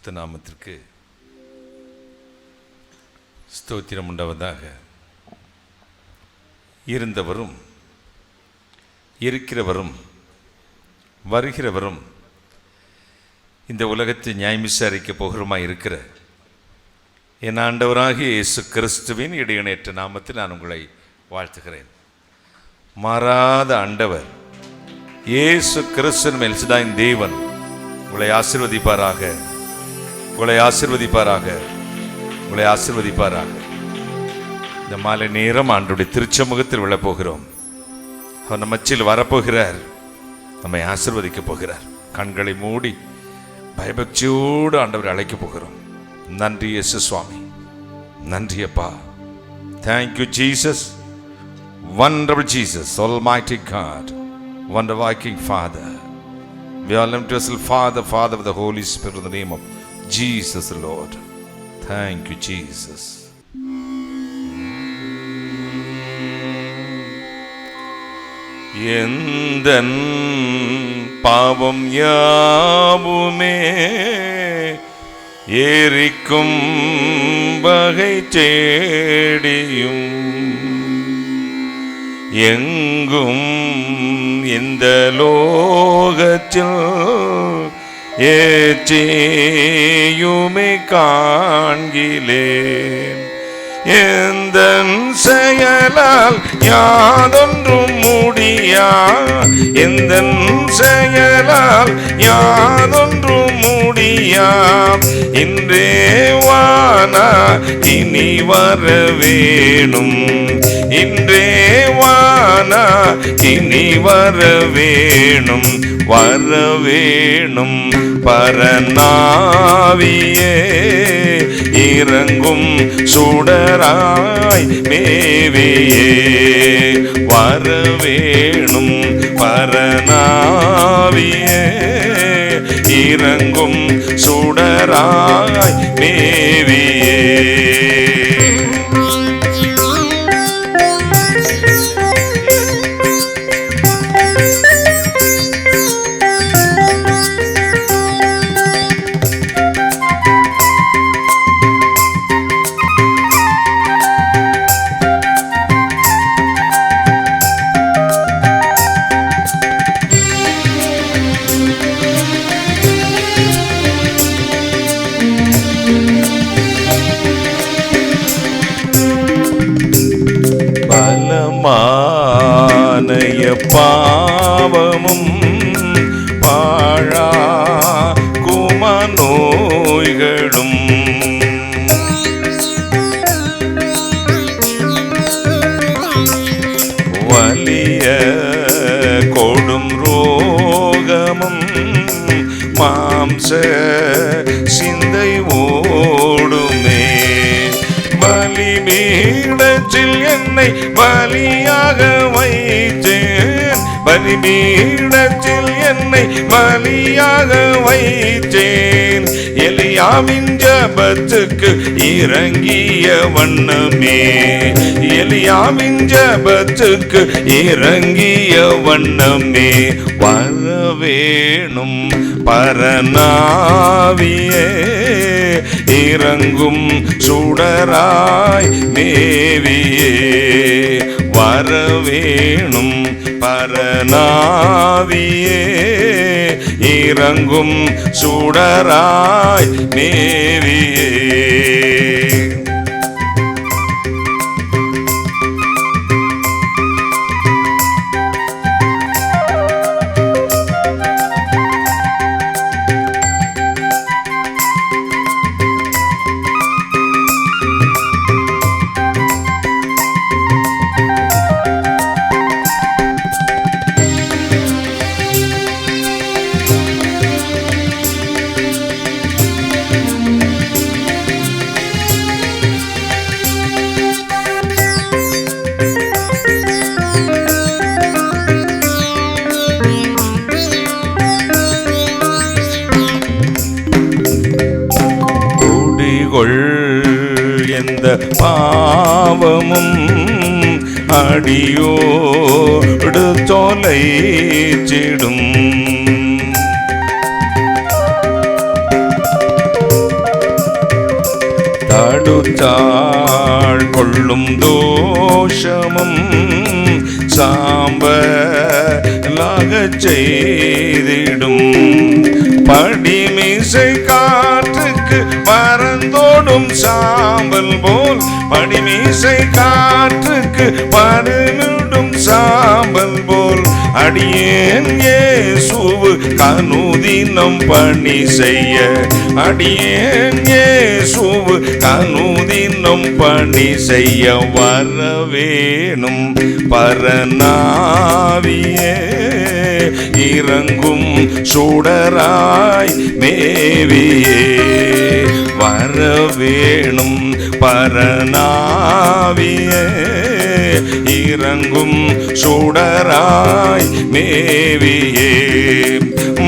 பரிசுத்த நாமத்திற்கு ஸ்தோத்திரம் உண்டாவதாக. இருந்தவரும் இருக்கிறவரும் வருகிறவரும் இந்த உலகத்தை நியாயம் விசாரிக்க போகிறமாய் இருக்கிற என் ஆண்டவராகிய இயேசு கிறிஸ்துவின் இடையணையற்ற நாமத்தில் நான் உங்களை வாழ்த்துகிறேன். மாறாத ஆண்டவர் இயேசு கிறிஸ்துவின் மேல் சதாயின் தேவன் உங்களை ஆசீர்வதிப்பாராக, உங்களை ஆசீர்வதிப்பாராக, உங்களை ஆசீர்வதிப்பாராக. இந்த மாலை நேரம் ஆண்டவருடைய திருச்சமூகத்தில் விழப்போகிறோம். அவர் நம்ம மத்தியில் வரப்போகிறார், நம்மை ஆசீர்வதிக்க போகிறார். கண்களை மூடி பயபக்தியோடு ஆண்டவரை அழைக்க போகிறோம். நன்றி இயேசு சுவாமி, நன்றி அப்பா. Thank you Jesus, wonderful Jesus, almighty God, wonder working Father. We all lift ourselves, Father, Father of the Holy Spirit, in the name of Jesus the Lord. Thank you Jesus. எந்தன் பாவம் யாவுமே ஏறிக்கும் வகை தேடியும் எங்கும் இந்த லோகத்தில் ஏற்றியுமே காண்கிலேன். எந்தன் செயலால் யாதொன்றும் முடியா, எந்தன் செயலால் யாதொன்றும் முடியா. இன்றே வானா இனி வர வேணும், இன்றே வானா இனி வர வேணும், வர வேணும். பரநாவியே இறங்கும் சுடராய் மேவியே வர வேணும். பரநாவியே இறங்கும் சுடராய் மேவியே. பலமானய பாவமும் பாழா குமநோய்களும் வலிய கொடும் ரோகமும் மாம்ச சிந்தை ஓடுமே. பலிபீடத்தில் என்னை பலியாக வைத்தேன், பலிபீடத்தில் என்னை பலியாக வைத்தேன். எலியாவின் ஜபத்துக்கு இறங்கிய வண்ணமே, எலியாவின் ஜபத்துக்கு இறங்கிய வண்ணமே வர வேணும். பரநாவியே இறங்கும் சுடராய் மேவியே வர வேணும். பரநாவியே இறங்கும் சுடராய் மேவியே. எந்த பாவமும் அடியோடு தொலைச்சிடும். படுத்தாள் கொள்ளும் தோஷமும் சாம்பலாகச் செய்திடும். படிமிசை காற்றுக்கு பறந்தோடும் சாம்பல் போல், படிமிசை காற்றுக்கு பறந்துடும் சாம்பல் போல், அடியேன் இயேசுவு கனுதினம் பணி செய்ய, அடியேன் இயேசுவு கனுதினம் பணி செய்ய வரவேணும் பரநாவியே, இறங்கும் சுடராய் மேவியே வரவேணும் பரநாவியே, இறங்கும் சுடராய் மேவியே.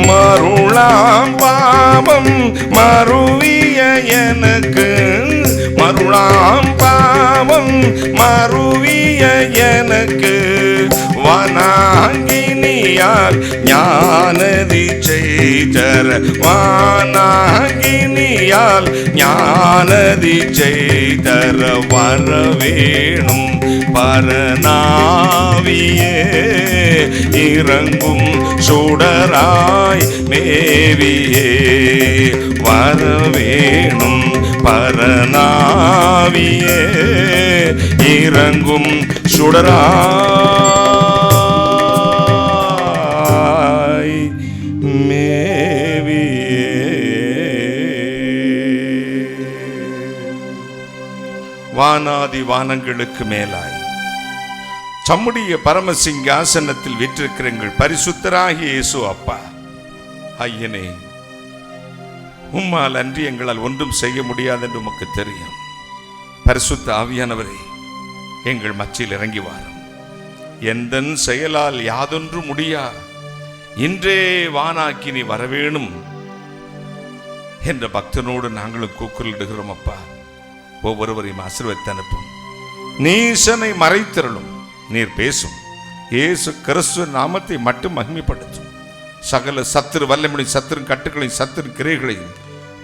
மருளாம் பாவம் மருவிய எனக்கு, மருளாம் பாவம் மருவிய எனக்கு, வானாகினியால் ஞானதி செய்தர, வானாகினியால் ஞானதி செய்தர வரவேணும் பரநாவியே, இறங்கும் சுடராய் மேவியே வரவேணும் பரநாவியே, இறங்கும் சுடராய் மேவியே. வானாதி வானங்களுக்கு மேலாய் தம்முடைய பரமசிங்காசனத்தில் வீற்றிருக்கிற எங்கள் பரிசுத்தராகிய இயேசு அப்பா, ஐயனே, உம்மால் அன்றி எங்களால் ஒன்றும் செய்ய முடியாது என்று உமக்கு தெரியும். பரிசுத்த ஆவியானவரே, எங்கள் மத்தியில் இறங்கி வாரும். எந்த செயலால் யாதொன்று முடியா, இன்றே வானாக்கி நீ வரவேணும் என்ற பக்தனோடு நாங்களும் கூக்குரலிடுகிறோம். அப்பா, ஒவ்வொருவரையும் ஆசீர்வதித்து அனுப்பும். நீசனை மறைத்திரளும். நீர் பேசும். இயேசு கிறிஸ்து நாமத்தை மட்டும் மகிமைப்படுத்தும். சகல சத்துரு வல்லமை, சத்துரு கட்டுகளையும் சத்துரு கிரைகளையும்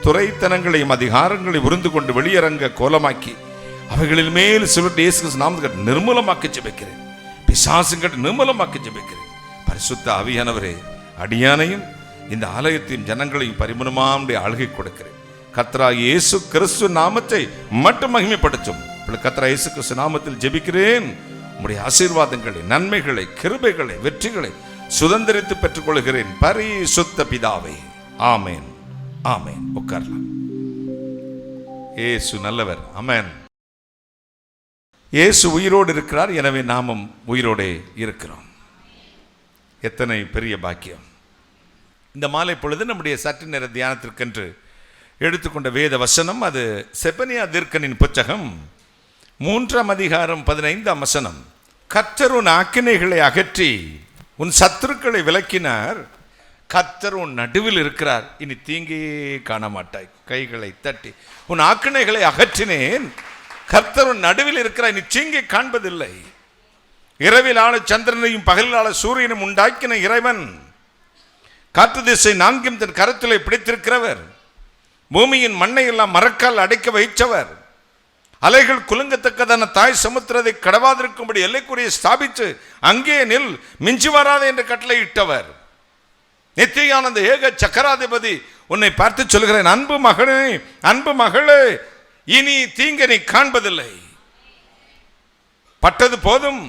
துறைத்தனங்களையும் அதிகாரங்களையும் உருந்து கொண்டு வெளியரங்க கோலமாக்கி அவைகளில் மேல் சிலர் இயேசு கிறிஸ்து நாமத்தை நிர்மூலமாக்கி ஜெபிக்கிறேன். பிசாசுங்கள் நிர்மூலமாக்கி ஜெபிக்கிறேன். பரிசுத்த ஆவியானவரே, அடியானையும் இந்த ஆலயத்தையும் ஜனங்களையும் பரிபூர்ணமாய் ஆளுகை கொடுக்கிறேன். கர்த்தராகிய இயேசு கிறிஸ்து நாமத்தை மட்டும் மகிமைப்படுத்தும். கர்த்தராகிய இயேசு கிறிஸ்து நாமத்தில் ஜெபிக்கிறேன். உம்முடைய ஆசீர்வாதங்களை, நன்மைகளை, கிருபைகளை, வெற்றிகளை சுதந்திரித்து பெற்றுக் கொள்கிறேன் பரிசுத்த பிதாவே. ஆமேன், ஆமேன். உட்காரலாம். இயேசு நல்லவர். ஆமேன். இயேசு உயிரோடு இருக்கிறார், எனவே நாமும் உயிரோடே இருக்கிறோம். எத்தனை பெரிய பாக்கியம்! இந்த மாலை பொழுது நம்முடைய சற்று நேர தியானத்திற்கென்று எடுத்துக்கொண்ட வேத வசனம், அது செபனியா தீர்க்கனின் புத்தகம் 3ஆம் அதிகாரம் 15ஆம் வசனம். கர்த்தர் உன் ஆக்கினைகளை அகற்றி உன் சத்துருக்களை விலக்கினார். கர்த்தர் உன் நடுவில் இருக்கிறார், இனி தீங்கையே காண மாட்டாய். கைகளை தட்டி, உன் ஆக்கினைகளை அகற்றினேன், கர்த்தர் உன் நடுவில் இருக்கிறார், இனி தீங்கை காண்பதில்லை. இரவில் ஆள சந்திரனையும் பகலில் ஆள சூரியனும் உண்டாக்கின இறைவன், காற்று திசை நான்கும் தன் கரத்திலே பிடித்திருக்கிறவர், பூமியின் மண்ணை எல்லாம் மரக்கால் அடைக்க வைத்தவர், அலைகள் குலுங்கத்தக்கதான தாய் சமுத்திரத்தை கடவாதிருக்கும்படி எல்லைக்குறியை ஸ்தாபித்து அங்கே நில், மிஞ்சி வராது என்று கட்டளை இட்டவர், நித்தியானந்த ஏக சக்கராதிபதி உன்னை பார்த்து சொல்கிறேன், அன்பு மகனே, அன்பு மகளே, இனி தீங்கை நீ காண்பதில்லை. பட்டது போதும்,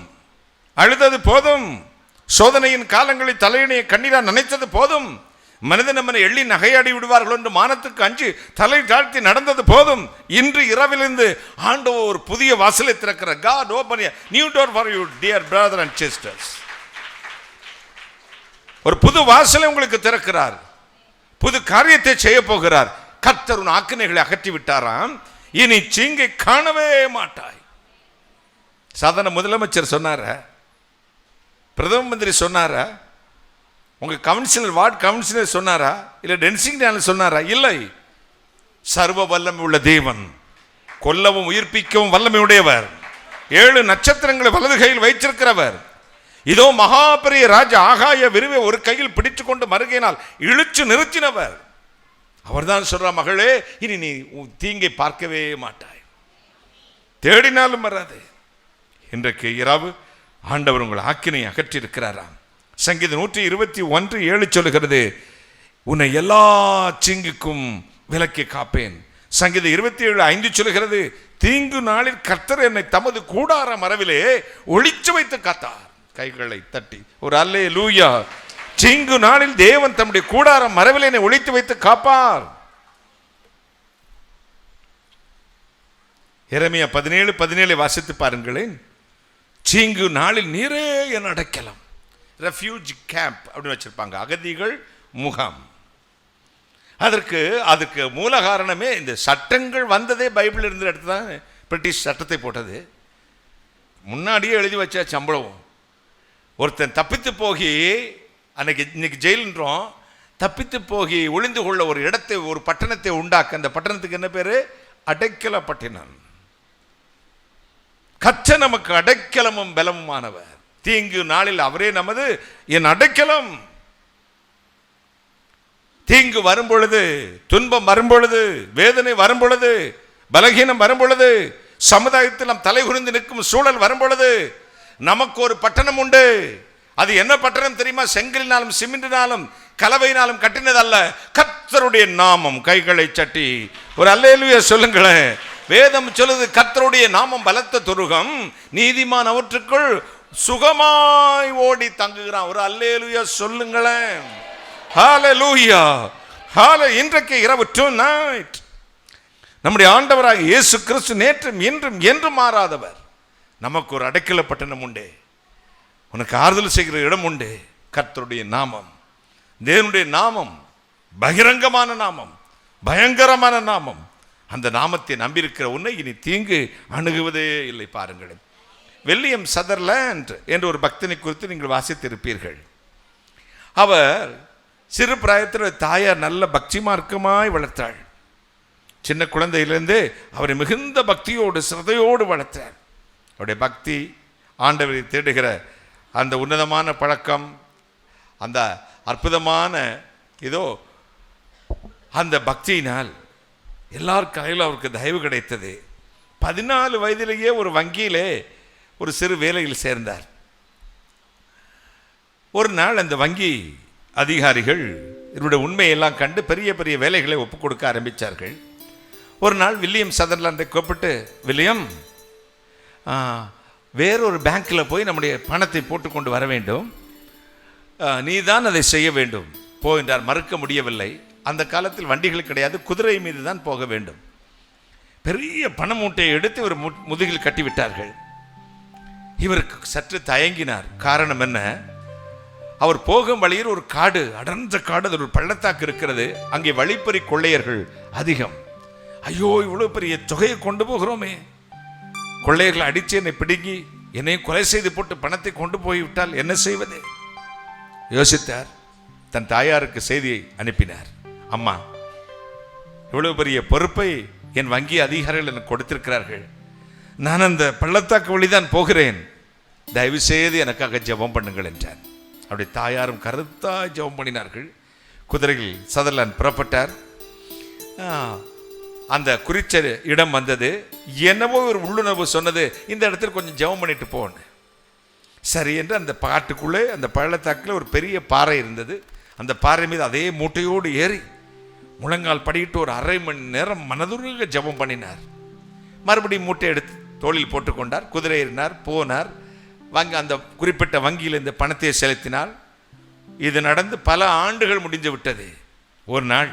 அழுதது போதும், சோதனையின் காலங்களில் தலையணையை கண்ணீரா நினைத்தது போதும், மனிதன் நம்மனை எள்ளி நகையாடி விடுவார்கள் என்று மானத்துக்கு அஞ்சு தலை தாழ்த்தி நடந்தது போதும். இன்று இரவிலிருந்து ஆண்டவர் ஒரு புதிய வாசலை திறக்கிறார். God open a new door for you, dear brother and sisters. ஒரு புது வாசலை உங்களுக்கு திறக்கிறார், புது காரியத்தை செய்ய போகிறார். கர்த்தர் உன் ஆக்கினைகளை அகற்றி விட்டாராம், இனி தீங்கை காணவே மாட்டாய். சாதாரண முதலமைச்சர் சொன்னார, பிரதம மந்திரி சொன்னாரா, உங்க கவுன்சிலர், வார்டு கவுன்சிலர் சொன்னாரா, இல்லை டென்சிங் டேனில் சொன்னாரா? இல்லை. சர்வ வல்லமை உள்ள தேவன், கொல்லவும் உயிர்ப்பிக்கவும் வல்லமை உடையவர், 7 நட்சத்திரங்களை வலது கையில் வைத்திருக்கிறவர், இதோ மகா பெரிய ராஜா ஆகாய விரிவை ஒரு கையில் பிடித்துக் கொண்டு மறுகையினால் இழுச்சு நிறுத்தினவர். அவர்தான் சொல்ற, மகளே, இனி நீ தீங்கை பார்க்கவே மாட்டாய். தேடினாலும் வராது. இன்றைக்கு இரவு ஆண்டவர் உங்கள் ஆக்கினை அகற்றி இருக்கிறாராம். சங்கீதம் 121:7 சொல்லுகிறது, உன்னை எல்லா தீங்குக்கும் விலக்கி காப்பேன். சங்கீதம் 27:5 சொல்லுகிறது, தீங்கு நாளில் கர்த்தர் என்னை தமது கூடார மரவிலே ஒளிச்சு வைத்து காத்தார். கைகளை தட்டி ஒரு அல்லேலூயா. தீங்கு நாளில் தேவன் தம்முடைய கூடார மரவிலே என்னை ஒளித்து வைத்து காப்பார். எரேமியா 17:17 வாசித்து பாருங்களேன். தீங்கு நாளில் நீரே என் அடைக்கலம். ரெஃப்யூஜ் கேம்ப் அப்படின்னு வச்சிருப்பாங்க, அகதிகள் முகாம். அதுக்கு மூல காரணமே இந்த சட்டங்கள் வந்ததே பைபிள் இருந்த இடத்துல தான் பிரிட்டிஷ் சட்டத்தை போட்டது. முன்னாடியே எழுதி வச்ச சம்பளம். ஒருத்தன் தப்பித்து போகி இன்னைக்கு ஜெயில்ன்றோம், தப்பித்து போகி ஒளிந்து கொள்ள ஒரு இடத்தை, ஒரு பட்டணத்தை உண்டாக்க, அந்த பட்டணத்துக்கு என்ன பேரு? அடைக்கல பட்டினம். கர்த்தர் நமக்கு அடைக்கலமும் பலமுமானவர். தீங்கு நாளில் அவரே நமது என் அடைக்கலம். தீங்கு வரும் பொழுது, துன்பம் வரும் பொழுது, வேதனை வரும் பொழுது, பலகீனம் வரும் பொழுது, சமுதாயத்தில் நம் தலைகுனிந்து நிற்கும் சூழல் வரும் பொழுது நமக்கு ஒரு பட்டணம் உண்டு. அது என்ன பட்டணம் தெரியுமா? செங்கலினாலும் சிமெண்டினாலும் கலவையினாலும் கட்டினதல்ல, கர்த்தருடைய நாமம். கைகளை சட்டி ஒரு அல்லேலூயா சொல்லுங்களேன். வேதம் சொல்லுது, கர்த்தருடைய நாமம் பலத்த துருகம், நீதிமான் அவற்றுக்குள் சுகமாய் ஓடி தங்குகிறான். ஒரு அல்லேலூயா சொல்லுங்களேன். ஹalleluya. இன்றைக்கு இரவு tonight நம்முடைய ஆண்டவராக இயேசு கிறிஸ்து நேற்றும் இன்றும் என்றும் மாறாதவர். நமக்கு ஒரு அடைக்கல பட்டணம் உண்டு, உனக்கு ஆறுதல் செய்கிற இடம் உண்டு. கர்த்தருடைய நாமம், தேவனுடைய நாமம் பகிரங்கமான நாமம், பயங்கரமான நாமம். அந்த நாமத்தை நம்பியிருக்கிற உன்னை இனி தீங்கு அணுகுவதே இல்லை. பாருங்கள், வில்லியம் சதர்லாண்ட் என்ற ஒரு பக்தனை குறித்து நீங்கள் வாசித்திருப்பீர்கள். அவர் சிறு பிராயத்தில் தாயார் நல்ல பக்தி மார்க்கமாய் வளர்த்தாள். சின்ன குழந்தையிலிருந்து அவரை மிகுந்த பக்தியோடு சிரதையோடு வளர்த்தார். அவருடைய பக்தி, ஆண்டவரை தேடுகிற அந்த உன்னதமான பழக்கம், அந்த அற்புதமான அந்த பக்தியினால் எல்லார் கையில் அவருக்கு தயவு கிடைத்தது. 14 வயதிலேயே ஒரு வங்கியிலே ஒரு சிறு வேலையில் சேர்ந்தார். ஒரு நாள் அந்த வங்கி அதிகாரிகள் இவருடைய உண்மையெல்லாம் கண்டு பெரிய பெரிய வேலைகளை ஒப்புக் கொடுக்க ஆரம்பித்தார்கள். ஒரு நாள் வில்லியம் சதர்லாண்டை கூப்பிட்டு, வில்லியம், வேறொரு பேங்க்கில் போய் நம்முடைய பணத்தை போட்டுக்கொண்டு வர வேண்டும், நீ தான் அதை செய்ய வேண்டும் போ என்றார். மறுக்க முடியவில்லை. அந்த காலத்தில் வண்டிகள் கிடையாது, குதிரை மீது தான் போக வேண்டும். பெரிய பண மூட்டையை எடுத்து இவர் முதுகில் கட்டிவிட்டார்கள். இவருக்கு சற்று தயங்கினார். காரணம் என்ன? அவர் போகும் வழியில் ஒரு காடு, அடர்ந்த காடு, அது ஒரு பள்ளத்தாக்கு இருக்கிறது. அங்கே வழிப்பறி கொள்ளையர்கள் அதிகம். ஐயோ, இவ்வளோ பெரிய தொகையை கொண்டு போகிறோமே, கொள்ளையர்கள் அடித்து என்னை பிடுங்கி என்னை கொலை செய்து போட்டு பணத்தை கொண்டு போய்விட்டால் என்ன செய்வது? யோசித்தார். தன் தாயாருக்கு செய்தியை அனுப்பினார். அம்மா, இவ்வளவு பெரிய பொறுப்பை என் வங்கி அதிகாரிகள் எனக்கு கொடுத்திருக்கிறார்கள். நான் அந்த பள்ளத்தாக்கு வழிதான் போகிறேன், தயவு செய்து எனக்காக ஜெபம் பண்ணுங்கள் என்றார். அவருடைய தாயாரும் கருத்தா ஜெபம் பண்ணினார்கள். குதிரையில் சதர்லாண்ட் புறப்பட்டார். அந்த குறிச்ச இடம் வந்தது. என்னவோ ஒரு உள்ளுணர்வு சொன்னது, இந்த இடத்துல கொஞ்சம் ஜெபம் பண்ணிட்டு போன்னு. சரி என்று அந்த பாட்டுக்குள்ளே, அந்த பள்ளத்தாக்கில் ஒரு பெரிய பாறை இருந்தது. அந்த பாறை மீது அதே மூட்டையோடு ஏறி முழங்கால் படிக்கிட்டு ஒரு அரை மணி நேரம் மனதுருக ஜெபம் பண்ணினார். மறுபடியும் மூட்டை எடுத்து தோளில் போட்டுக்கொண்டார். குதிரை ஏறினார், போனார். அந்த குறிப்பிட்ட வங்கியில் இந்த பணத்தை செலுத்தினார். இது நடந்து பல ஆண்டுகள் முடிந்து விட்டது. ஒரு நாள்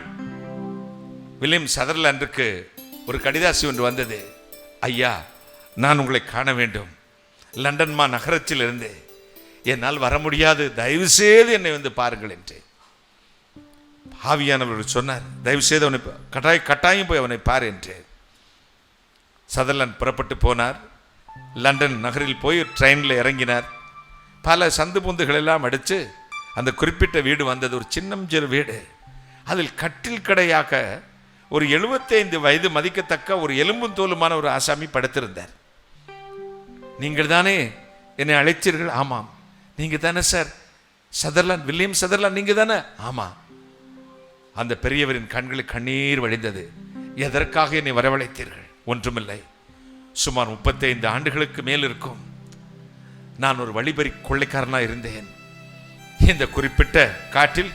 வில்லியம் சதர்லாண்டுக்கு ஒரு கடிதாசி ஒன்று வந்தது. ஐயா, நான் உங்களை காண வேண்டும். லண்டன் நகரத்தில் இருந்து என்னால் வர முடியாது, தயவு செய்து என்னை வந்து பாருங்கள் என்று ஆவியானவர் சொன்னார். தயவு செய்து அவனை கட்டாயம் போய் அவனை பார் என்று. சதர்லாண்ட் புறப்பட்டு போனார். லண்டன் நகரில் போய் ட்ரெயினில் இறங்கினார். பல சந்து பொந்துகள் எல்லாம் அடித்து அந்த குறிப்பிட்ட வீடு வந்தது. ஒரு சின்னஞ்சிறு வீடு. அதில் கட்டில் கடையாக ஒரு 75 வயது மதிக்கத்தக்க ஒரு எலும்பும் தோலுமான ஒரு ஆசாமி படுத்திருந்தார். நீங்கள் தானே என்னை அழைத்தீர்கள்? ஆமாம். நீங்கள் தானே சார் சதர்லாண்ட், வில்லியம் சதர்லாண்ட் நீங்கள் தானே? ஆமாம். அந்த பெரியவரின் கண்களில் கண்ணீர் வழிந்தது. எதற்காக என்னை வரவழைத்தீர்கள்? ஒன்றுமில்லை, சுமார் 35 ஆண்டுகளுக்கு மேல் இருக்கும். நான் ஒரு வழிபறி கொள்ளைக்காரனாக இருந்தேன். இந்த குறிப்பிட்ட காட்டில்,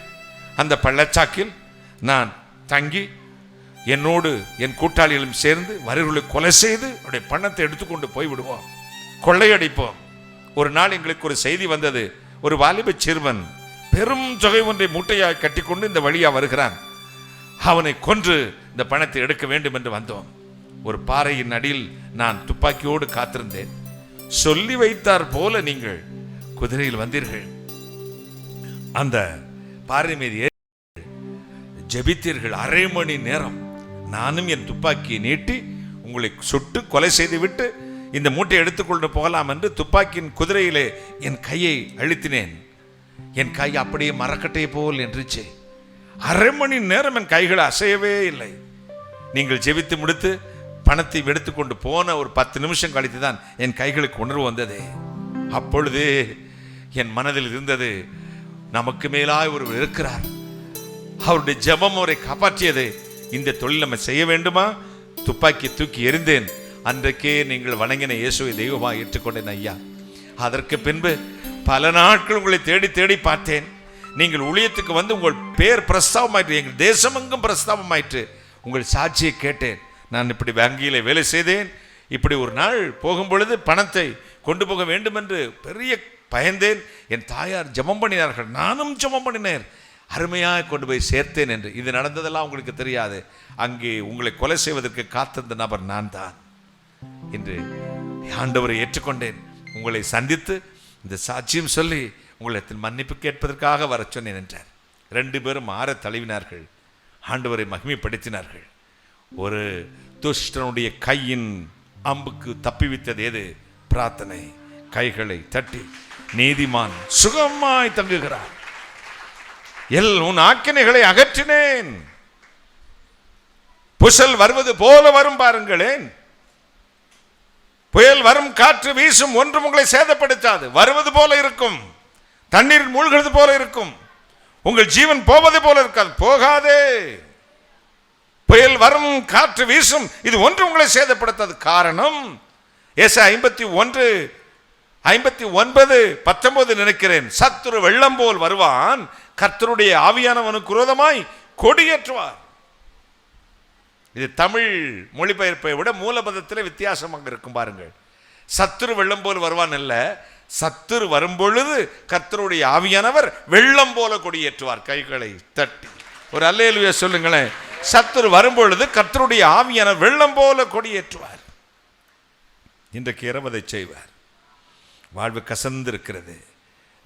அந்த பள்ளச்சாக்கில் நான் தங்கி என்னோடு என் கூட்டாளிகளும் சேர்ந்து வரிகளை கொலை செய்து அவருடைய பணத்தை எடுத்துக்கொண்டு போய்விடுவோம், கொள்ளையடிப்போம். ஒரு நாள் எங்களுக்கு ஒரு செய்தி வந்தது. ஒரு வாலிப சிறுவன் பெரும் தொகை ஒன்றை மூட்டையாக கட்டிக்கொண்டு இந்த வழியா வருகிறான். அவனை கொன்று இந்த பணத்தை எடுக்க வேண்டும் என்று வந்தோம். ஒரு பாறையின் அடியில் நான் துப்பாக்கியோடு காத்திருந்தேன். சொல்லி வைத்தார் போல நீங்கள் குதிரையில் வந்தீர்கள். அந்த பாறை மீது ஏறி ஜெபித்தீர்கள். அரை மணி நேரம் நானும் என் துப்பாக்கியை நீட்டி உங்களை சுட்டு கொலை செய்து விட்டு இந்த மூட்டை எடுத்துக்கொண்டு போகலாம் என்று துப்பாக்கியின் குதிரையிலே என் கையை அழுத்தினேன். என் கை அப்படியே மரக்கட்டையை போல் என்றுச்சு. அரை மணி நேரம் என் கைகள் அசையவே இல்லை. நீங்கள் ஜெபித்து முடித்து பணத்தை எடுத்துக்கொண்டு போன ஒரு 10 நிமிஷம் கழித்து தான் என் கைகளுக்கு உணர்வு வந்தது. அப்பொழுதே என் மனதில் இருந்தது, நமக்கு மேலாய் ஒருவர் இருக்கிறார். அவருடைய ஜெபம் அவரை காப்பாற்றியது. இந்த தொழில் நம்ம செய்ய வேண்டுமா? துப்பாக்கி தூக்கி எறிந்தேன். அன்றைக்கே நீங்கள் வணங்கின இயேசுவை தெய்வமாக ஏற்றுக்கொண்டேன் ஐயா. அதற்கு பின்பு பல நாட்கள் உங்களை தேடி தேடி பார்த்தேன். நீங்கள் ஊழியத்துக்கு வந்து உங்கள் பேர் பிரஸ்தாபமாயிற்று, எங்கள் தேசமெங்கும் பிரஸ்தாபமாயிற்று. உங்கள் சாட்சியை கேட்டேன். நான் இப்படி வங்கியிலே வேலை செய்தேன், இப்படி ஒரு நாள் போகும் பொழுது பணத்தை கொண்டு போக வேண்டும் என்று பெரிய பயந்தேன். என் தாயார் ஜெபம் பண்ணினார்கள், நானும் ஜெபம் பண்ணினேன், அருமையாக கொண்டு போய் சேர்த்தேன் என்று. இது நடந்ததெல்லாம் உங்களுக்கு தெரியாது. அங்கே உங்களை கொலை செய்வதற்கு காத்திருந்த நபர் நான் தான். இன்று ஆண்டவரை ஏற்றுக்கொண்டேன். உங்களை சந்தித்து இந்த சாட்சியம் சொல்லி உங்களிடத்தில் மன்னிப்பு கேட்பதற்காக வர சொன்னேன் என்றார். 2 பேரும் ஆற தழுவினார்கள், ஆண்டவரை மகிமைப்படுத்தினார்கள். ஒரு துஷ்டனுடைய கையின் அம்புக்கு தப்பிவித்தது எது? பிரார்த்தனை. கைகளை தட்டி நீதிமான் சுகமாய் தங்குகிறார். உன் ஆக்கினைகளை அகற்றினேன். புயல் வருவது போல வரும் பாருங்களேன். புயல் வரும், காற்று வீசும், ஒன்றும் உங்களை சேதப்படுத்தாது. வருவது போல இருக்கும், தண்ணீர் மூழ்கிறது போல இருக்கும். உங்கள் ஜீவன் போவது போல இருக்காது, போகாதே. புயல் வரும், காற்று வீசும், இது ஒன்று உங்களை சேதப்படுத்தாது. காரணம் ஏசாயா 51:59 நினைக்கிறேன். சத்துரு வெள்ளம் போல் வருவான், கர்த்தருடைய ஆவியானவனுக்கு விரோதமாய் கொடியேற்றுவார். இது தமிழ் மொழிபெயர்ப்பை விட மூலபதத்தில் வித்தியாசமாக இருக்கும் பாருங்கள். சத்துரு வெள்ளம் போல் வருவான் அல்ல, சத்துரு வரும்பொழுது கர்த்தருடைய ஆவியானவர் வெள்ளம் போல கொடியேற்றுவார். கைகளை தட்டி ஒரு அல்லேலூயா சொல்லுங்களேன். சத்துரு வரும்பொழுது கர்த்தருடைய ஆவியானவர் வெள்ளம் போல கொடியேற்றுவார். இன்றைக்கு இரவு அதை செய்வார். வாழ்வு கசந்து இருக்கிறது.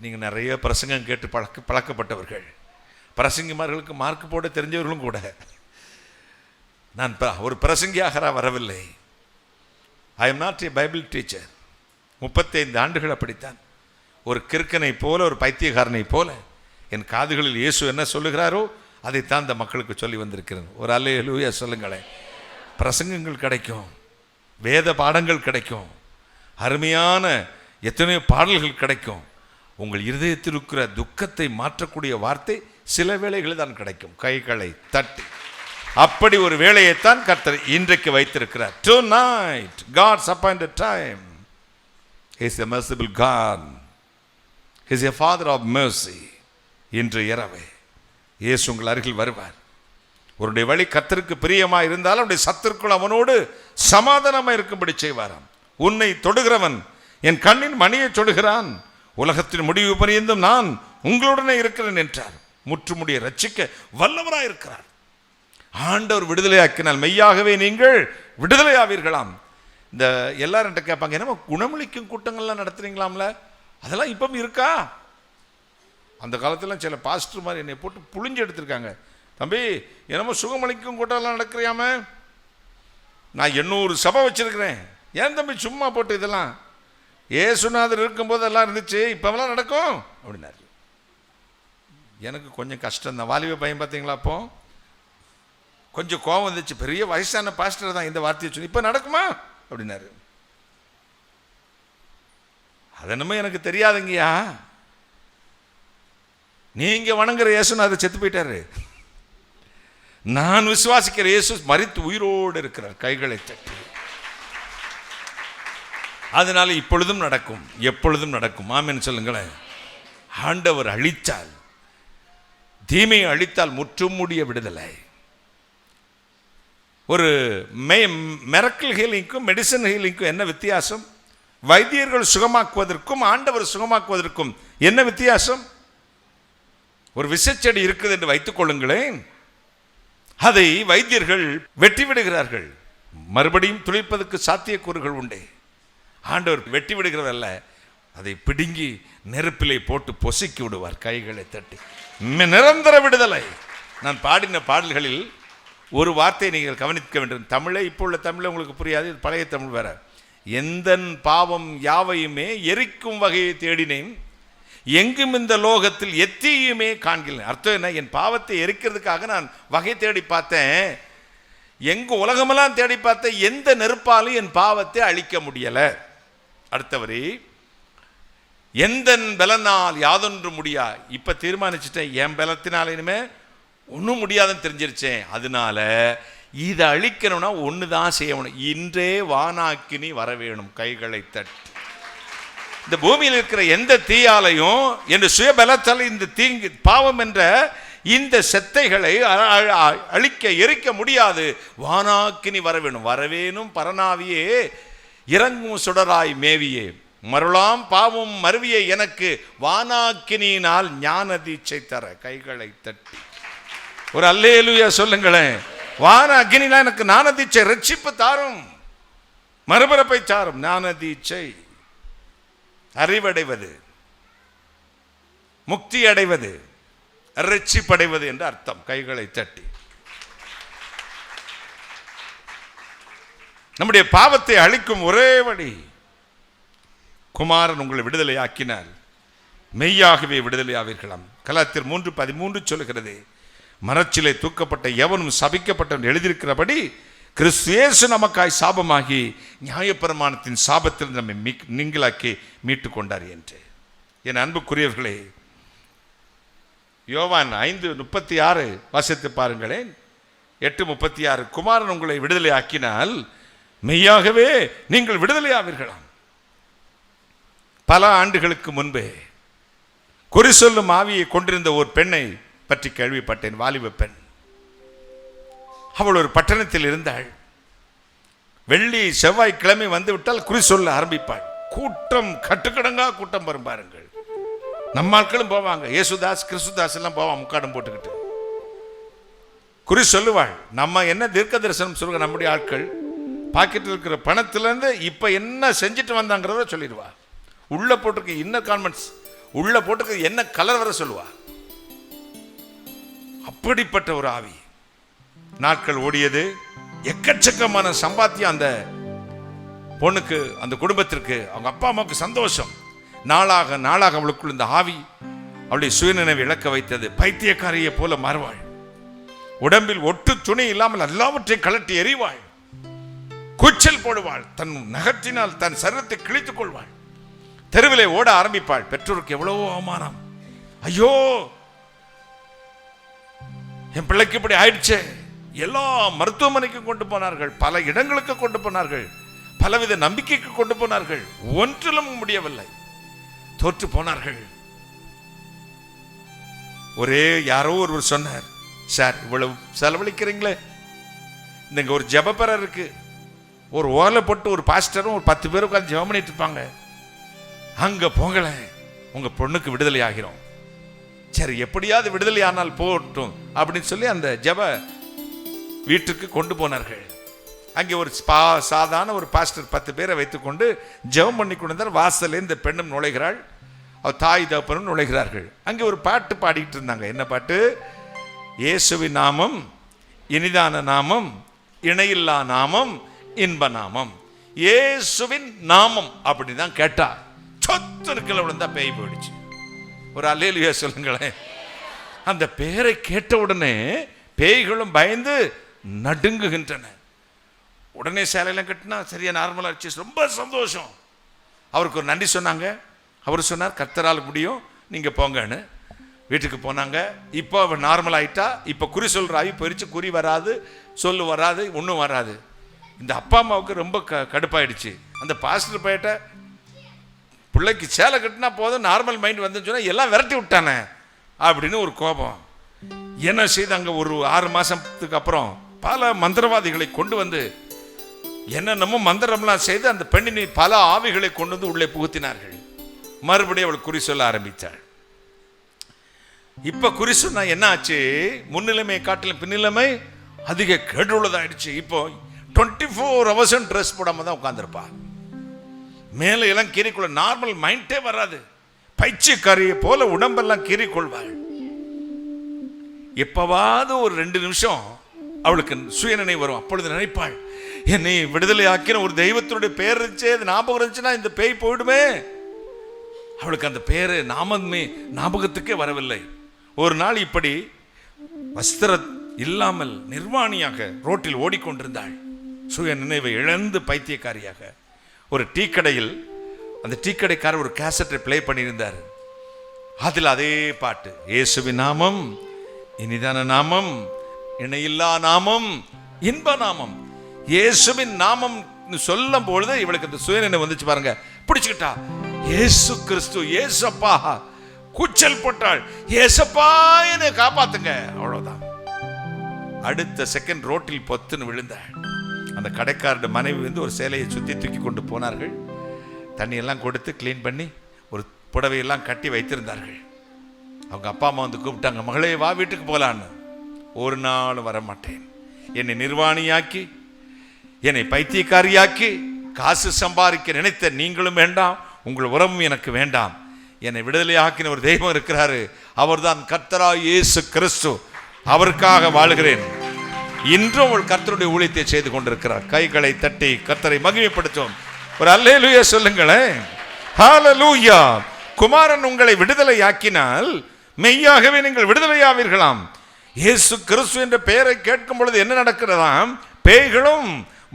நீங்கள் நிறைய பிரசங்கம் கேட்டு பழக்கப்பட்டவர்கள், பிரசங்கிமார்களுக்கு மார்க் போட தெரிஞ்சவர்களும் கூட. நான் ஒரு பிரசங்கியாக வரவில்லை. I am not a Bible teacher. 35 ஆண்டுகள் அப்படித்தான். ஒரு கிறுக்கனை போல, ஒரு பைத்தியக்காரனை போல என் காதுகளில் இயேசு என்ன சொல்லுகிறாரோ அதைத்தான் இந்த மக்களுக்கு சொல்லி வந்திருக்கிறேன். ஒரு அல்லேலூயா சொல்லுங்களேன். பிரசங்கங்கள் கிடைக்கும், வேத பாடங்கள் கிடைக்கும், அருமையான எத்தனையோ பாடல்கள் கிடைக்கும். உங்கள் இருதயத்தில் இருக்கிற துக்கத்தை மாற்றக்கூடிய வார்த்தை சில வேளைகளில் தான் கிடைக்கும். கைகளை தட்டி அப்படி ஒரு வேளையைத்தான் கர்த்தர் இன்றைக்கு வைத்திருக்கிறார். Tonight God's appointed time. He is a merciful God. He is a Father of mercy. இன்று இரவே இயேசு உங்கள் அருகில் வருவார். அவருடைய வழி கர்த்தருக்கு பிரியமாக இருந்தாலும் அவருடைய சத்துருக்குள் அவனோடு சமாதானமாக இருக்கும்படி செய்வாராம். உன்னை தொடுகிறவன் என் கண்ணின் மணியை தொடுகிறான், உலகத்தின் முடிவு பரியந்தும் நான் உங்களுடனே இருக்கிறேன் என்றார். முற்றுமுடிய ரட்சிக்க வல்லவராய் இருக்கிறார். ஆண்டவர் விடுதலையாக்கினால் மெய்யாகவே நீங்கள் விடுதலையாவீர்களாம். இந்த எல்லாரும் கேட்பாங்க, என்னமோ குணமளிக்கும் கூட்டங்கள்லாம் நடத்துறீங்களாம்ல, அதெல்லாம் இப்போ இருக்கா? அந்த காலத்தில் சில பாஸ்டர் மாதிரி என்னை போட்டு புழிஞ்சு எடுத்திருக்காங்க. தம்பி, என்னமோ சுகமளிக்கும் கூட்டம்லாம் நடக்கிறியாம, நான் 800 சபை வச்சிருக்கிறேன், ஏன் தம்பி சும்மா போட்டு இதெல்லாம்? ஏசுநாதர் இருக்கும்போது எல்லாம் இருந்துச்சு, இப்போலாம் நடக்கும் அப்படின்னாரு. எனக்கு கொஞ்சம் கஷ்டம் தான். வாலிப பையன் பார்த்தீங்களா, அப்போ கொஞ்சம் கோபம் வந்துச்சு. பெரிய வயசான பாஸ்டர் தான் இந்த வார்த்தையை சொல்லி, இப்போ நடக்குமா அப்படின்னாரு. அது என்னமோ எனக்கு தெரியாதுங்கய்யா, நீங்க வணங்குற இயேசுநாதர் செத்து போயிட்டாரு, நான் விசுவாசிக்கிற இயேசு மரித்து உயிரோடு இருக்கிறார். கைகளை தட்டி அதனால இப்பொழுதும் நடக்கும், எப்பொழுதும் நடக்கும். ஆமென் சொல்லுங்களேன். ஆண்டவர் அழித்தால், தீமையை அழித்தால் முற்றுமுடிய விடுதலை. ஒரு மிரக்கிள் ஹீலிங்க்கும் மெடிசன் ஹீலிங்க்கும் என்ன வித்தியாசம்? வைத்தியர்கள் சுகமாக்குவதற்கும் ஆண்டவர் சுகமாக்குவதற்கும் என்ன வித்தியாசம்? ஒரு விஷச்செடி இருக்குது என்று வைத்துக் கொள்ளுங்களேன், அதை வைத்தியர்கள் வெட்டி விடுகிறார்கள், மறுபடியும் துளிர்ப்பதற்கு சாத்தியக்கூறுகள் உண்டு. ஆண்டவர் வெட்டி விடுகிறவர் அல்ல, அதை பிடுங்கி நெருப்பிலே போட்டு பொசுக்கி விடுவார், கைகளை தட்டி. நிரந்தர விடுதலை. நான் பாடின பாடல்களில் ஒரு வார்த்தையை நீங்கள் கவனிக்க வேண்டும். தமிழை இப்போ உள்ள தமிழை உங்களுக்கு புரியாது, இது பழைய தமிழ் வேற. எந்தன் பாவம் யாவையுமே எரிக்கும் வகையை தேடினேன், எங்கும் இந்த லோகத்தில் எத்தியுமே காண்கிறேன். அர்த்தம் என்ன? என் பாவத்தை எரிக்கிறதுக்காக நான் வகை தேடி பார்த்தேன், எங்க உலகமெல்லாம் தேடி பார்த்தேன், எந்த நெருப்பாலும் என் பாவத்தை அழிக்க முடியல. அடுத்தவரி, எந்த பலனால் யாதொன்று முடியா. இப்ப தீர்மானிச்சுட்டேன், என் பலத்தினால இனிமே ஒன்றும் முடியாதுன்னு தெரிஞ்சிருச்சேன். அதனால இதை அழிக்கணும்னா ஒண்ணுதான் செய்யணும், இன்றே வானாக்கினி வர வேணும், கைகளை தட்டி. இந்த பூமியில் இருக்கிற எந்த தீயாலையும் என்று சுயபலத்தால் இந்த தீங்கு பாவம் என்ற இந்த செத்தைகளை அழிக்க எரிக்க முடியாது. வானாக்கினி வரவேணும், வரவேணும் பரநாவியே இறங்கும் சுடராய் மேவியே மருளாம் பாவம் மருவிய எனக்கு வானாக்கினியினால் ஞான தீட்சை தர. கைகளை தட்டி ஒரு அல்லேலூயா சொல்லுங்களேன். வான அக்னியினால் எனக்கு ஞான தீட்சை, ரட்சிப்பு தாரும், மறுபிறப்பை தாரும். ஞான தீட்சை அறிவடைவது, முக்தி அடைவது, ரட்சிப்படைவது என்று அர்த்தம். கைகளை தட்டி. நம்முடைய பாவத்தை அழிக்கும் ஒரே வழி, குமாரன் உங்களை விடுதலை ஆக்கினால் மெய்யாகவே விடுதலை ஆவீர்களாம். கலாத்தியர் 3:13 சொல்லுகிறது, மரச்சிலை தூக்கப்பட்ட எவனும் சபிக்கப்பட்டவன் எழுதியிருக்கிறபடி கிறிஸ்து இயேசு நமக்காய் சாபமாகி நியாயப்பிரமாணத்தின் சாபத்தில் நம்மை நீங்களாக்கி மீட்டு கொண்டார் என்று. என் அன்புக்குரியவர்களே, யோவான் 5:36 வாசித்து பாருங்களேன். 8:36, குமாரன் உங்களை விடுதலை ஆக்கினால் மெய்யாகவே நீங்கள் விடுதலை ஆவீர்களாம். பல ஆண்டுகளுக்கு முன்பே குறி சொல்லும் ஆவியை கொண்டிருந்த ஒரு பெண்ணை பற்றி கேள்விப்பட்டேன். வாலிப பெண். அவள் ஒரு பட்டணத்தில் இருந்தாள். வெள்ளி செவ்வாய்க்கிழமை வந்து விட்டால் குறி சொல்ல ஆரம்பிப்பாள். கூட்டம் கட்டுக்கடங்கா கூட்டம் வரும் பாருங்கள். நம்ம ஆட்களும் போவாங்க, இயேசுதாஸ் கிறிஸ்துதாஸ் எல்லாம் போவான் முக்காடம் போட்டுக்கிட்டு குறி சொல்லுவாள். நம்ம என்ன தீர்க்க தரிசனம் சொல்லுங்க, நம்முடைய ஆட்கள் பாக்கெட்டில் இருக்கிற பணத்திலிருந்து இப்ப என்ன செஞ்சுட்டு வந்தாங்கிறத சொல்லிடுவா. உள்ள போட்டிருக்க இன்னர் கான்வென்ட்ஸ், உள்ள போட்டிருக்க என்ன கலர் வர சொல்லுவா. அப்படிப்பட்ட ஒரு ஆவி. நாட்கள் ஓடியது. எக்கச்சக்கமான சம்பாத்தியம் அந்த பொண்ணுக்கு, அந்த குடும்பத்திற்கு, அவங்க அப்பா அம்மாவுக்கு சந்தோஷம். நாளாக நாளாக அவளுக்குள் இந்த ஆவி அவளுடைய சுயநினைவை இழக்க வைத்தது. பைத்தியக்காரியை போல மாறுவாள். உடம்பில் ஒட்டு துணி இல்லாமல் எல்லாவற்றையும் கலட்டி எறிவாள். கூச்சல் போடுவாள். தன் நகத்தினால் தன் சரீரத்தை கிழித்துக் கொள்வாள். தெருவிலே ஓட ஆரம்பிப்பாள். பெற்றோருக்கு எவ்வளவோ அவமானம். ஐயோ, என் பிள்ளைக்கு இப்படி ஆயிடுச்சே. எல்லா மருத்துவமனைக்கும் கொண்டு போனார்கள், பல இடங்களுக்கு கொண்டு போனார்கள், பலவித நம்பிக்கைக்கு கொண்டு போனார்கள். ஒன்றிலும் முடியவில்லை. தோற்று போனார்கள். ஒரே யாரோ ஒருவர் சொன்னார், சார் இவ்வளவு செலவழிக்கிறீங்களே, இங்க ஒரு ஜெபப்பறை இருக்கு, ஒரு ஓலை போட்டு ஒரு பாஸ்டரும் ஒரு 10 பேரும் உட்கார்ந்து ஜெபம் பண்ணிட்டு இருப்பாங்க, அங்க போங்களே, உங்க பொண்ணுக்கு விடுதலை ஆகிறோம். சரி, எப்படியாவது விடுதலை ஆனால் போகட்டும் அப்படின்னு சொல்லி அந்த ஜெப வீட்டுக்கு கொண்டு போனார்கள். அங்கே ஒரு சாதாரண ஒரு பாஸ்டர் 10 பேரை வைத்துக்கொண்டு ஜெபம் பண்ணி கொண்டிருந்தார். வாசலே இந்த பெண்ணும் நுழைகிறாள், அவர் தாய் தகப்பனும் நுழைகிறார்கள். அங்கே ஒரு பாட்டு பாடிட்டு இருந்தாங்க. என்ன பாட்டு? இயேசுவின் நாமம் இனிதான நாமம், இணையில்லா நாமம், இன்ப நாமம். இயேசுவின் நாமம் அப்படிதான் கேட்டா சொத்து இருக்கல விழுந்தா பேய் போயிடுச்சு. ஒரு அல்லேலூயா சொல்லுங்களேன். அந்த பேரை கேட்ட உடனே பேய்களும் பயந்து நடுங்குகின்றன. உடனே சேலையெல்லாம் கட்டினா சரியா நார்மலா இருந்துச்சு. ரொம்ப சந்தோஷம். அவருக்கு ஒரு நன்றி சொன்னாங்க. அவர் சொன்னார், கர்த்தரால் முடியும், நீங்க போங்கன்னு. வீட்டுக்கு போனாங்க. இப்போ அவன் நார்மல் ஆயிட்டா. இப்போ குறி சொல்ற ஆகி போயிடுச்சு. குறி வராது, சொல்லு வராது, ஒன்றும் வராது. இந்த அப்பா அம்மாவுக்கு ரொம்ப கடுப்பாயிடுச்சு. அந்த பாஸ்டர் பையிட்ட பிள்ளைக்கு சேலை கட்டினா போதும், நார்மல் மைண்ட் வந்துன்னு சொன்னால் எல்லாம் விரட்டி விட்டானே அப்படின்னு ஒரு கோபம். என்ன செய்தாங்க, ஒரு 6 மாதத்துக்கு அப்புறம் பல மந்திரவாதிகளை கொண்டு வந்து என்னென்னமோ மந்திரம்லாம் செய்து அந்த பெண்ணினை பல ஆவிகளை கொண்டு வந்து உள்ளே புகுத்தினார்கள். மறுபடியும் அவள் குறி சொல்ல ஆரம்பித்தாள். இப்ப குறி சொன்னா என்ன ஆச்சு, முன்னிலைமை காட்டிலும் பின்னிலைமை அதிக கேடுள்ளதாயிடுச்சு. இப்போ 24 hours ட்ரெஸ் போடாம தான் உட்கார்ந்துருப்பா. மேல எல்லாம் கீறிக்கொள்ள நார்மல் மைண்டே வராது. பைச்சியக்காரியை போல உடம்பெல்லாம் கீறிக்கொள்வாள். எப்பவாவது ஒரு 2 நிமிஷம் அவளுக்கு சுயநினைவு வரும். அப்பொழுது நினைப்பாள், என்னை விடுதலை ஆக்கின ஒரு தெய்வத்தினுடைய பேர் இருந்துச்சு, அது ஞாபகம் இருந்துச்சுன்னா இந்த பேய் போயிடுமே. அவளுக்கு அந்த பேரு நாமமே ஞாபகத்துக்கே வரவில்லை. ஒரு நாள் இப்படி வஸ்திர இல்லாமல் நிர்வாணியாக ரோட்டில் ஓடிக்கொண்டிருந்தாள். சுய நினைவை இழந்து பைத்தியக்காரியாக ஒரு டீ கடையில் அந்த டீ கடைக்காரர் ஒரு கேசட்டை பிளே பண்ணியிருந்தார். அதில் அதே பாட்டு, இயேசுவின் நாமம் இனிதான நாமம், இணையில்லா நாமம், இன்ப நாமம். இயேசுவின் நாமம் சொல்லும் பொழுது இவளுக்கு அந்த சுயநினைவு வந்துச்சு பாருங்க. பிடிச்சுக்கிட்டா, இயேசு கிறிஸ்து, இயேசப்பா. கூச்சல் போட்டாள், இயேசப்பா என்னை காப்பாத்துங்க. அவ்வளவுதான். அடுத்த செகண்ட் ரோட்டில் பொத்துன்னு விழுந்தாள். அந்த கடைக்காரட மனைவி வந்து ஒரு சேலையை சுத்தி தூக்கி கொண்டு போனார்கள். தண்ணியெல்லாம் கொடுத்து கிளீன் பண்ணி ஒரு புடவையெல்லாம் கட்டி வைத்திருந்தார்கள். அவங்க அப்பா அம்மா வந்து கூப்பிட்டாங்க, மகளே வா வீட்டுக்கு போகலான்னு. ஒரு நாள் வரமாட்டேன், என்னை நிர்வாணியாக்கி என்னை பைத்தியக்காரியாக்கி காசு சம்பாதிக்க நினைத்த நீங்களும் வேண்டாம், உங்கள் உறவும் எனக்கு வேண்டாம். என்னை விடுதலை ஆக்கின ஒரு தெய்வம் இருக்கிறாரு, அவர்தான் கர்த்தராகிய இயேசு கிறிஸ்து. அவருக்காக வாழுகிறேன். இன்றும் ஒரு கர்த்தருடைய ஊழியத்தை செய்து கொண்டிருக்கிறார். கைகளை தட்டி கர்த்தரை மகிமைப்படுத்தும். ஒரு அல்லேலூயா சொல்லுங்களேன். ஹல்லேலூயா. குமாரன் உங்களை விடுதலை ஆக்கினால் மெய்யாகவே நீங்கள் விடுதலையாவீர்களாம். இயேசு கிறிஸ்து என்ற பெயரை கேட்கும் பொழுது என்ன நடக்கிறதாம், பேய்களும்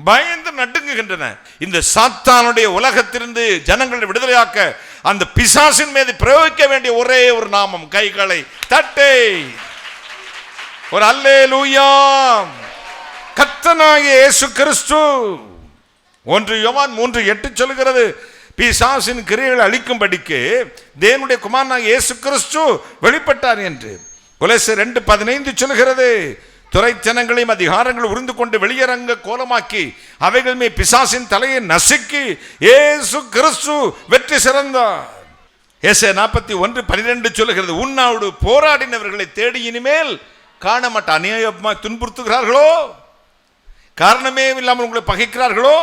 பயந்து நடுங்குகின்றன. இந்த சாத்தானுடைய உலகத்திலிருந்து ஜனங்களை விடுதலையாக்க அந்த பிசாசின் மீது பிரயோகிக்க வேண்டிய ஒரே ஒரு நாமம். கைகளை தட்டை ஒரு அல்லேலூயா. கர்த்தராகிய இயேசு கிறிஸ்து. 1 யோவான் 3:8 சொல்கிறது, பிசாசின் கிரியைகளை அழிக்கும்படிக்கு தேவனுடைய குமாரனாகிய இயேசு கிறிஸ்து வெளிப்பட்டார் என்று. கொலோசியர் 2:15 சொல்கிறது, துரைத்தனங்களையும் அதிகாரங்களை உருந்து கொண்டு வெளியரங்க கோலமாக்கி அவைகள் மேல் பிசாசின் தலையை நசுக்கி இயேசு கிறிஸ்து வெற்றி சிறந்தார். ஏசாயா 41:12 சொல்லுகிறது, உன்னோடு போராடினவர்களை தேடி இனிமேல் காண மாட்டான். அநியாயமா துன்புறுத்துகிறார்களோ, காரணமே இல்லாமல் உங்களை பகைக்கிறார்களோ,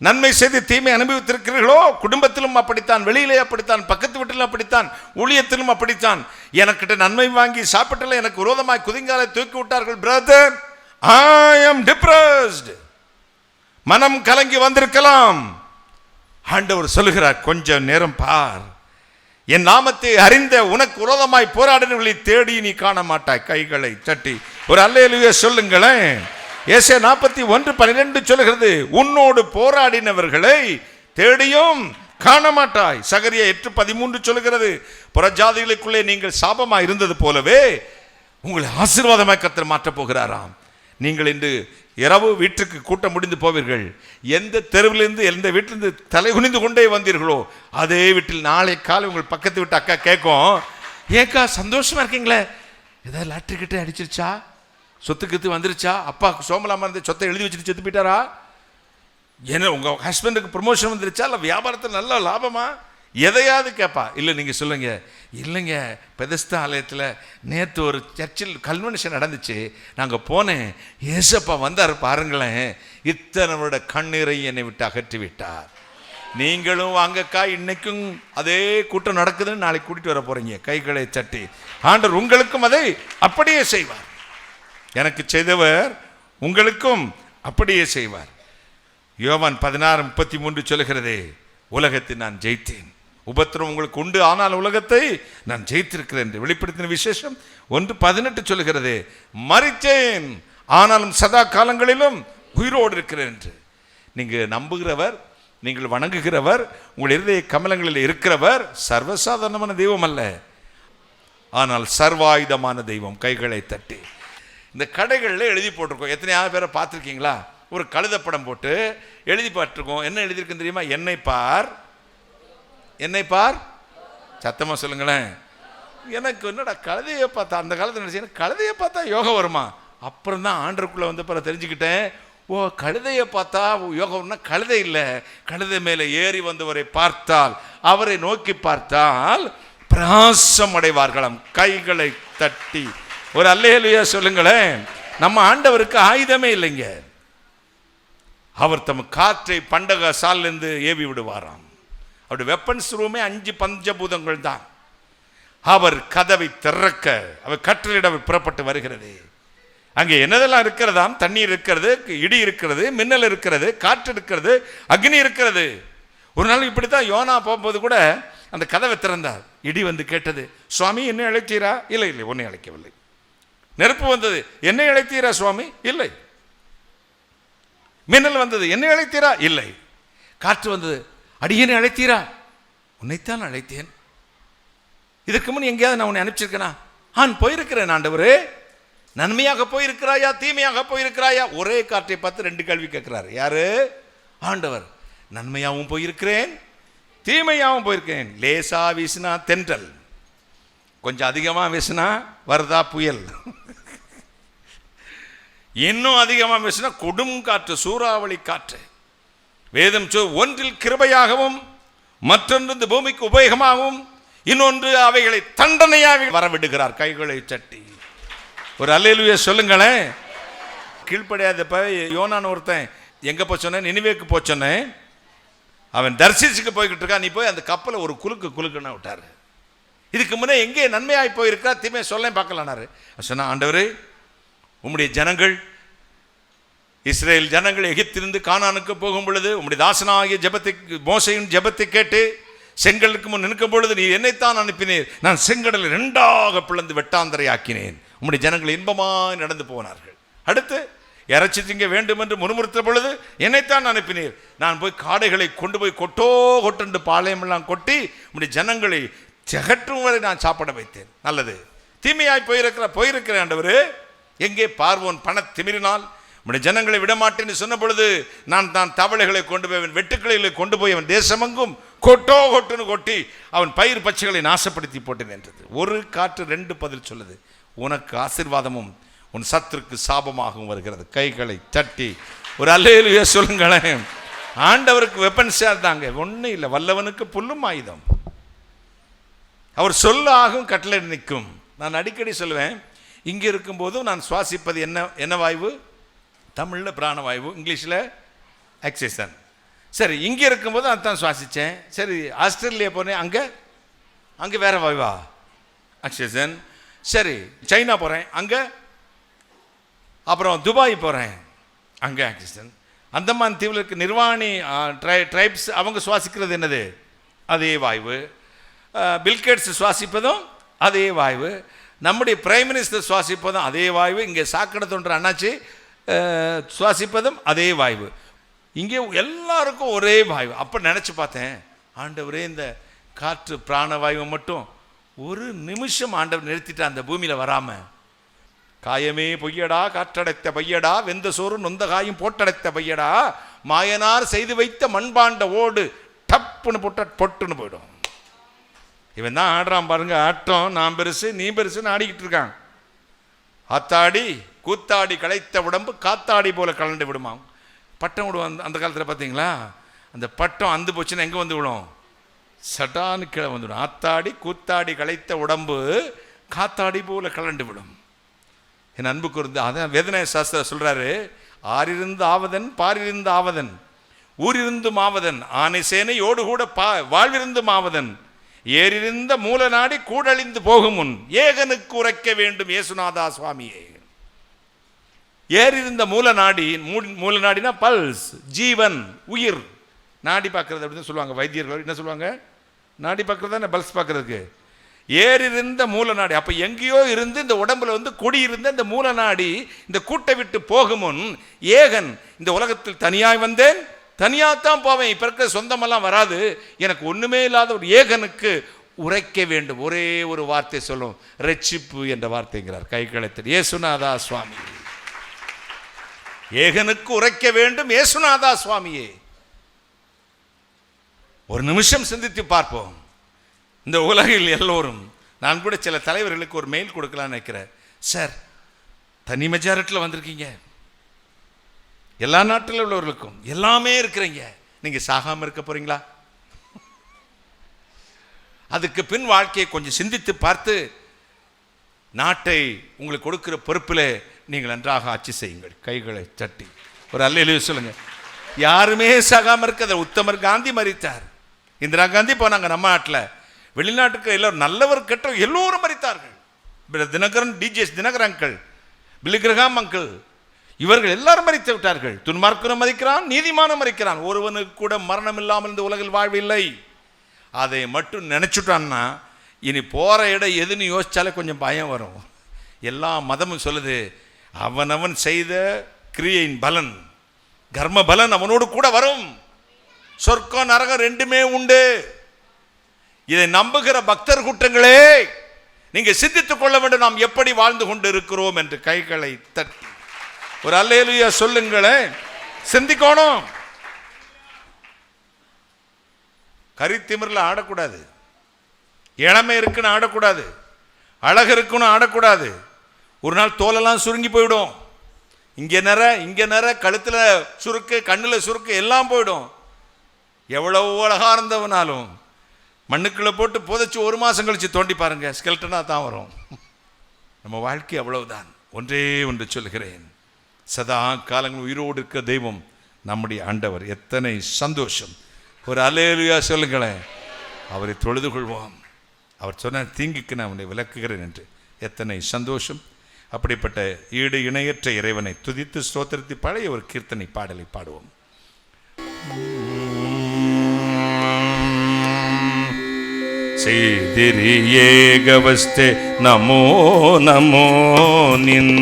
நன்மை செய்து தீமை அனுபவித்திருக்கிறீர்களோ, குடும்பத்திலும் அப்படித்தான், வெளியிலே அப்படித்தான், பக்கத்து வீட்டிலும் அப்படித்தான், ஊழியத்திலும் அப்படித்தான். எனக்கிட்ட நன்மை வாங்கி சாப்பிட்டல எனக்கு விரோதமாய் குதிங்காலை தூக்கி விட்டார்கள். பிரதர், ஐ அம் டிப்ரெஸ்ட். மனம் கலங்கி வந்திருக்கலாம். ஆண்டவர் சொல்லுகிறார், கொஞ்சம் நேரம் பார், என் நாமத்தை அறிந்த உனக்கு விரோதமாய் போராடினவர்களை தேடி நீ காண மாட்டாய். கைகளை தட்டி ஒரு அல்லேலூயா சொல்லுங்களேன். ஏசாயா 41:12 சொல்லுகிறது, உன்னோடு போராடினவர்களை தேடியும் காண மாட்டாய். சகரியா 8:13 சொல்லுகிறது, புறஜாதிகளுக்குள்ளே நீங்கள் சாபமாய் இருந்தது போலவே உங்களை ஆசீர்வாதமாய் கர்த்தர் மாற்றப் போகிறாராம். நீங்கள் இன்று இரவு வீட்டுக்கு கூட்டம் முடிந்து போவீர்கள். எந்த தெருவிலிருந்து எந்த வீட்டிலிருந்து தலை குனிந்து கொண்டே வந்தீர்களோ அதே வீட்டில் நாளை காலை உங்கள் பக்கத்து வீட்டு அக்கா கேட்கும், ஏக்கா சந்தோஷமா இருக்கீங்களே, ஏதாவது லாட்டரி கிட்ட அடிச்சிருச்சா, சொத்து கித்து வந்துருச்சா, அப்பா சோமலாமா இருந்து சொத்தை எழுதி வச்சுட்டு செத்து போயிட்டாரா, என்ன உங்க ஹஸ்பண்டுக்கு ப்ரமோஷன் வந்துருச்சா, இல்லை வியாபாரத்தில் நல்ல லாபமா, எதையாவது கேட்பா. இல்லை நீங்கள் சொல்லுங்க, இல்லைங்க பெதஸ்தா ஆலயத்தில் நேற்று ஒரு சர்ச்சில் கன்வென்ஷன் நடந்துச்சு, நாங்கள் போனேன், ஏசப்பா வந்தார் பாருங்களேன், இத்தனோட கண்ணீரை என்னை விட்டு அகற்றி விட்டார். நீங்களும் வாங்கக்கா, இன்னைக்கும் அதே கூட்டம் நடக்குதுன்னு நாளைக்கு கூட்டிட்டு வர போறீங்க. கைகளை தட்டி ஆண்டவர் உங்களுக்கும் அதை அப்படியே செய்வார். எனக்கு செய்தவர் உங்களுக்கும் அப்படியே செய்வார். யோவான் 16:33 சொல்லுகிறதே, உலகத்தை நான் ஜெயித்தேன், உபத்திரம் உங்களுக்கு உண்டு, ஆனால் உலகத்தை நான் ஜெயித்திருக்கிறேன் என்று வெளிப்படுத்தின விசேஷம் 1:18 சொல்லுகிறது, மரித்தேன் ஆனாலும் சதா காலங்களிலும் உயிரோடு இருக்கிறேன் என்று. நீங்கள் நம்புகிறவர், நீங்கள் வணங்குகிறவர், உங்கள் இருதய கமலங்களில் இருக்கிறவர் சர்வசாதாரணமான தெய்வம் அல்ல, ஆனால் சர்வாயுதமான தெய்வம். கைகளை தட்டி இந்த கடைகளில் எழுதி போட்டிருக்கோம். எத்தனையாவது பேரை பார்த்துருக்கீங்களா? ஒரு கழுதப்படம் போட்டு எழுதி பார்த்துருக்கோம். என்ன எழுதியிருக்குன்னு தெரியுமா? என்னை பார், என்னை பார். சத்தமாக சொல்லுங்களேன். எனக்கு என்னடா கழுதையை பார்த்தா, அந்த காலத்தில் நினச்சேன் கழுதையை பார்த்தா யோகம் வருமா? அப்புறம் தான் ஆண்டருக்குள்ளே வந்து பிற தெரிஞ்சுக்கிட்டேன். ஓ, கழுதையை பார்த்தா யோகம்னா கழுதை இல்லை, கழுதை மேலே ஏறி வந்தவரை பார்த்தால், அவரை நோக்கி பார்த்தால் பிரகாசம் அடைவார்களாம். கைகளை தட்டி ஒரு அல்லேலூயா சொல்லுங்களேன். நம்ம ஆண்டவருக்கு ஆயுதமே இல்லைங்க. அவர் தம் காற்றை பண்டக சாலிலிருந்து ஏவி விடுவாராம். அவருடைய வெப்பன்ஸ் ரூமே 5 பஞ்சபூதங்கள் தான். அவர் கதவை திறக்க அவர் கட்டளையிட புறப்பட்டு வருகிறது. அங்கே என்னதெல்லாம் இருக்கிறதாம்? தண்ணீர் இருக்கிறது, இடி இருக்கிறது, மின்னல் இருக்கிறது, காற்று இருக்கிறது, அக்னி இருக்கிறது. ஒரு நாள் இப்படித்தான் யோனா போகும்போது கூட அந்த கதவை திறந்தார். இடி வந்து கேட்டது, சுவாமி என்னை அழைத்தீரா? இல்லை இல்லை, உன்னை அழைக்கவில்லை. நெருப்பு வந்தது, என்னை அழைத்தீரா சுவாமி? இல்லை. மின்னல் வந்தது, என்னை அழைத்தீரா? இல்லை. காற்று வந்தது, அடியனை அழைத்தீரா? உன்னைத்தான் அழைத்தேன். இதற்கு முன் எங்கேயாவது நான் உன்னை அனுப்பிச்சிருக்கேனா? போயிருக்கிறேன் ஆண்டவரே. நன்மையாக போயிருக்கிறாயா, தீமையாக போயிருக்கிறாயா? ஒரே காற்றை பார்த்து 2 கேள்வி கேட்கிறார். யாரு? ஆண்டவர். நன்மையாகவும் போயிருக்கிறேன், தீமையாகவும் போயிருக்கிறேன். லேசா வீசினா தென்றல், கொஞ்சம் அதிகமாக வீசினா வருதா புயல், இன்னும் அதிகமாக வீசினா கொடும் காற்று, சூறாவளி காற்று. வேதம் ஒன்றில் கிருபையாகவும் மற்றொன்று இந்த பூமிக்கு உபயோகமாகவும் இன்னொன்று அவைகளை தண்டனையாக வரவிடுகிறார். கைகளை தட்டி ஒரு அல்லேலூயா சொல்லுங்களேன். கீழ்ப்படையாதப்ப யோனான்னு ஒருத்தன் எங்கே போச்சோன்னே, நினிவேக்கு போச்சோன்னே, அவன் தர்சிச்சுக்கு போய்கிட்டு இருக்கான். நீ போய் அந்த கப்பலை ஒரு குலுக்குன்னு விட்டாரு. இதுக்கு முன்னே எங்கே நன்மையாய் போயிருக்கா, தீமை சொல்ல பார்க்கலானாரு. சொன்னா, ஆண்டவரே, உம்முடைய ஜனங்கள் இஸ்ரேல் ஜனங்கள் எகிப்திலிருந்து கானானுக்கு போகும் பொழுது உம்முடைய தாசனாகிய ஜெபத்தை, மோசையின் ஜெபத்தை கேட்டு செங்கலுக்கு முன் நிற்கும் பொழுது நீ என்னைத்தான் அனுப்பினீர். நான் செங்கடலை 2ஆக பிளந்து வெட்டாந்தரை ஆக்கினேன். உம்முடைய ஜனங்கள் இன்பமாய் நடந்து போனார்கள். அடுத்து இறைச்சி திங்க வேண்டும் என்று முறுமுறுத்த பொழுது என்னைத்தான் அனுப்பினீர். நான் போய் காடைகளை கொண்டு போய் கொட்டென்று பாளையமெல்லாம் கொட்டி உம்முடைய ஜனங்களை திகற்றும் வரை நான் சாப்பிட வைத்தேன். நல்லது. தீமையாய் போயிருக்கிறேன் ஆண்டவரே. எங்கே பார்வோன் பண திமிரினால் உம்முடைய ஜனங்களை விடமாட்டேன்னு சொன்ன பொழுது நான் தவளைகளை கொண்டு போய் அவன் வெட்டுக்கிளைகளை கொண்டு போய் அவன் தேசமெங்கும் கொட்டுன்னு கொட்டி அவன் பயிர் பச்சைகளை நாசப்படுத்தி போட்டேன் என்றது. ஒரு காற்று 2 பதில் சொல்லுது. உனக்கு ஆசீர்வாதமும் உன் சத்துருக்கு சாபமாகவும் வருகிறது. கைகளை தட்டி ஒரு அல்லேலூயா சொல்லுங்களேன். ஆண்டவருக்கு வெப்பன்ஸா இருந்தாங்க. ஒன்றும் இல்லை, வல்லவனுக்கு புல்லும் ஆயுதம். அவர் சொல்ல ஆகும், கட்டளை நிற்கும். நான் அடிக்கடி சொல்லுவேன், இங்கே இருக்கும்போதும் நான் சுவாசிப்பது என்ன வாயு? தமிழில் பிராணவாயு, இங்கிலீஷில் ஆக்சிஜன். சரி, இங்கே இருக்கும்போது அதுதான் சுவாசித்தேன். சரி, ஆஸ்திரேலியா போனேன், அங்கே வேற வாயுவா? ஆக்சிஜன். சரி, சைனா போகிறேன், அங்கே. அப்புறம் துபாய் போகிறேன், அங்கே ஆக்சிஜன். அந்தமான் தீவில் இருக்க நிர்வாணி ட்ரைப்ஸ் அவங்க சுவாசிக்கிறது என்னது? அதே வாயு. பில்கேட்ஸ் சுவாசிப்பதும் அதே வாயு. நம்முடைய பிரைம் மினிஸ்டர் சுவாசிப்பதும் அதே வாயு. இங்கே சாக்கடை தோன்ற அண்ணாச்சி சுவாசிப்பதும் அதே வாயு. இங்கே எல்லாருக்கும் ஒரே வாயு. அப்போ நினச்சி பார்த்தேன், ஆண்டவரே, இந்த காற்று பிராணவாயுவை மட்டும் ஒரு நிமிஷம் ஆண்டவர் நிறுத்திட்டு அந்த பூமியில் வராமல், காயமே பொய்யடா, காற்றடைத்த பையடா, வெந்த சோறு நொந்த காயும் போட்டடைத்த பையடா, மாயனார் செய்து வைத்த மண்பாண்ட ஓடு டப்புன்னு பொட்டுன்னு போயிடும். இவன் தான் ஆடுறான் பாருங்க ஆட்டம். நான் பெருசு நீ பெருசுன்னு ஆடிக்கிட்டு இருக்கான். ஆத்தாடி கூத்தாடி களைத்த உடம்பு காத்தாடி போல கலண்டு விடுமா. பட்டம் விடுவோம் அந்த காலத்தில் பார்த்தீங்களா? அந்த பட்டம் அந்து போச்சுன்னா எங்கே வந்து விடும்? சட்டான்னு கீழே வந்துவிடும். ஆத்தாடி கூத்தாடி களைத்த உடம்பு காத்தாடி போல கலண்டு விடும். என் அன்புக்கு இருந்து அதான் வேதனை சாஸ்திர சொல்கிறாரு, ஆறிருந்து ஆவதன் பாரிருந்து ஆவதன் ஊரிருந்து மாவதன் ஆனை சேனை ஓடு கூட வாழ்விருந்து மாவதன் ஏறிருந்த மூல நாடி கூடழிந்து போகும் முன் ஏகனுக்கு உரைக்க வேண்டும் இயேசுநாதா சுவாமியே. ஏறிருந்த மூல நாடினா பல்ஸ், ஜீவன், உயிர். நாடி பார்க்கறது அப்படின்னு சொல்லுவாங்க வைத்தியர்கள். என்ன சொல்லுவாங்க? நாடி பார்க்கறது தானே பல்ஸ் பார்க்கறதுக்கு. ஏறிருந்த மூல நாடி, அப்போ எங்கேயோ இருந்து இந்த உடம்புல வந்து குடியிருந்த இந்த மூல நாடி இந்த கூட்டை விட்டு போகும் முன் ஏகன், இந்த உலகத்தில் தனியாய் வந்தேன், தனியாகத்தான் போவேன், இப்போ இருக்கிற சொந்தமெல்லாம் வராது, எனக்கு ஒன்றுமே இல்லாத ஒரு ஏகனுக்கு உரைக்க வேண்டும். ஒரே ஒரு வார்த்தை சொல்லும், ரட்சிப்பு என்ற வார்த்தைங்கிறார். கைகளத்தில் இயேசுநாதா சுவாமி. ஏகனுக்கு உரைக்க வேண்டும் ஏசுநாதா சுவாமியே. ஒரு நிமிஷம் சிந்தித்து பார்ப்போம். இந்த உலகில் எல்லோரும், நான் கூட சில தலைவர்களுக்கு ஒரு மெயில் கொடுக்கலான்னு நினைக்கிறேன். சார், தனி மெஜாரிட்டியில் வந்திருக்கீங்க, எல்லா நாட்டில் உள்ளவர்களுக்கும் எல்லாமே இருக்கிறீங்க, நீங்கள் சாகாமல் இருக்க போறீங்களா? அதுக்கு பின் வாழ்க்கையை கொஞ்சம் சிந்தித்து பார்த்து நாட்டை உங்களுக்கு கொடுக்கிற பொறுப்பில் நீங்கள் நன்றாக ஆட்சி செய்யுங்கள். கைகளை தட்டி ஒரு அல்லேலூயா சொல்லுங்க. யாருமே சாகாமல் இருக்க உத்தமர் காந்தி மரித்தார், இந்திரா காந்தி போனாங்க நம்ம நாட்டில், வெளிநாட்டுக்கு எல்லோரும் நல்லவர் கெட்ட எல்லோரும் மரித்தார்கள். Dhinakaran, DGS Dhinakaran uncle, Billy Graham uncle, இவர்கள் எல்லாரும் மரித்து விட்டார்கள். துன்மார்க்கனும் மரிக்கிறான், நீதிமானும் மரிக்கிறான், ஒருவனுக்கு கூட மரணம் இல்லாமல் இந்த உலகில் வாழ்வில்லை. அதை மட்டும் நினைச்சுட்டான்னா இனி போற இடம் எதுன்னு யோசிச்சாலே கொஞ்சம் பயம் வரும். எல்லா மதமும் சொல்லுது, அவனவன் செய்த கிரியையின் பலன், கர்ம பலன் அவனோடு கூட வரும். சொர்க்கம் நரகம் ரெண்டுமே உண்டு. இதை நம்புகிற பக்தர் கூட்டங்களே, நீங்க சிந்தித்துக் கொள்ள வேண்டும், நாம் எப்படி வாழ்ந்து கொண்டு இருக்கிறோம் என்று. கைகளை தட்டி ஒரு அல்லேலூயா சொல்லுங்களேன். சிந்திக்கணும். கரித்திமிரில் ஆடக்கூடாது, இளமை இருக்குன்னு ஆடக்கூடாது, அழகு இருக்குன்னு ஆடக்கூடாது. ஒரு நாள் தோலெல்லாம் சுருங்கி போயிடும். இங்கே நிற, கழுத்தில் சுருக்கு, கண்ணில் சுருக்கு, எல்லாம் போயிடும். எவ்வளவு அழகாக இருந்தவனாலும் மண்ணுக்குள்ளே போட்டு புதைச்சி 1 மாதம் கழித்து தோண்டி பாருங்க, ஸ்கெல்டனாக தான் வரும். நம்ம வாழ்க்கை அவ்வளவுதான். ஒன்றே ஒன்று சொல்கிறேன், சதா காலங்கள் உயிரோடு இருக்க தெய்வம் நம்முடைய ஆண்டவர். எத்தனை சந்தோஷம். ஒரு அல்லேலூயா சொல்லுங்களேன். அவரை தொழுது கொள்வோம். அவர் சொன்ன தீங்குக்கு நான் அவனை விளக்குகிறேன் என்று. எத்தனை சந்தோஷம். அப்படிப்பட்ட ஈடு இணையற்ற இறைவனை துதித்து ஸ்தோத்திரத்தி பழைய ஒரு கீர்த்தனை பாடலை பாடுவோம். செய்திரியேகவஸ்தே நமோ நமோ நின்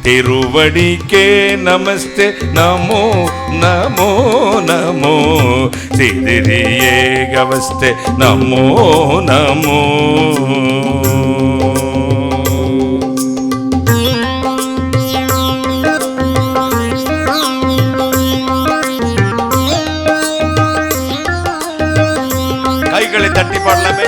திருவடிக்கே நமஸ்தே நமோ நமோ நமோ. செய்திரியேகவஸ்தே நமோ நமோ. கைகளை தட்டி பாடலாமே.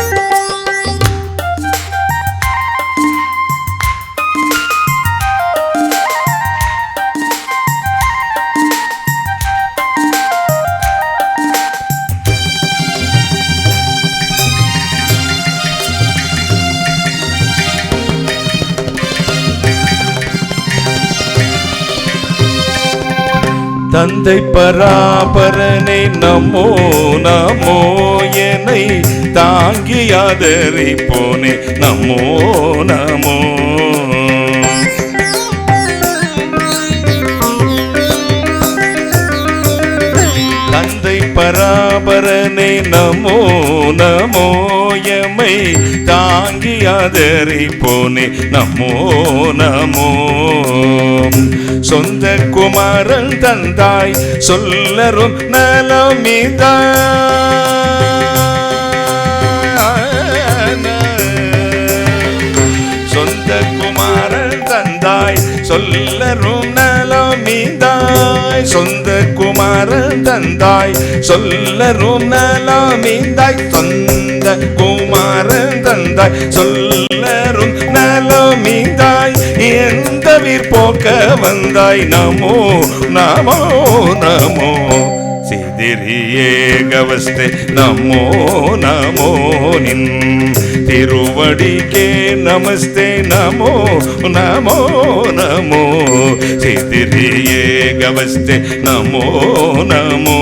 தந்தை பராபரனை நமோ நமோ என்னை தாங்கி ஆதரிப்போனே நமோ நமோ. தந்தை பராபரனை நமோ நமோ எமை தாங்கி ஆதரிப்போனே நமோ நமோ. சொந்த குமாரன் தந்தாய் சொல்லரும் நலமிதா. சொந்த குமாரன் தந்தாய் சொல்லரும் நலமிதாய். சொந்த குமாரன் தந்தாய் சொல்லரும் நலமிதாய். சொந்த குமாரன் தந்தாய் சொல்லரும் நலமிதாய். எந்த போக்க வந்தாய் நமோ நமோ நமோ. செய்திரியேகவஸ்தே நமோ நமோ நின் திருவடிக்கே நமஸ்தே நமோ நமோ நமோ. செய்திரியேகவஸ்தே நமோ நமோ.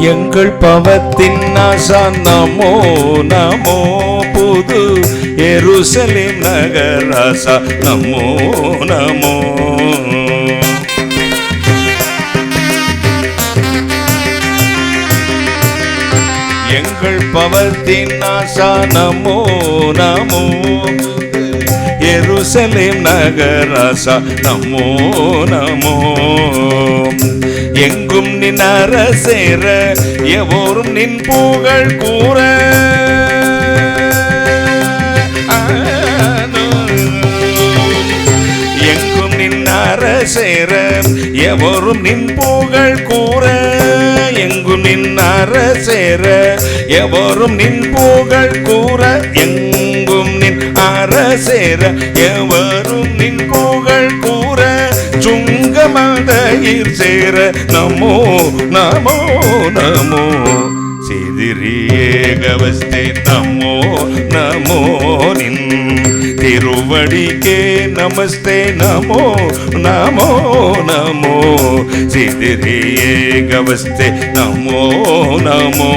எங்கள் பவத்தின் நாசா நமோ நமோ, புது எருசலேம் நகராசா நமோ நமோ. எங்கள் பவத்தின் நாசா நமோ நமோ, எருசலேம் நகராசா நமோ நமோ. எங்கும் நின் அரசேர எவோரும் நின் புகழ் கூற, எங்கும் நின் அரசேர எவோரும் நின் புகழ் கூற, எங்கும் நின் அரசேர எவரும் நின் புகழ் கூற, எங்கும் நின் அரசேர எவரும் நின் புகழ் கூற, சுங்கமதையில் சேர நமோ நமோ நமோ. சிதிரியேகவஸ்தே நமோ நமோ, நின் திருவடிக்கே நமஸ்தே நமோ நமோ நமோ. சிதிரியேகவஸ்தே நமோ நமோ.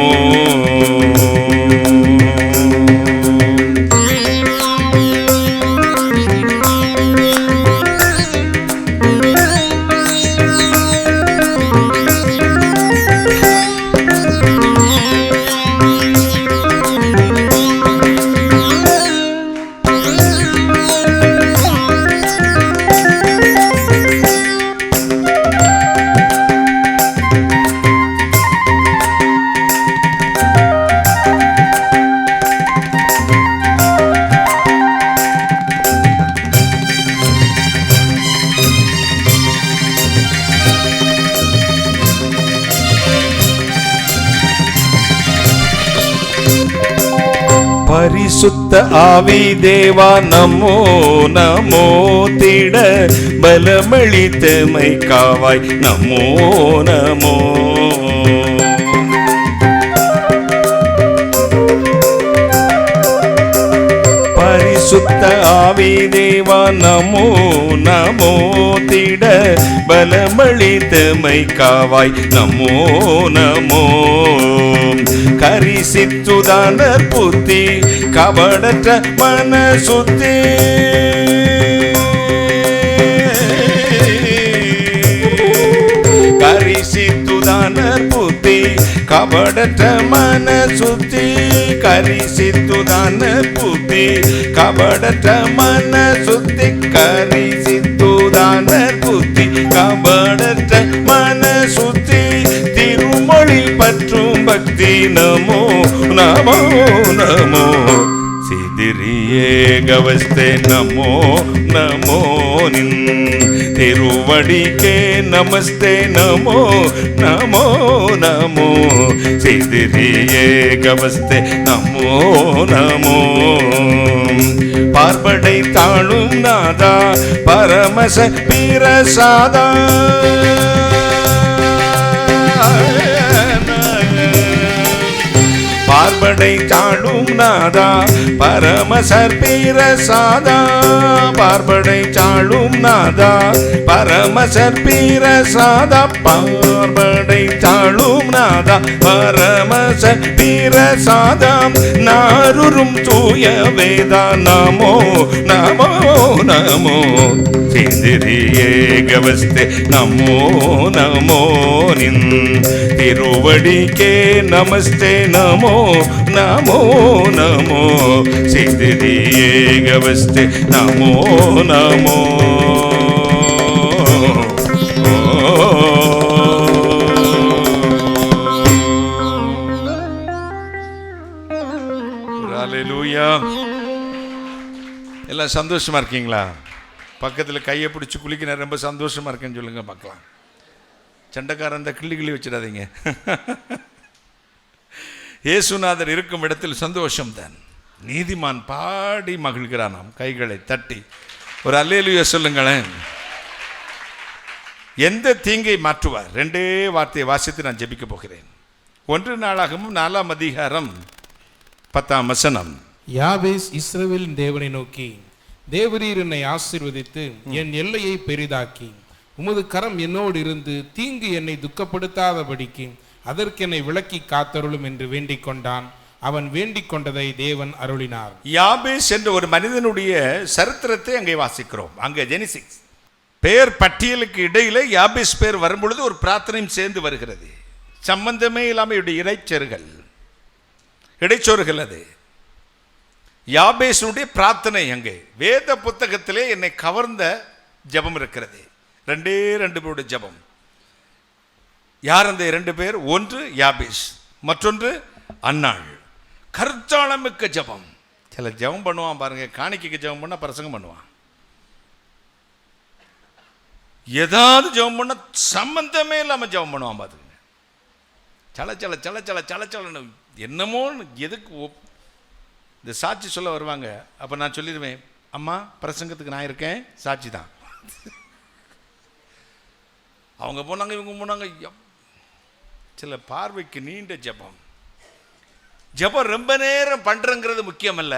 பரிசுத்த ஆவி தேவா நமோ நமோ, திட பலமளித்தமை காவாய் நமோ நமோ. பரிசுத்த ஆவி தேவா நமோ நமோ, திட பலமளித்தமை காவாய் நமோ நமோ. கரிசித்துதானர் புத்தி கபடற்ற மனசுத்தி, கரிசித்துதானர் புத்தி கபடற்ற மனசுத்தி, கரிசித்துதானர் புத்தி கபடற்ற மனசுத்தி, கரிசித்துதானர் புத்தி கபடற்ற மனசுத்தி. திருமொழி பற்றும் பக்தி நமோ நமோ நமோ. சிதிரியேகவஸ்தே நமோ நமோ, நின் திருவடிக்கே நமஸ்தே நமோ நமோ நமோ. சிதிரியேகவஸ்தே நமோ நமோ. பார்படை தாழும் நாதா பரமச பிரசாதா, பார்படை தாழும் நாதா பரமசர் பிரசாதா, பார்படை தாழும் நாதா பரமசர் பிரசாதா, பார்படை தாழும் நாதா பரமசர் பிரசாதா. நாருரும் தூய வேதா நமோ நமோ நமோ. சிதிரியேகவஸ்தே நமோ நமோ, நின் திருவடிக்கே நமஸ்தே நமோ நமோ நமோ. சிதிரியேகவஸ்தே நமோ நமோ. ஹல்லேலூயா. எல்லாம் சந்தோஷமா இருக்கீங்களா? பக்கத்தில் கையை பிடிச்சி குளிக்கிற ரொம்ப சந்தோஷமா இருக்கேன்னு சொல்லுங்க பார்க்கலாம். சண்டைக்காரன் அந்த கிள்ளி வச்சிடாதீங்க. இயேசுநாதர் இருக்கும் இடத்தில் சந்தோஷம் தான். நீதிமான் பாடி மகிழ்கிறானாம் கைகளை தட்டி. ஒரு அல்லேலூயா சொல்லுங்களேன். எந்த தீங்கை மாற்றுவார்? ரெண்டே வார்த்தையை வாசித்து நான் ஜெபிக்க போகிறேன். 1 நாளாகமம் 4ஆம் அதிகாரம் 10ஆம் வசனம். யாபேஸ் இஸ்ரவேலின் தேவனை நோக்கி, தேவரீர் என்னை ஆசீர்வதித்து என் எல்லையை பெரிதாக்கி உமது கரம் என்னோடு இருந்து தீங்கு என்னை துக்கப்படுத்தாதபடிக்கு அதற்கு என்னை விலக்கி காத்தருளும் என்று வேண்டிக் கொண்டான். அவன் வேண்டிக் கொண்டதை தேவன் அருளினார். யாபேஸ் என்ற ஒரு மனிதனுடைய சரித்திரத்தை அங்கே வாசிக்கிறோம். அங்கே ஜெனிசிக்ஸ் பேர் பட்டியலுக்கு இடையில யாபேஸ் பேர் வரும்பொழுது ஒரு பிரார்த்தனையும் சேர்ந்து வருகிறது. சம்பந்தமே இல்லாமல் இடைச்சொருகள் அது. யாபேசுடைய பிரார்த்தனை அங்கே வேத புத்தகத்திலே என்னை கவர்ந்த ஜெபம் இருக்கிறது. 2 பேருடைய ஜெபம். யார் அந்த 2 பேர்? ஒன்று யாபேஸ், மற்றொன்று அன்னாள். கருத்தாளமிக்க ஜெபம். சில ஜெபம் பண்ணுவான் பாருங்க, காணிக்கைக்கு ஜெபம் பண்ணா பிரசங்கம் பண்ணுவான். ஏதாவது ஜெபம் பண்ண சம்பந்தமே இல்லாம ஜெபம் பண்ணுவான் பாத்துங்க. சல என்னமோ எதுக்கு இந்த சாட்சி சொல்ல வருவாங்க. அப்ப நான் சொல்லிடுவேன், அம்மா பிரசங்கத்துக்கு நான் இருக்கேன், சாட்சி தான். அவங்க போனாங்க, இவங்க போனாங்க. சில பார்வைக்கு நீண்ட ஜெபம். ஜெபம் ரொம்ப நேரம் பண்றங்கிறது முக்கியம் அல்ல,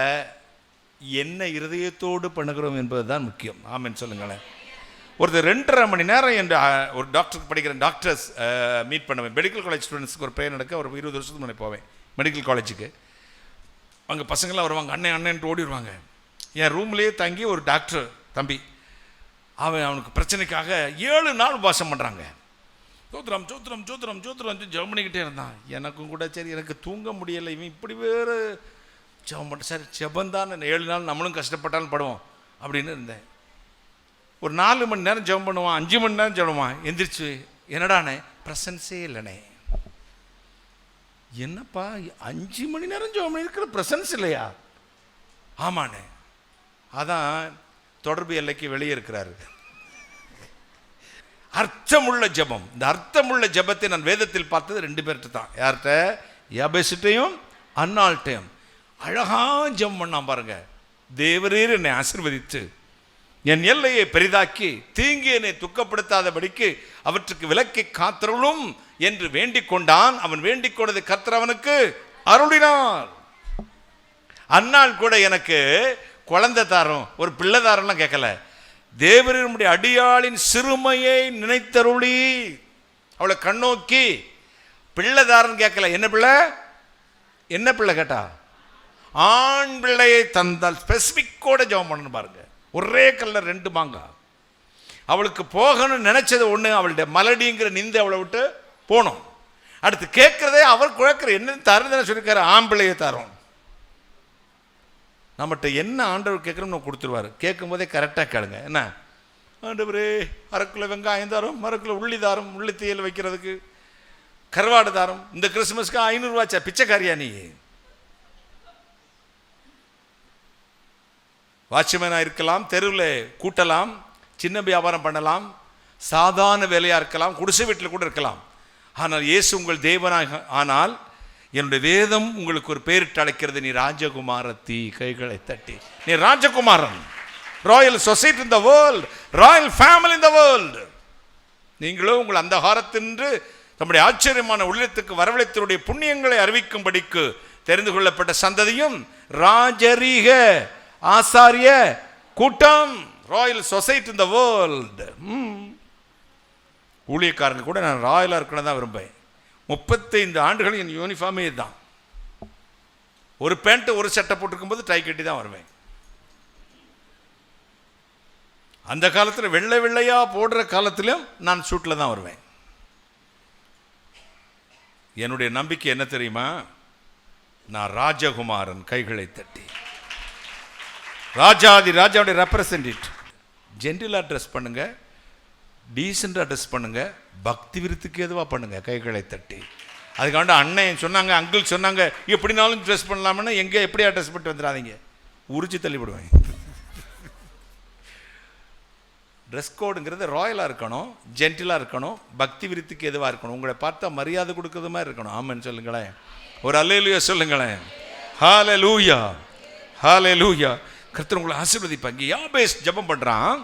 என்ன இருதயத்தோடு பண்ணுகிறோம் என்பதுதான் முக்கியம். ஆமென் சொல்லுங்களேன். ஒருத்தர் 2.5 மணி நேரம் என்று ஒரு டாக்டருக்கு படிக்கிற டாக்டர்ஸ் மீட் பண்ணுவேன். மெடிக்கல் காலேஜ் ஸ்டூடெண்ட்ஸுக்கு ஒரு ப்ரேயர் நடக்க ஒரு 20 வருஷத்துக்கு முன்னாடி போவேன் மெடிக்கல் காலேஜுக்கு. அங்கே பசங்களாம் வருவாங்க, அண்ணன்ட்டு ஓடிடுவாங்க. என் ரூம்லேயே தங்கி ஒரு டாக்டர் தம்பி, அவனுக்கு பிரச்சனைக்காக 7 நாள் உபாசம் பண்ணுறாங்க. ஜோத்திரம் ஜோத்திரம் ஜோத்திரம் ஜோத்திரம் ஜெபம் பண்ணிக்கிட்டே இருந்தான். எனக்கும் கூட சரி, எனக்கு தூங்க முடியலை, இவன் இப்படி வேறு ஜெபம் பண்ண, சரி ஜெபந்தான் 7 நாள் நம்மளும் கஷ்டப்பட்டாலும் படுவோம் அப்படின்னு இருந்தேன். ஒரு 4 மணி நேரம் ஜெபம் பண்ணுவான், 5 மணி நேரம் ஜெபம். எந்திரிச்சு, என்னடானே பிரசன்ஸே இல்லைனே. என்னப்பா 5 மணி நேரம் ஜெபம் இருக்கிற பிரசன்ஸ் இல்லையா? ஆமாண்ணே, அதான் தொடர்பு எல்லைக்கு வெளியே இருக்கிறாரு. அர்த்தமுள்ள ஜெபம். இந்த அர்த்தமுள்ள ஜெபத்தை நான் வேதத்தில் பார்த்தது 2 பேர்கிட்ட தான். யார்கிட்ட? யாபேசிட்டையும் அன்னாள்கிட்டையும். அழகா ஜெபம் பண்ணான் பாருங்க. தேவரீர் என்னை ஆசீர்வதித்து என் எல்லையை பெரிதாக்கி தீங்கு என்னை துக்கப்படுத்தாதபடிக்கு அவற்றுக்கு விலக்கி காத்தருளும் என்று வேண்டிக் கொண்டான். அவன் வேண்டிக் கொண்டதை கர்த்தர் அவனுக்கு அருளினார். அன்னாள் கூட எனக்கு குழந்தை தாரும், ஒரு பிள்ளை தாரம்லாம் கேட்கல. தேவனுடைய அடியாளின் சிறுமையை நினைத்தருளி அவளை கண்ணோக்கி பிள்ளை தாரன்னு கேட்கல. என்ன பிள்ளை கேட்டா? ஆண் பிள்ளையை தந்தால். ஸ்பெசிபிக்கோட ஜெபம் பண்ணணும் பாருங்க. ஒரே கல்ல 2 மாங்காய். அவளுக்கு போகணும்னு நினைச்சது ஒண்ணு, அவளுடைய மலடிங்கிற நிந்தை அவளை விட்டு போனோம். அடுத்து கேட்கறதே அவர் குழக்கிற என்ன தருதுன்னு சொல்லியிருக்காரு, ஆம்பிள்ளையை தரோம். நம்மகிட்ட என்ன ஆண்டவர் கேட்குறோம் நம்ம கொடுத்துருவாரு. கேட்கும் போதே கரெக்டாக கேளுங்க. என்ன ஆண்டவரே, 1/2 கிலோ வெங்காயம் தாரும், 1/2 கிலோ உள்ளி தாரும், உள்ளி தீயல் வைக்கிறதுக்கு கருவாடு தாரும். இந்த கிறிஸ்துமஸ்க்கு 500 ரூபாச்சா? பிச்சைக்காரியா நீ? வாட்ச்மேனாக இருக்கலாம், தெருவில் கூட்டலாம், சின்ன வியாபாரம் பண்ணலாம், சாதாரண வேலையாக இருக்கலாம், குடிசை வீட்டில் கூட இருக்கலாம். ஆனால் இயேசு உங்கள் தேவனாக ஆனால் என்னுடைய வேதம் உங்களுக்கு ஒரு பேரிட்டு அழைக்கிறது, நீ ராஜகுமாரத்தி. கைகளை தட்டி, நீ ராஜகுமாரன். Royal society in the world, royal family in the world. நீங்களும் உங்கள் அந்த காரத்தின்று நம்முடைய ஆச்சரியமான உள்ளத்துக்கு வரவழைத்தருடைய புண்ணியங்களை அறிவிக்கும்படிக்கு தெரிந்து கொள்ளப்பட்ட சந்ததியும் ராஜரீக ஆசாரிய கூட்டம், Royal society in the world. ஊழியக்காரங்க கூட நான் ராயலாக இருக்கணும் தான் விரும்பேன். 35 ஆண்டுகள் என் யூனிஃபார்மே தான். ஒரு பேண்ட் ஒரு சட்டை போட்டிருக்கும் போது டை கட்டி தான் வருவேன். அந்த காலத்தில் வெள்ளை வெள்ளையா போடுற காலத்திலும் நான் சூட்டில் தான் வருவேன். என்னுடைய நம்பிக்கை என்ன தெரியுமா? நான் ராஜகுமாரன். கைகளை தட்டி, ராஜாதி ராஜாவுடைய ரெப்ரசன்டேட்டிவ். ஜென்டிலாக ட்ரெஸ் பண்ணுங்க, டீசெண்டாக ட்ரெஸ் பண்ணுங்க, பக்தி விருத்துக்கு எதுவாக பண்ணுங்க. கைகளை தட்டி. அதுக்காண்ட அண்ணன் சொன்னாங்க, அங்கிள் சொன்னாங்க, எப்படினாலும் ட்ரெஸ் பண்ணலாம்னா எங்கே எப்படியா ட்ரெஸ் பண்ணிட்டு வந்துடாதீங்க, உரிச்சு தள்ளிவிடுவேன். ட்ரெஸ் கோடுங்கிறது ராயலாக இருக்கணும், ஜென்டிலாக இருக்கணும், பக்தி விருத்துக்கு எதுவாக இருக்கணும். உங்களை பார்த்தா மரியாதை கொடுக்குறது மாதிரி இருக்கணும். ஆமென் சொல்லுங்களேன். ஒரு அல்லேலூயா சொல்லுங்களேன். ஹல்லேலூயா, ஹல்லேலூயா. கர்த்தர் உங்களை ஆசீர்வதிப்பாங்க. யாபேஸ் ஜெபம் பண்றான்,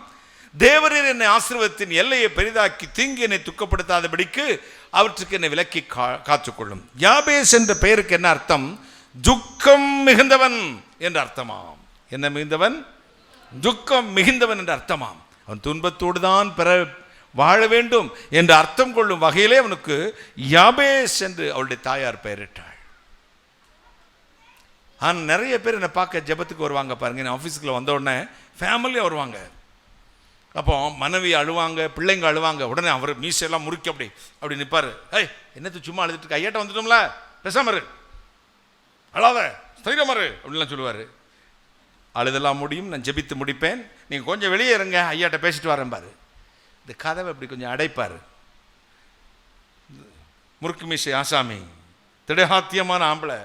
தேவரீர் என்னை ஆசீர்வாதத்தின் எல்லையை பெரிதாக்கி தீங்கு என்னை துக்கப்படுத்தாதபடிக்கு அவற்றுக்கு என்னை விலக்கி காத்துக்கொள்ளும். யாபேஸ் என்ற பெயருக்கு என்ன அர்த்தம்? துக்கம் மிகுந்தவன் என்ற அர்த்தமாம். என்ன மிகுந்தவன்? துக்கம் மிகுந்தவன் என்ற அர்த்தமாம். அவன் துன்பத்தோடு தான் வாழ வேண்டும் என்று அர்த்தம் கொள்ளும் வகையிலே அவனுக்கு யாபேஸ் என்று அவளுடைய தாயார் பெயரிட்டாள். ஆனால் நிறைய பேர் என்னை பார்க்க ஜெபத்துக்கு வருவாங்க பாருங்க. நான் ஆஃபீஸுக்குள்ள வந்த உடனே ஃபேமிலியாக வருவாங்க. அப்போ மனைவி அழுவாங்க, பிள்ளைங்க அழுவாங்க. உடனே அவர் மீசையெல்லாம் முறுக்கி அப்படி நிற்பார். ஏய், என்னத்து சும்மா அழுதுட்டு ஐயாட்ட வந்துட்டோம்ல, பேசாமரு, அழாத, ஸ்தைரியமாரு அப்படின்லாம் சொல்லுவார். அழுதெல்லாம் முடியும், நான் ஜெபித்து முடிப்பேன், நீங்கள் கொஞ்சம் வெளியே இருங்க, ஐயாட்ட பேசிட்டு வரேன் பாரு. இந்த கதவை அப்படி கொஞ்சம் அடைப்பார். முறுக்கு மீசை ஆசாமி, திடகாத்தியமான ஆம்பளை,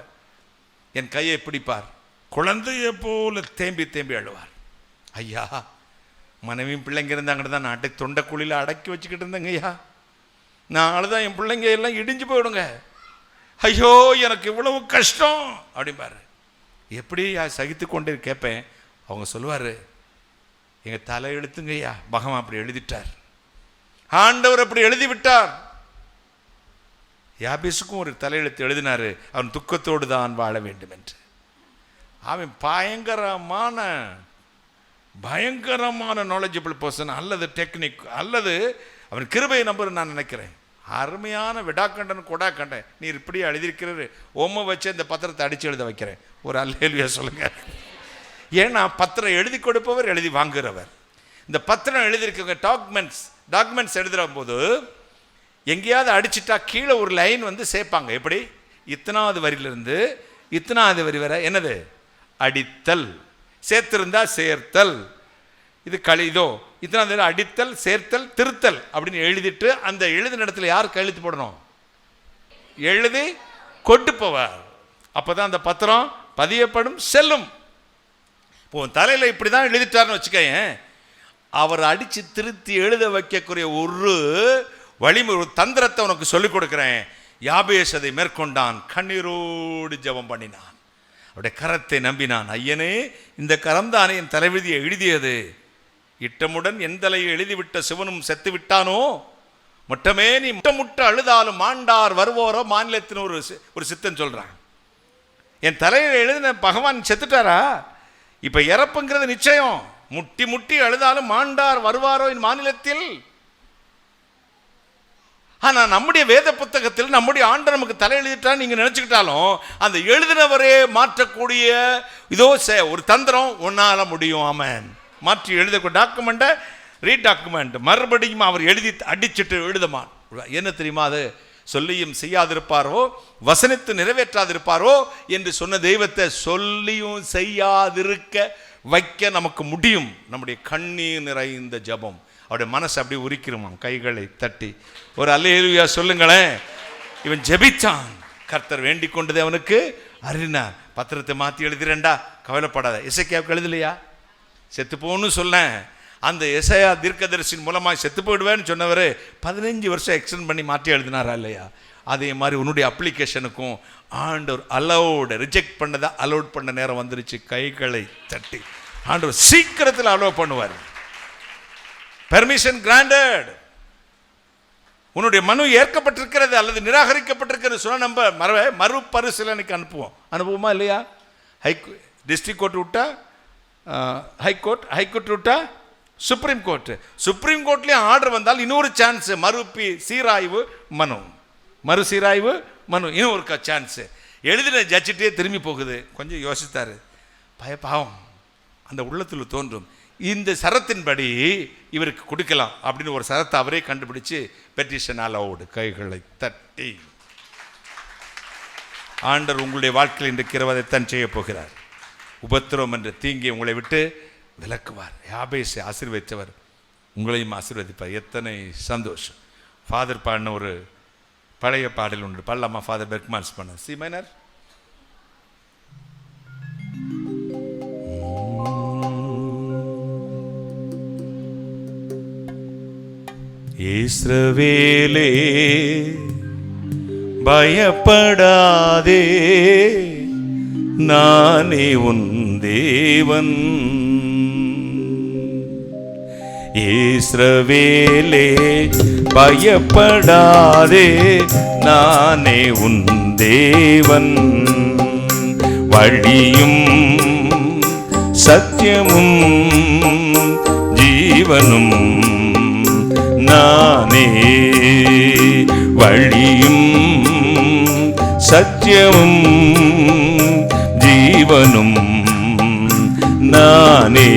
என் கையை பிடிப்பார். குழந்தைய போல தேம்பி தேம்பி அழுவார். ஐயா, மனைவியும் பிள்ளைங்க இருந்தாங்கிட்ட தான் நான் தொண்டைக்குழியில் அடக்கி வச்சுக்கிட்டு இருந்தேங்க ஐயா. நான் அழுதான் என் பிள்ளைங்க எல்லாம் இடிஞ்சு போயிடுங்க. ஐயோ, எனக்கு இவ்வளவு கஷ்டம் அப்படிம்பாரு. எப்படி சகித்து கொண்டு கேட்பேன். அவங்க சொல்லுவார், எங்கள் தலை எழுத்துங்க ஐயா, பகவான் அப்படி எழுதிட்டார், ஆண்டவர் அப்படி எழுதி விட்டார். யாபேசுக்கும் ஒரு தலையெழுத்து எழுதினாரு, அவன் துக்கத்தோடு தான் வாழ வேண்டும் என்று. அவன் பயங்கரமான நாலேஜபிள் பர்சன், அல்லது டெக்னிக், அல்லது அவன் கிருபையை நம்புறேன் நான் நினைக்கிறேன். அருமையான விடாக்கண்டன் கொடாக்கண்டன், நீர் இப்படி எழுதியிருக்கிறது, ஓம வச்சு இந்த பத்திரத்தை அடித்து எழுத வைக்கிறேன். ஒரு அல்லேலூயா சொல்லுங்க. ஏன்னா பத்திரம் எழுதி கொடுப்பவர், எழுதி வாங்குகிறவர். இந்த பத்திரம் எழுதியிருக்கவங்க டாக்குமெண்ட்ஸ் எழுதுகிற போது எங்கேயாவது அடிச்சுட்டா கீழே ஒரு லைன் வந்து சேர்ப்பாங்க. எப்படி? இத்தனாவது வரியிலிருந்து இத்தனாவது வரி வரை என்னது? அடித்தல். சேர்த்திருந்தா சேர்த்தல். இது இதோ இத்தனாவது அடித்தல், சேர்த்தல், திருத்தல் அப்படின்னு எழுதிட்டு அந்த எழுதின இடத்துல யார் கையெழுத்து போடணும்? எழுதி கொடுப்பவர். அப்போதான் அந்த பத்திரம் பதியப்படும், செல்லும். இப்போ தலையில் இப்படி தான் எழுதிட்டார்னு வச்சுக்கேன், அவர் அடித்து திருத்தி எழுத வைக்கக்கூடிய ஒரு வழிமுறை, ஒரு தந்திரத்தை உனக்கு சொல்லிக் கொடுக்குறேன். யாபேஸ் அதை மேற்கொண்டான். கண்ணீரோடு ஜெபம் பண்ணினான், அவருடைய கரத்தை நம்பினான். ஐயனே, இந்த கரம் தானே என் தலைவிதியை எழுதியது. இட்டமுடன் என் தலையை எழுதிவிட்ட சிவனும் செத்து விட்டானோ, முட்டமே நீ முட்ட அழுதாலும் மாண்டார் வருவோரோ மாநிலத்தின் ஒரு சித்தன் சொல்றான். என் தலையில் எழுதின பகவான் செத்துட்டாரா? இப்ப இறப்புங்கிறது நிச்சயம். முட்டி முட்டி அழுதாலும் மாண்டார் வருவாரோ என் மாநிலத்தில். ஆனா நம்முடைய வேத புத்தகத்தில் நம்முடைய ஆண்டவர் நமக்கு தலை எழுதிட்டா நீங்க நினைச்சுக்கிட்டாலும் அந்த எழுதினவரே மாற்றக்கூடிய இதோ ஒரு தந்திரம் ஒன்னால முடியும். ஆமென். மாற்றி எழுத டாக்குமெண்ட்டை ரீடாக்குமெண்ட் மறுபடியும் அவர் எழுதி அடிச்சுட்டு எழுதமான். என்ன தெரியுமா? அது சொல்லியும் செய்யாதிருப்பாரோ, வசனித்து நிறைவேற்றாதிருப்பாரோ என்று சொன்ன தெய்வத்தை சொல்லியும் செய்யாதிருக்க வைக்க நமக்கு முடியும். நம்முடைய கண்ணீர் நிறைந்த ஜபம் அவருடைய மனசை அப்படியே உரிக்கிறோமாம். கைகளை தட்டி ஒரு அல்லேலூயா சொல்லுங்களேன். இவன் ஜெபிச்சான், கர்த்தர் வேண்டிக் கொண்டது அவனுக்கு அருளினார். பத்திரத்தை மாற்றி எழுதிறேன்டா, கவலைப்படாத. எசேக்கியாவுக்கு எழுதலையா? செத்து போன்னு சொன்னேன். அந்த எசையா தீர்க்கதரிசின் மூலமாக செத்து போயிடுவேன்னு சொன்னவர் 15 வருஷம் எக்ஸ்டெண்ட் பண்ணி மாற்றி எழுதினாரா இல்லையா? அதே மாதிரி உன்னுடைய அப்ளிகேஷனுக்கும் ஆண்டவர் அலோடு, ரிஜெக்ட் பண்ணதை அலோட் பண்ண நேரம் வந்துருச்சு. கைகளை தட்டி ஆண்டவர் சீக்கிரத்தில் அலோவ் பண்ணுவார். Permission granted. உன்னுடைய மனு ஏற்கப்பட்டிருக்கிறது அல்லது நிராகரிக்கப்பட்டிருக்கிறது சொன்ன நம்ம மறுபரிசீலனைக்கு அனுப்புவோமா இல்லையா? டிஸ்ட்ரிக்ட் கோர்ட் விட்டா ஹைகோர்ட் விட்டா சுப்ரீம் கோர்ட்லேயும் ஆர்டர் வந்தால் இன்னொரு சான்ஸ், மறுசீராய்வு மனு இன்னும் ஒரு சான்ஸ். எழுதின ஜட்ஜிட்டே திரும்பி போகுது. கொஞ்சம் யோசித்தாரு. பாவம் அந்த உள்ளத்தில் தோன்றும், இந்த சரத்தின்படி இவருக்கு கொடுக்கலாம் அப்படின்னு ஒரு சரத்தை அவரே கண்டுபிடிச்சு பெட்டிஷன் அலோடு. கைகளை தட்டி ஆண்டவர் உங்களுடைய வாழ்க்கையில் இன்றைக்கு இரவதைத்தான் செய்ய போகிறார். உபத்திரம் என்ற தீங்கை உங்களை விட்டு விலக்குவார். யாபேசை ஆசீர்வதித்தவர் உங்களையும் ஆசீர்வதிப்பார். எத்தனை சந்தோஷம். ஃபாதர் பாடின ஒரு பழைய பாடல் உண்டு, பாடலாமா? ஃபாதர் பெர்க்மான்ஸ் பண்ண சி மைனர். இஸ்ரவேலே பயப்படாதே, நானே உன் தேவன். இஸ்ரவேலே பயப்படாதே, நானே உன் தேவன். வழியும் சத்தியமும் ஜீவனும் நானே வழியும் சத்தியமும் ஜீவனும் நானே.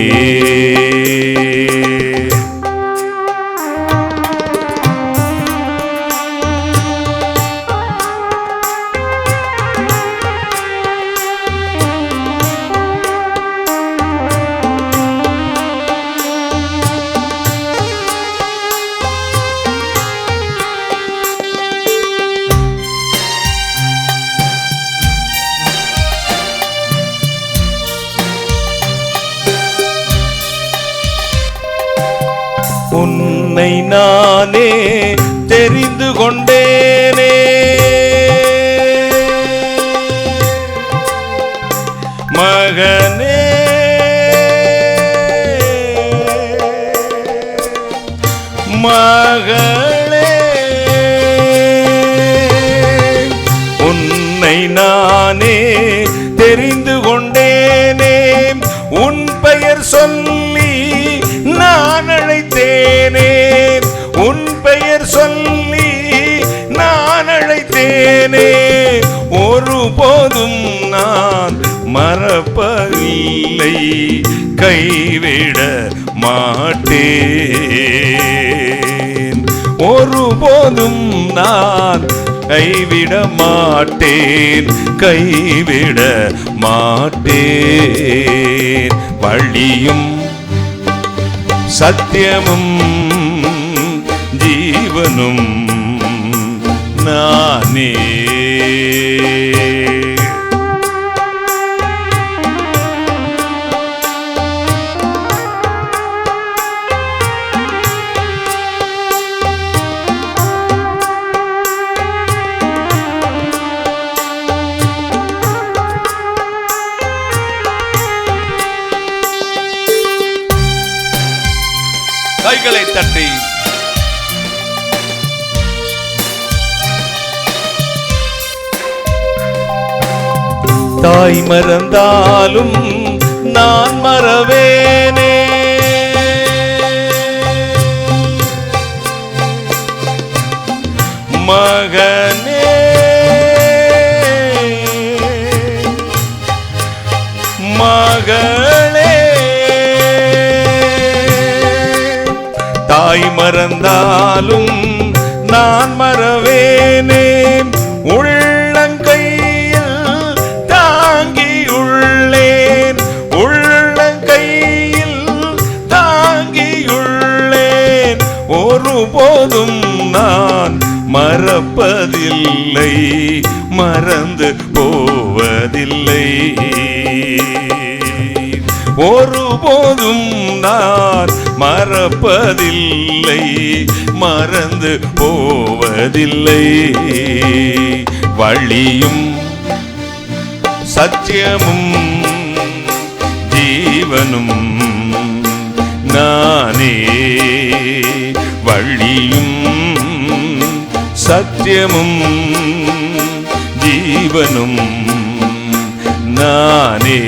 உன்னை நானே தெரிந்து கொண்டேனே, மகனே மகளே. உன்னை நானே தெரிந்து கொண்டேனே, உன் பெயர் சொல்லி நான் அழைத்தேனே, உன் பெயர் சொல்லி நான் அழைத்தேனே. ஒருபோதும் நான் மறப்பதில்லை, கைவிட மாட்டேன். ஒருபோதும் நான் கைவிட மாட்டேன், கைவிட மாட்டேன். வழியும் சத்தியமும் ஜீவனும் நானே. கைகளை தட்டி தாய் மறந்தாலும் நான் மறவேனே, மகனே மகளே. தாய் மறந்தாலும் நான் மறவேனே, உள்ளங்கையில் தாங்கியுள்ளேன், உள்ளங்கையில் தாங்கியுள்ளேன். ஒருபோதும் நான் மறப்பதில்லை, மறந்து போவதில்லை. ஒருபோதும் நான் மறப்பதில்லை, மறந்து போவதில்லை. வழியும் சத்தியமும் ஜீவனும் நானே. வழியும் சத்தியமும் ஜீவனும் நானே.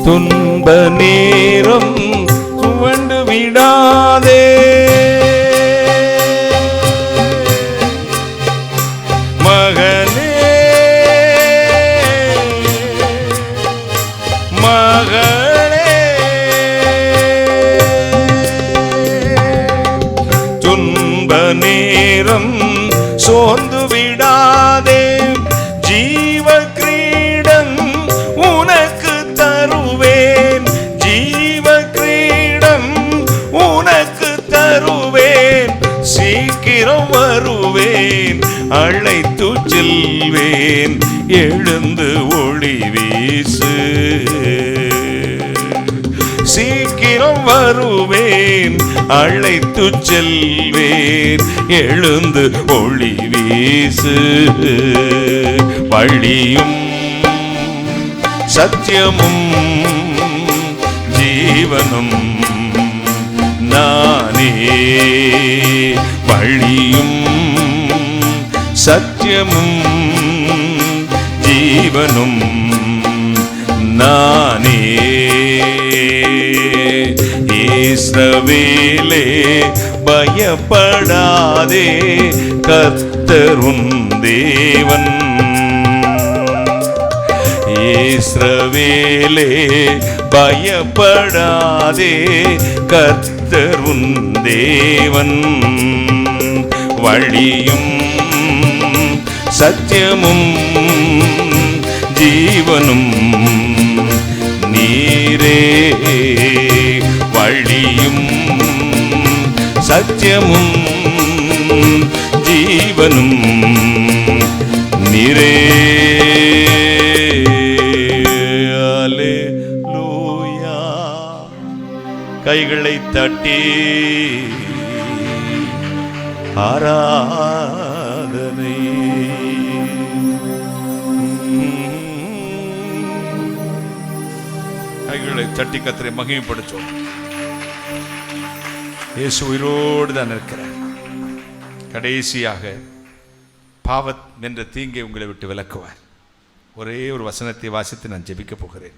துன்ப நேரம் சுவண்டு விடாதே, மகனே மகளே. துன்ப நேரம் சோர்ந்து விடாதே, ஜீவ கிரீடம் உனக்கு தருவேன், ஜீவ கிரீடம் உனக்கு தருவேன். சீக்கிரம் வருவேன், அழைத்து செல்வேன், எழுந்து ஒளி வீசு. சீக்கிரம் வருவேன், செல்வேன், அழைத்து செல்வேன், எழுந்து ஒளி வீசு. வழியும் சத்தியமும் ஜீவனும் நானே. வழியும் சத்தியமும் ஜீவனும் நானே. இஸ்ரவேலே பயப்படாதே, கர்த்தர் உன் தேவன். இஸ்ரவேலே பயப்படாதே, கர்த்தர் உன் தேவன். வழியும் சத்தியமும் ஜீவனும் நீரே. வழியும் சத்தியமும் ஜீவனும் நீரே. அல்லேலூயா. கைகளை தட்டி ஆராதனை. கைகளை தட்டி கர்த்தரை மகிமைப்படுத்துவோம். இயேசு உயிரோடு தான் இருக்கிறார். கடைசியாக பாவம் என்ற தீங்கை உங்களை விட்டு விலக்குவார். ஒரே ஒரு வசனத்தை வாசித்து நான் ஜெபிக்கப் போகிறேன்.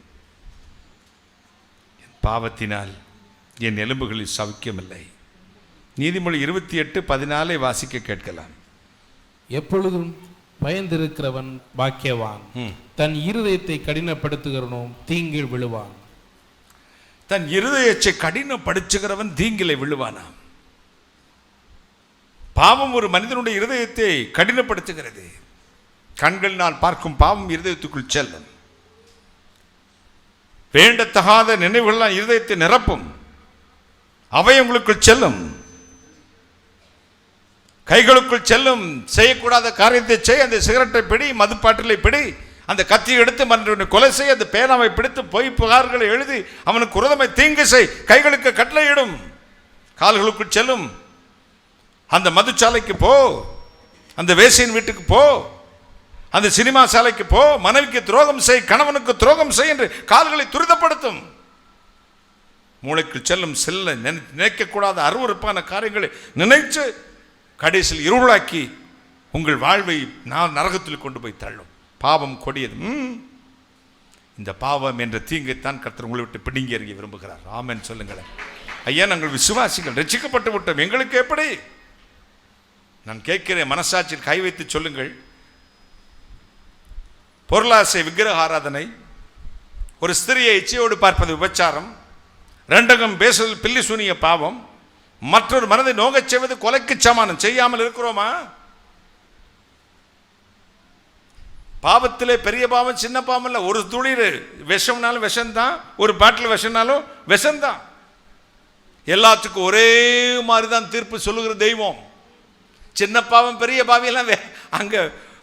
என் பாவத்தினால் என் எலும்புகளில் சவுக்கியமில்லை. நீதிமொழி 28:14 வாசிக்க கேட்கலாம். எப்பொழுதும் பயந்திருக்கிறவன் பாக்கியவான், தன் இருதயத்தை கடினப்படுத்துகிறவனோ தீங்கில் விழுவான். தன் இருதயத்தை கடினப்படுத்துகிறவன் தீங்கிலே விழுவானாம். பாவம் ஒரு மனிதனுடைய இருதயத்தை கடினப்படுத்துகிறது. கண்களினால் பார்க்கும் பாவம் இருதயத்துக்குள் செல்லும். வேண்டத்தகாத நினைவுகள் இருதயத்தை நிரப்பும். அவை உங்களுக்குள் செல்லும். கைகளுக்குள் செல்லும். செய்யக்கூடாத காரியத்தை செய். அந்த சிகரெட்டை பிடி, மதுப்பாட்டிலை பிடி, அந்த கத்தியை எடுத்து மற்றவனை கொலை செய், அந்த பேனாவை பிடித்து பொய் புகார்களை எழுதி அவனுக்கு உரதமை தீங்கு செய். கைகளுக்கு கட்டளையிடும். கால்களுக்குள் செல்லும். அந்த மதுச்சாலைக்கு போ, அந்த வேசியின் வீட்டுக்கு போ, அந்த சினிமா சாலைக்கு போ, மனைவிக்கு துரோகம் செய், கணவனுக்கு துரோகம் செய் என்று கால்களை துரிதப்படுத்தும். மூளைக்கு செல்லும். செல்ல நினைக்கக்கூடாத அருவருப்பான காரியங்களை நினைச்சு கடைசியில் இருளாக்கி உங்கள் வாழ்வை நரகத்தில் கொண்டு போய் தள்ளும். பாவம் கொடியது. இந்த பாவம் என்ற தீங்கைத்தான் கர்த்தர் உங்களை விட்டு பிடுங்கி எறிய விரும்புகிறார். ஆமென் சொல்லுங்களேன். ஐயா, நாங்கள் விசுவாசிகள், ரட்சிக்கப்பட்டு விட்டோம். எங்களுக்கு எப்படி? நான் கேட்கிறேன், மனசாட்சியில் கை வைத்து சொல்லுங்கள். பொருளாசை விக்கிரக ஆராதனை, ஒரு ஸ்திரியை இச்சையோடு பார்ப்பது விபச்சாரம், ரெண்டகம் பேசுதல் பில்லி சூனிய பாவம், மற்றொரு மனதை நோகச் செய்வது கொலைக்கு சமானம். செய்யாமல் இருக்கிறோமா? பாவத்திலே பெரிய பாவம் சின்ன பாவம் இல்லை. ஒரு துளிர் விஷம்னாலும் விஷம்தான், ஒரு பாட்டில் விஷம்னாலும் விஷம்தான். எல்லாத்துக்கும் ஒரே மாதிரி தான் தீர்ப்பு சொல்லுகிற தெய்வம். சின்ன பாவம் பெரிய பாவியெல்லாம் அங்க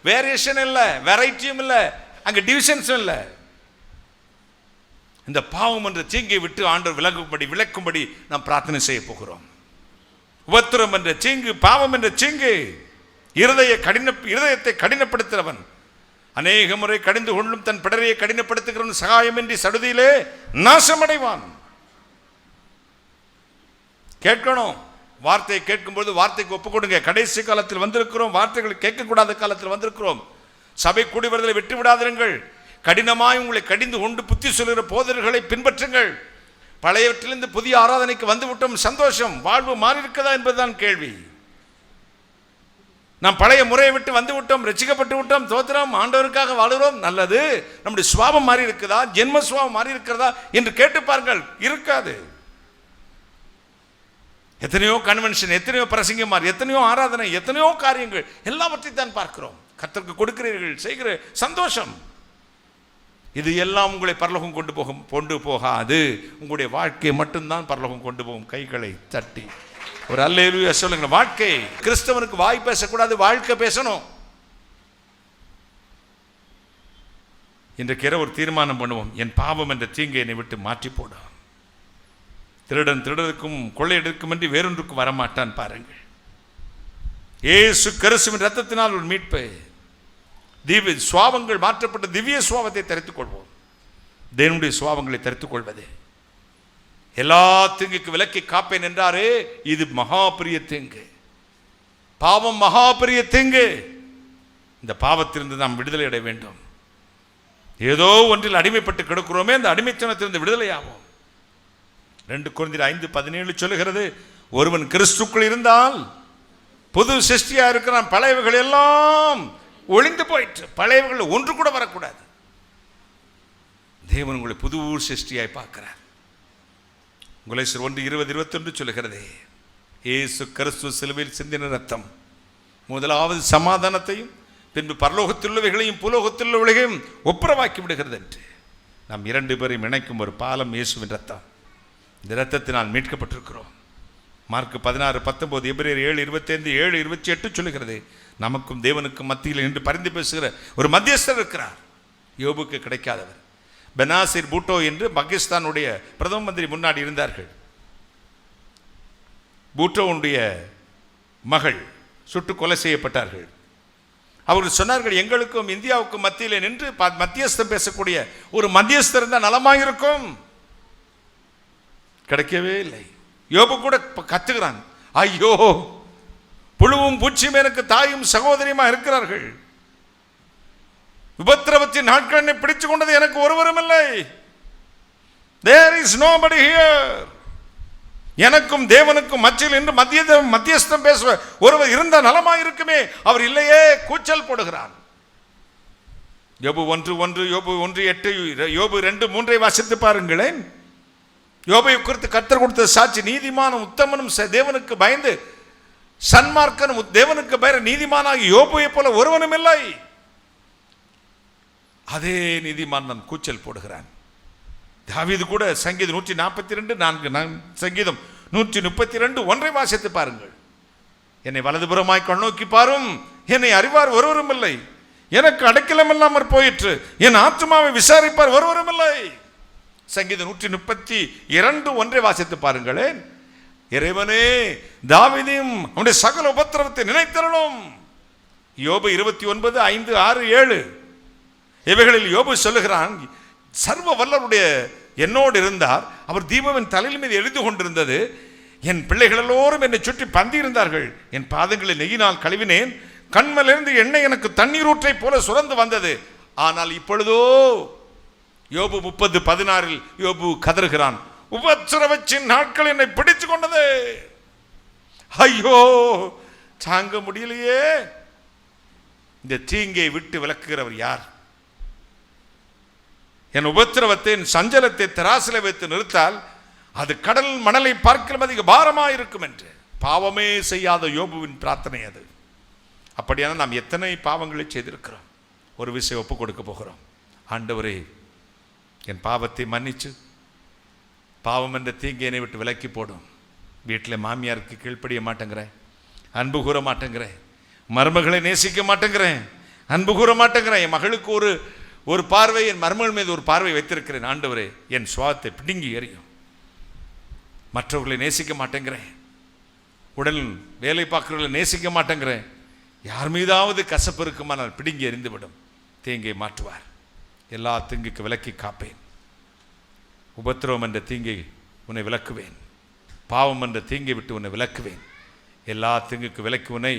வேரியேஷன் இல்லை, வெரைட்டியும் இல்லை, அங்க டிவிஷன்ஸும் இல்லை. இந்த பாவம் என்ற தீங்கை விட்டு ஆண்டவர் விளக்கும்படி நாம் பிரார்த்தனை செய்ய போகிறோம். உபத்திரம் என்ற தீங்கு, பாவம் என்ற தீங்கு இருதயத்தை கடினப்படுத்துகிறவன் அநேக முறை கடிந்து கொள்ளும். தன் பிடரையை கடினப்படுத்துகிறவன் சகாயமின்றி சடுதியிலே நாசமடைவான். கேட்கணும். வார்த்தையை கேட்கும்போது வார்த்தைக்கு ஒப்புக் கொடுங்க. கடைசி காலத்தில் வந்திருக்கிறோம். வார்த்தைகளை கேட்கக்கூடாத காலத்தில் வந்திருக்கிறோம். சபை கூடி வருதலை விட்டு விடாதிருங்கள். கடினமாய் உங்களை கடிந்து கொண்டு புத்தி சொல்கிற போதர்களை பின்பற்றுங்கள். பழையவற்றிலிருந்து புதிய ஆராதனைக்கு வந்துவிட்டோம், சந்தோஷம். வாழ்வு மாறி இருக்கதா என்பதுதான் கேள்வி. நாம் பழைய முறையை விட்டு வந்து விட்டோம், ரட்சிக்கப்பட்டு விட்டோம், தோத்திரம், ஆண்டவருக்காக வாழுகிறோம், நல்லது. நம்முடைய சுவாபம் மாறி இருக்குதா, ஜென்ம சுவாபம் மாறி இருக்கிறதா என்று கேட்டு பாருங்கள். இருக்காது. எத்தனையோ கன்வென்ஷன், எத்தனையோ பிரசங்கமார், எத்தனையோ ஆராதனை, எத்தனையோ காரியங்கள், எல்லாவற்றையும் தான் பார்க்கிறோம். கர்த்தருக்கு கொடுக்கிறீர்கள், செய்கிற சந்தோஷம். இது எல்லாம் உங்களை பரலோகம் கொண்டு போகாது. உங்களுடைய வாழ்க்கை மட்டும்தான் பரலோகம் கொண்டு போகும். கைகளை தட்டி ஒரு அல்லேலூயா சொல்லுங்க. வாழ்க்கை கிறிஸ்தவனுக்கு வாய் பேசக்கூடாது, வாழ்க்கை பேசணும். இன்றைக்கு ஒரு தீர்மானம் பண்ணுவோம். என் பாவம் என்ற தீங்கை என்னை விட்டு மாற்றி போடும். திருடன் திருடருக்கும் கொள்ளையடிக்கும் என்று வேறொன்றுக்கும் வரமாட்டான் பாருங்கள். இயேசு கிறிஸ்துவின் இரத்தத்தினால் ஒரு மீட்பு, திவ்ய சுவாபங்கள் மாற்றப்பட்ட திவ்ய சுவாபத்தை தரித்துக் கொள்வோம். தேவனுடைய சுவாபங்களை தரித்துக் கொள்வது எல்லா தீங்குக்கு விலக்கி காப்பேன் என்றாரே, இது மகா பெரிய தீங்கு. பாவம் மகா பெரிய தீங்கு. இந்த பாவத்திலிருந்து நாம் விடுதலை அடைய வேண்டும். ஏதோ ஒன்றில் அடிமைப்பட்டு கிடக்கிறோமே, அந்த அடிமைத்தனத்திலிருந்து விடுதலை ஆகும். 2 கொரிந்தியர் 5:17 சொல்லுகிறது, ஒருவன் கிறிஸ்துக்குள் இருந்தால் புது சிருஷ்டியா இருக்கிறான், பழையவைகள் எல்லாம் ஒளிந்து போயிற்று. பழையவைகள் ஒன்று கூட வரக்கூடாது. தேவன் உங்களை புது சிருஷ்டியாய் பார்க்கிறார். கொலோசியர் 1:20-21 சொல்லுகிறது, இயேசு கிறிஸ்து சிலுவையில் சிந்தின ரத்தம் முதலாவது சமாதானத்தையும் பின்பு பரலோகத்தில் உள்ளவைகளையும் பூலோகத்தில் உள்ளவைகளையும் ஒப்புரவாக்கி விடுகிறது என்று. நாம் 2 பேரையும் இணைக்கும் ஒரு பாலம் இயேசுவின் ரத்தம். இந்த ரத்தத்தினால் மீட்கப்பட்டிருக்கிறோம். மார்க் 16:19, எபிரேயர் 7:25-7:28 சொல்லுகிறது, நமக்கும் தேவனுக்கும் மத்தியில் நின்று பரிந்து பேசுகிற ஒரு மத்தியஸ்தர் இருக்கிறார். யோபுக்கு கிடைக்காதவர். பெனாசிர் பூட்டோ என்று பாகிஸ்தானுடைய பிரதம மந்திரி முன்னாடி இருந்தார்கள். பூட்டோவுடைய மகள் சுட்டு கொலை செய்யப்பட்டார்கள். அவர்கள் சொன்னார்கள், எங்களுக்கும் இந்தியாவுக்கும் மத்தியில் நின்று மத்தியஸ்தம் பேசக்கூடிய ஒரு மத்தியஸ்தர் இருந்தால் நலமாயிருக்கும். கிடைக்கவே இல்லை. யோபு கூட கத்துகிறான், ஐயோ, புழுவும் பூச்சியும் எனக்கு தாயும் சகோதரியுமா இருக்கிறார்கள். உபத்திரவத்தின் நாட்கள் என்னை பிடிச்சு கொண்டது எனக்கு ஒருவரும் இல்லை. There is nobody here. எனக்கும் தேவனுக்கும் மத்தியில் என்று மத்தியஸ்தம் பேசுவ ஒருவர் இருந்தால் நலமாயிருக்குமே, அவர் இல்லையே, கூச்சல் போடுகிறான். யோபு 1:1, யோபு 1:8, யோபு 2:3 வாசித்து பாருங்களேன். யோபை குறித்து கர்த்தர் கொடுத்த சாட்சி, நீதிமானும் உத்தமனும் தேவனுக்கு பயந்து சன்மார்க்கனும் தேவனுக்கு பயந்த நீதிமானாகி யோபுவை போல ஒருவனும் இல்லை. அதே நீதிமான் நான் கூச்சல் போடுகிறான். தாவீது கூட சங்கீதம் 142:4, சங்கீதம் 132:1 வாசித்து பாருங்கள். என்னை வலதுபுறமாய் கண்ணோக்கி பாரும், என்னை அறிவார் ஒருவரும் இல்லை. எனக்கு அடைக்கலம் இல்லாமற் போயிற்று, என் ஆத்துமாவை விசாரிப்பார் ஒருவரும் இல்லை. சங்கீதம் 132:1 வாசித்து பாருங்களேன். இறைவனே, தாவீதையும் அவனுடைய சகல உபத்திரவத்தை நினைத்தருளும். யோபு 29:5-6-7 இவைகளில் யோபு சொல்லுகிறான், சர்வ வல்லவருடைய என்னோடு இருந்தார், அவர் தீபவின் தலையில் மீது எழுதி கொண்டிருந்தது. என் பிள்ளைகள் எல்லோரும் என்னை சுற்றி பந்தி இருந்தார்கள். என் பாதங்களை நெய்யினால் கழுவினேன், கண்மலிருந்து எண்ணெய் எனக்கு தண்ணீர் ஊற்றை போல சுரந்து வந்தது. ஆனால் இப்பொழுதோ, யோபு 30:16 யோபு கதறுகிறான், உபத்திரவத்தின் நாட்கள் என்னை பிடிச்சு கொண்டது. ஐயோ, தாங்க முடியலையே. இந்த தீங்கை விட்டு விலக்குகிறவர் யார்? என் உபத்திரவத்தை, என் சஞ்சலத்தை தராசில வைத்து நிறுத்தால் அது கடல் மணலை பார்க்கலாம் அதிக பாரமாக இருக்கும் என்று பாவமே செய்யாத யோபுவின் பிரார்த்தனை அது. அப்படியான நாம் எத்தனை பாவங்களை செய்திருக்கிறோம். ஒரு விஷயம் ஒப்பு கொடுக்க போகிறோம். ஆண்டவரே, என் பாவத்தை மன்னிச்சு பாவம் என்ற தீங்கினை விட்டு விலக்கி போடும். வீட்டில் மாமியாருக்கு கீழ்ப்படிய மாட்டேங்கிறேன், அன்பு கூற மாட்டேங்கிறேன், மருமகளை நேசிக்க மாட்டேங்கிறேன், அன்பு கூற மாட்டேங்கிறேன். என் மகளுக்கு ஒரு பார்வை, என் மருமகள் மீது ஒரு பார்வை வைத்திருக்கிறேன். ஆண்டவரே, என் சுவாத்தை பிடுங்கி எறியும். மற்றவர்களை நேசிக்க மாட்டேங்கிறேன், உடல் வேலை பார்க்கிறவர்களை நேசிக்க மாட்டேங்கிறேன். யார் மீதாவது கசப்பு இருக்குமானால் பிடுங்கி எறிந்துவிடும். தீங்கை மாற்றுவார். எல்லா தீங்குக்கு விலக்கி காப்பேன். உபத்திரவம் என்ற தீங்கை உன்னை விலக்குவேன். பாவம் என்ற தீங்கை விட்டு உன்னை விலக்குவேன். எல்லா தீங்குக்கு விலக்கி உன்னை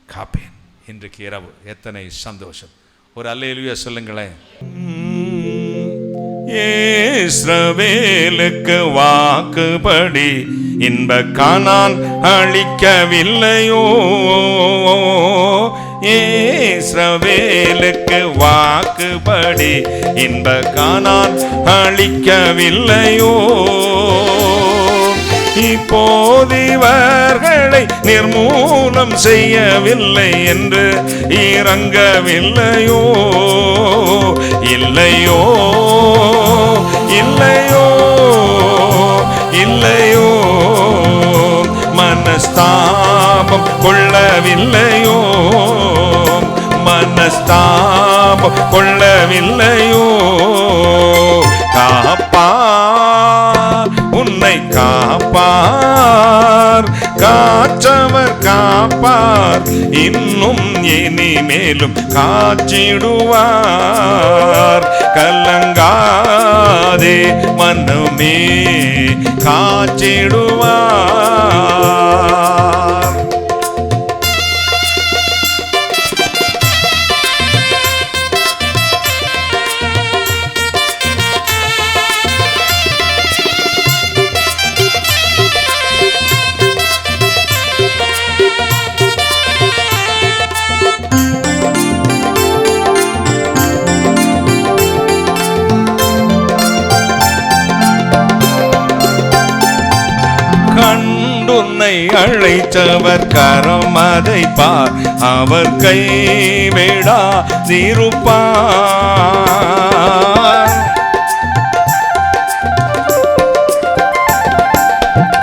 காப்பேன். இன்றைக்கு இரவு எத்தனை சந்தோஷம். ஒரு அல்லேலூயா சொல்லுங்களேன். இஸ்ரவேலுக்கு வாக்குப்படி இன்ப கானான் அளிக்கவில்லையோ? இஸ்ரவேலுக்கு வாக்குப்படி இன்ப கானான் அளிக்கவில்லையோ? இப்போது இவர்களை நிர்மூலம் செய்யவில்லை என்று இறங்கவில்லையோ? இல்லையோ, இல்லையோ, இல்லையோ, மனஸ்தாபம் கொள்ளவில்லையோ? மனஸ்தாபம் கொள்ளவில்லையோ? காப்பார், உன்னை காப்பார், காப்பார், இன்னும் இனிமேலும் காச்சிடுவார். கலங்காதே மனமே, காச்சிடுவார். கண்டுன்னை அழைத்தவர் கரம் அதை பார், அவர் கைவிடாதிருப்பார்.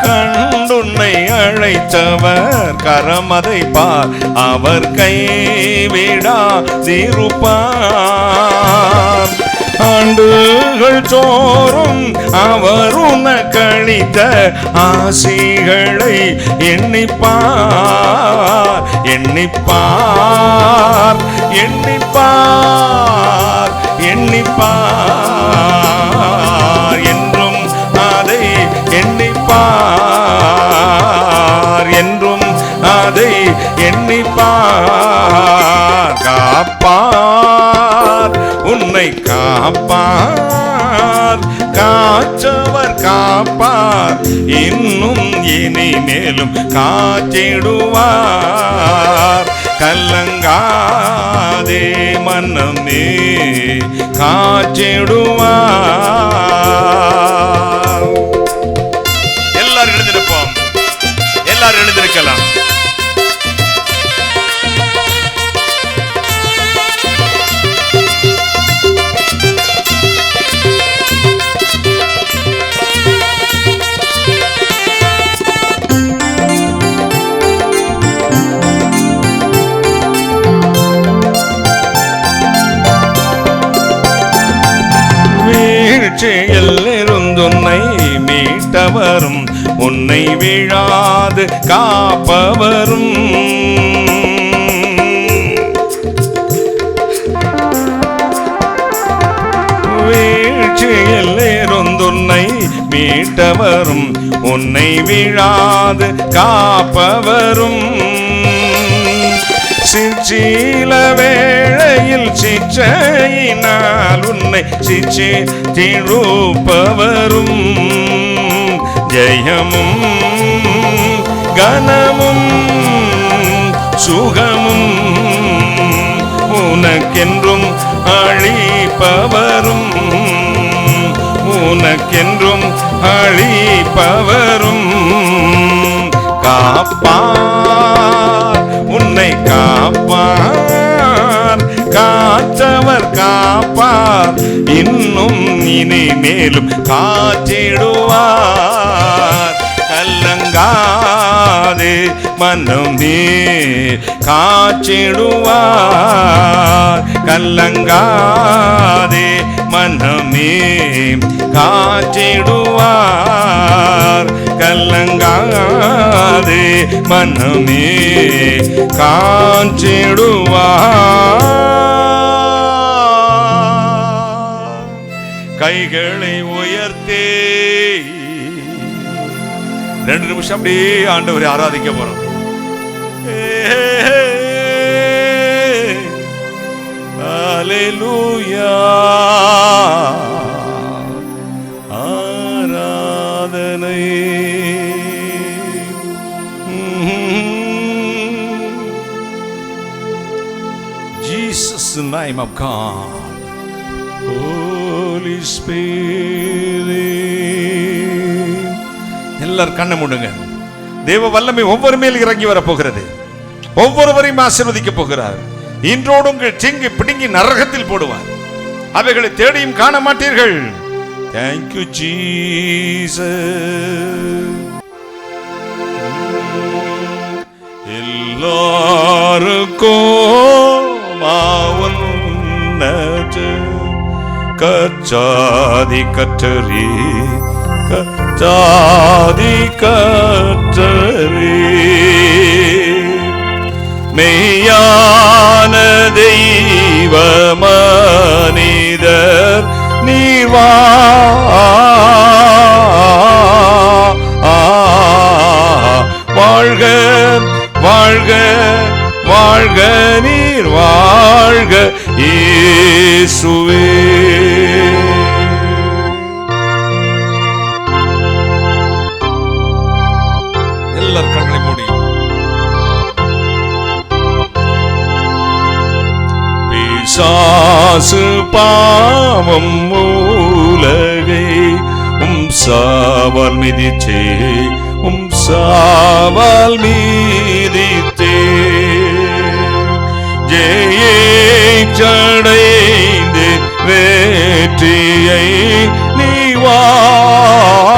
கண்டுன்னை அழைத்தவர் கரம் அதை பார், அவர் கைவிடாதிருப்பார். ஆண்டுகள் தோறும் அவர் உனக்களித்த ஆசிகளை எண்ணிப்பார், எண்ணிப்பார், எண்ணிப்பார், எண்ணிப்பார். என்றும் அதை எண்ணிப்பார், என்றும் அதை எண்ணிப்பார். காப்பார், உன்னை காப்பார், காற்றவர் காப்பார், இன்னும் இனிமேலும் காத்திடுவார். கலங்காதே மனமே, காத்திடுவார். எல்லாரும் எழுந்திருப்போம், எல்லாரும் எழுந்திருக்கலாம். வீழ்ச்சியிலிருந்துன்னை மீட்டவரும், உன்னை விழாது காப்பவரும். வீழ்ச்சியிலிருந்துன்னை மீட்டவரும், உன்னை விழாது காப்பவரும். சிற்சில வேளையில் சிற்றையினால் உன்னை சிற்சி திழுப்பவரும். ஜெயமும் கனமும் சுகமும் உனக்கென்றும் அளிப்பவரும், உனக்கென்றும் அளிப்பவரும். காப்பார், உன்னை காப்பார், காற்றவர் காப்பார், இன்னும் இனிமேலும் காத்திடுவார். கலங்காதே மனமே, காத்திடுவார். கலங்காதே மனமே, காத்திடுவார். கலங்காதே மனமே, காத்திடுவார். கைகளை உயர்த்தே 2 நிமிஷம் அப்படியே ஆண்டவரை ஆராதிக்க போறோம். ஹல்லேலூயா, ஆராதனை. Jesus, the name of God, Holy Spirit. எல்லாரும் கண்ணை மூடுங்க. தேவ வல்லமை ஒவ்வொரு மேல் இறங்கி வர போகிறது. ஒவ்வொருவரையும் ஆசீர்வதிக்க போகிறார். இன்றோடு உங்கள் தீங்கு பிடுங்கி நரகத்தில் போடுவார். அவைகளை தேடியும் காண மாட்டீர்கள். Thank you Jesus. எல்லாருக்கும் ஆவுன்னத கச்சாதி கற்றறி, கச்சாதி கற்றறி. மெய்யான தெய்வ மனிதர் நீர் வாழ்க வாழ்க வாழ்க நீர் வாழ்க இயேசுவே. எல்லார் கண்களை மூடி பிசாசு பாவம் உலகை சாவால் மிதிச்சே சாவால் மீதித்தே ஜெயிச்சடைந்து வெற்றியை நீ வாழ்க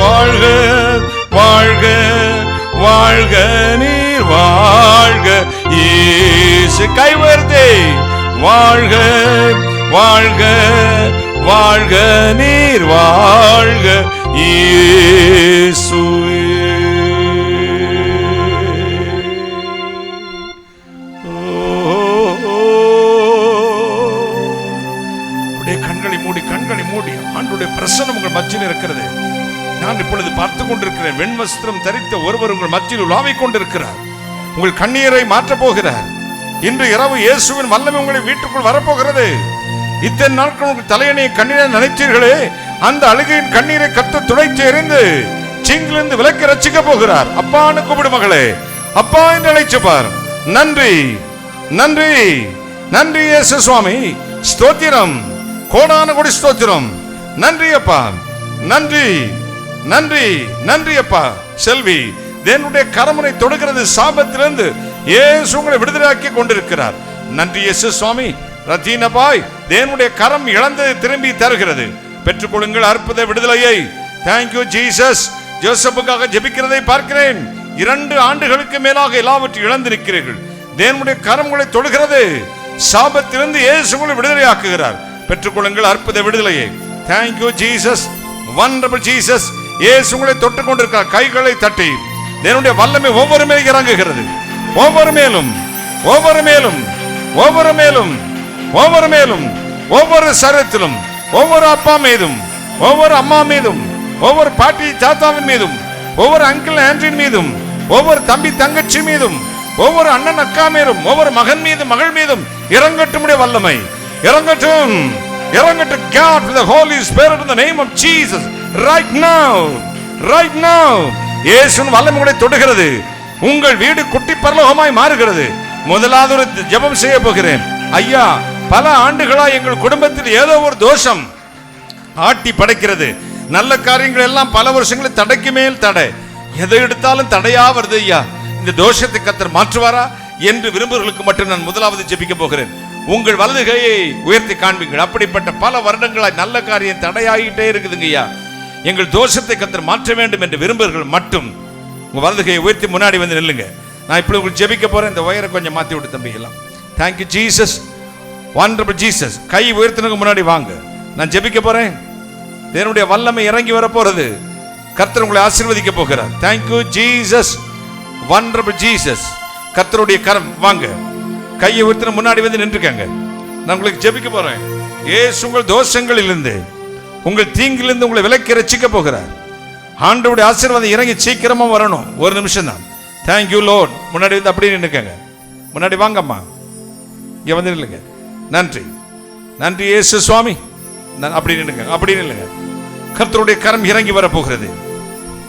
வாழ்க வாழ்க நீர் வாழ்க இயேசு. கைவர்த்தே வாழ்க வாழ்க வாழ்க நீர் வாழ்க இயேசுவே. கண்களை மூடி ஆண்டவருடைய பிரசன்னம் உங்கள் மத்தியில் இருக்கிறது. நான் இப்பொழுது பார்த்துக் கொண்டிருக்கிறேன். வெண்வஸ்திரம் தரித்த ஒருவர் உங்கள் மத்தியில் உலாவிக் கொண்டிருக்கிறார். உங்கள் கண்ணீரை மாற்றப் போகிறார். இன்று இரவு இயேசுவின் வல்லமை உங்களை வீட்டுக்குள் வரப்போகிறது. இத்தனை நாட்கள் உங்கள் தலையணையை கண்ணீரை நினைத்தீர்களே, அந்த அழுகையின் கண்ணீரை கர்த்தர் துடைத்து எறிந்து சிங்கிலிருந்து விலக்கி ரட்சிக்க போகிறார். அப்பான்னு கூப்பிடு மகளே, அப்பா என்று அழைச்சு பார். நன்றி நன்றி நன்றி இயேசு சுவாமி, ஸ்தோத்திரம், கோடான கோடி ஸ்தோத்திரம். நன்றி அப்பா, நன்றி நன்றி நன்றி அப்பா. செல்வி, தேவனுடைய கரமுனை தொடுகிறது. சாபத்திலிருந்து இயேசு உங்களை விடுதலையாக்கி கொண்டிருக்கிறார். நன்றி இயேசு சுவாமி. ரத்தீனபாய், தேவனுடைய கரம் இழந்ததை திரும்பி தருகிறது. பெற்றுக்கொள்ளுங்கள் அற்புத விடுதலையை. Thank you Jesus. ஜோசப்புக்காக ஜெபிக்கிறதை பார்க்கிறேன். 2 ஆண்டுகளுக்கு மேலாக எல்லாவற்றையும் இழந்திருக்கிறீர்கள். தேவனுடைய கரம் உங்களை தொடுகிறது. சாபத்திலிருந்து இயேசு உங்களை விடுதலையாக்குகிறார். பெற்றுக்கொள்ளுங்கள் அற்புத விடுதலையை. Thank you Jesus, wonderful Jesus. இயேசு உங்களை தொட்டுக் கொண்டிருக்கிறார். கைகளை தட்டி தேவனுடைய வல்லமை ஒவ்வொரு மேலும் இறங்குகிறது. ஒவ்வொரு மேலும் ஒவ்வொரு மேலும் ஒவ்வொரு மேலும் ஒவ்வொரு மேலும் ஒவ்வொரு சரீரத்திலும், ஒவ்வொரு அப்பா மீதும், ஒவ்வொரு அம்மா மீதும், ஒவ்வொரு பாட்டி தாத்தாவின் மீதும், ஒவ்வொரு அங்கிள் ஆன்டின் மீதும், ஒவ்வொரு தம்பி தங்கச்சி மீதும், ஒவ்வொரு அண்ணன் அக்கா மீதும், ஒவ்வொரு மகன் மீதும் மகள் மீதும் இறங்கட்டும் வல்லமை. இறங்கட்டும் இறங்கட்டும். God with the Holy Spirit in the name of Jesus right now, right now. இயேசுவின் வல்லமை உங்களை தொடுகிறது. உங்கள் வீடு குட்டி பரலோகமாய் மாறுகிறது. முதலாவது ஒரு ஜெபம் செய்ய போகிறேன். ஐயா, பல ஆண்டுகளா எங்கள் குடும்பத்தில் ஏதோ ஒரு தோஷம் ஆட்டி படைக்கிறது. நல்ல காரியங்கள் எல்லாம் பல வருஷங்களில் தடைக்கு மேல் தடை. எதை எடுத்தாலும் தடையா வருது. ஐயா, இந்த தோஷத்தை கர்த்தர் மாற்றுவாரா என்று விரும்புவர்களுக்கு மட்டும் நான் முதலாவது ஜெபிக்க போகிறேன். உங்கள் வலது கையை உயர்த்தி காண்பீங்கள். அப்படிப்பட்ட பல வருடங்களாய் நல்ல காரியம் தடையாகிட்டே இருக்குதுங்க. ஐயா, எங்கள் தோஷத்தை கர்த்தர் மாற்ற வேண்டும் என்று விரும்புவர்கள் மட்டும் உங்க வலது கையை உயர்த்தி முன்னாடி வந்து நில்லுங்க. நான் இப்படி உங்களுக்கு ஜெபிக்க போறேன். இந்த ஒயரை கொஞ்சம் மாற்றி விட்டு தம்பி எல்லாம். Thank you Jesus, wonderful Jesus. கை உயர்த்தினுக்கு முன்னாடி வாங்க. நான் ஜெபிக்க போறேன். தேவனுடைய வல்லமை இறங்கி வர போறது. கர்த்தர் உங்களை ஆசீர்வதிக்க போகிறார். Thank you Jesus, wonderful Jesus. கர்த்தருடைய கரம் வாங்க. கையை உயர்த்தின முன்னாடி வந்து நின்றுக்கங்க. நான் உங்களுக்கு ஜெபிக்க போறேன். இயேசு உங்கள் தோஷங்களிலிருந்து, உங்கள் தீங்கிலிருந்து உங்களை விலக்கி ரட்சிக்க போகிறார். ஆண்டவருடைய ஆசீர்வாதம் இறங்கி சீக்கிரமா வரணும். ஒரு நிமிஷம் தான். Thank you Lord. முன்னாடி வந்து அப்படியே நின்றுக்கங்க. முன்னாடி வாங்கம்மா, இங்க வந்து நில்லுங்க. நன்றி நன்றி இயேசு சுவாமி. அப்படி நில்லுங்க, அப்படி நில்லுங்க. கர்த்தருடைய கரம் இறங்கி வர போகிறது.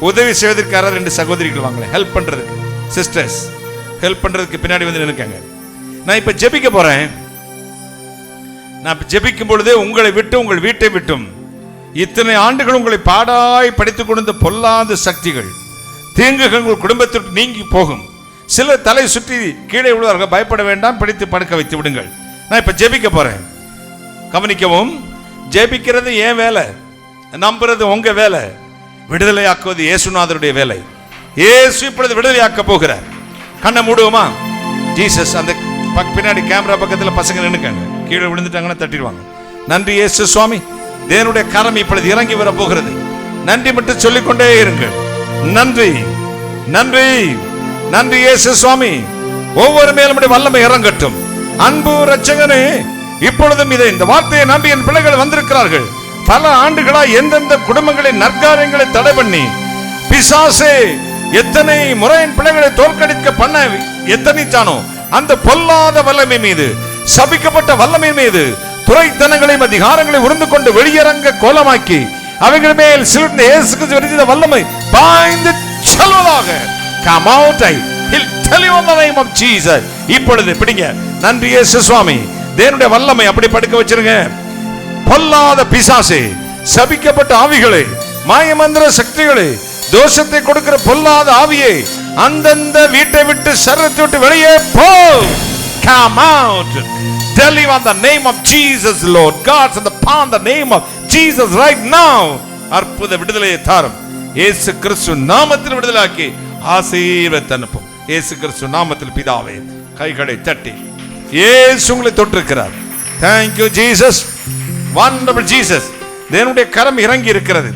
உதவி செய்வதற்கு யாராவது 2 சகோதரிகள் வாங்கல, ஹெல்ப் பண்றதுக்கு. சிஸ்டர்ஸ், ஹெல்ப் பண்றதுக்கு பின்னாடி வந்து நின்னுக்கங்க. நான் இப்ப ஜெபிக்க போறேன். நான் ஜெபிக்கும் பொழுதே உங்களை விட்டு, உங்கள் வீட்டை விட்டும் இத்தனை ஆண்டுகள் உங்களை பாடாய் படித்துக் கொண்ட பொல்லாத சக்திகள், தீங்குகள் உங்கள் குடும்பத்திற்கு நீங்கி போகும். சிலர் தலை சுற்றி கீழே விழுவார்கள். பயப்பட வேண்டாம், பிடித்து படுக்க வைத்து விடுங்கள். நான் இப்ப ஜெபிக்க போறேன். கவனிக்கவும். ஜெபிக்கிறது ஏன் வேலை, நம்புறது உங்க வேலை. விடுதலையாக்குவது இயேசுநாதருடைய வேலை. இயேசு இப்பொழுது விடுதலையாக்க போகிறார். கண்ணை மூடுவோமா? ஜீசஸ். அந்த பின்னாடி கேமரா பக்கத்தில் பசங்க நின்னுக்காங்க. கீழே விழுந்துட்டாங்கன்னா தட்டிடுவாங்க. நன்றி இயேசு சுவாமி. தேவனுடைய கரம் இப்பொழுது இறங்கி வர போகிறது. நன்றி மட்டும் சொல்லிக்கொண்டே இருங்கள். நன்றி, நன்றி, நன்றி இயேசு சுவாமி. ஒவ்வொரு மேலும் வல்லமை இறங்கட்டும். அன்பு இரட்சகனே, இப்பொழுதும் இதை இந்த வார்த்தையை நம்பி என் பிள்ளைகள் வந்திருக்கிறார்கள். பல ஆண்டுகளாய் எந்தெந்த குடும்பங்களின் நற்காரியங்களை தடை பண்ணி பிசாசே எத்தனை முறை என் பிள்ளைகளை தோற்கடிக்க பண்ண எத்தனைத்தானோ அந்த பொல்லாத வல்லமை மீது, சபிக்கப்பட்ட வல்லமை மீது துறைத்தனங்களையும் அதிகாரங்களையும் உருந்து கொண்டு வெளியரங்க கோலமாக்கி அவைகள் மேல் சிலுந்த இயேசு கிறிஸ்து வல்லமை பாய்ந்து செல்வதாக. Come out, he'll tell you in the name of Jesus. இப்பொழுது பிடிங்க. நன்றி இயேசு சுவாமி. தேவனுடைய வல்லமை அப்படி படுக்க வச்சிருங்க. பொல்லாத பிசாசே, சபிக்கப்பட்ட ஆவிகளே, மாயமந்திர சக்திகளே, தோஷத்தை கொடுக்கிற பொல்லாத ஆவியே, அந்தந்த வீட்டை விட்டு சரத்தை விட்டு வெளியே போ. Come out. Tell you in the name of Jesus, Lord God, in the name of Jesus right now. அற்புத விடுதலையை தாரும். இயேசு கிறிஸ்து நாமத்தில் விடுதலாக்கி ஆசீர்வாதத்தை அனுப்பும். இயேசு கிறிஸ்து நாமத்தில் பிதாவே. கைகளை தட்டி இயேசு உங்களை தொட்டிருக்கிறார். Thank you Jesus. Wonderful Jesus. தேவனுடைய கரம் இறங்கி இருக்கிறது.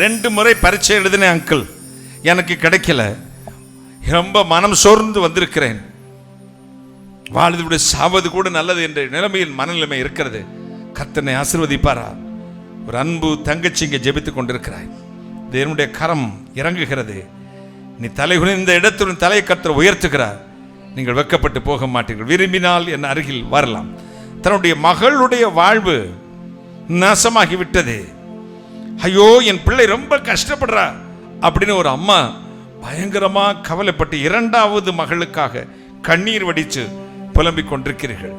2 முறை பரீட்சை எழுதின அங்கிள், எனக்கு கிடைக்கல. ரொம்ப மனம் சோர்ந்து வந்திருக்கிறேன். வாழ்ந்து விட சாவது கூட நல்லது என்ற நிலைமையில் மனநிலைமை இருக்கிறது. கர்த்தனை ஆசீர்வதிப்பாரா? ஒரு அன்பு தங்கச்சி இங்கே ஜெபித்துக் கொண்டிருக்கிறாய். தேவனுடைய கரம் இறங்குகிறது. நீ தலை குனிந்த இடத்துடன் தலையை கர்த்தர் உயர்த்துகிறார். நீங்கள் வெட்கப்பட்டு போக மாட்டீர்கள். விரும்பினால் என் அருகில் வரலாம். தன்னுடைய மகளுடைய வாழ்வு நாசமாகிவிட்டது. ஐயோ, என் பிள்ளை ரொம்ப கஷ்டப்படுறா அப்படின்னு ஒரு அம்மா பயங்கரமா கவலைப்பட்டு 2வது மகளுக்காக கண்ணீர் வடித்து புலம்பிக் கொண்டிருக்கிறீர்கள்.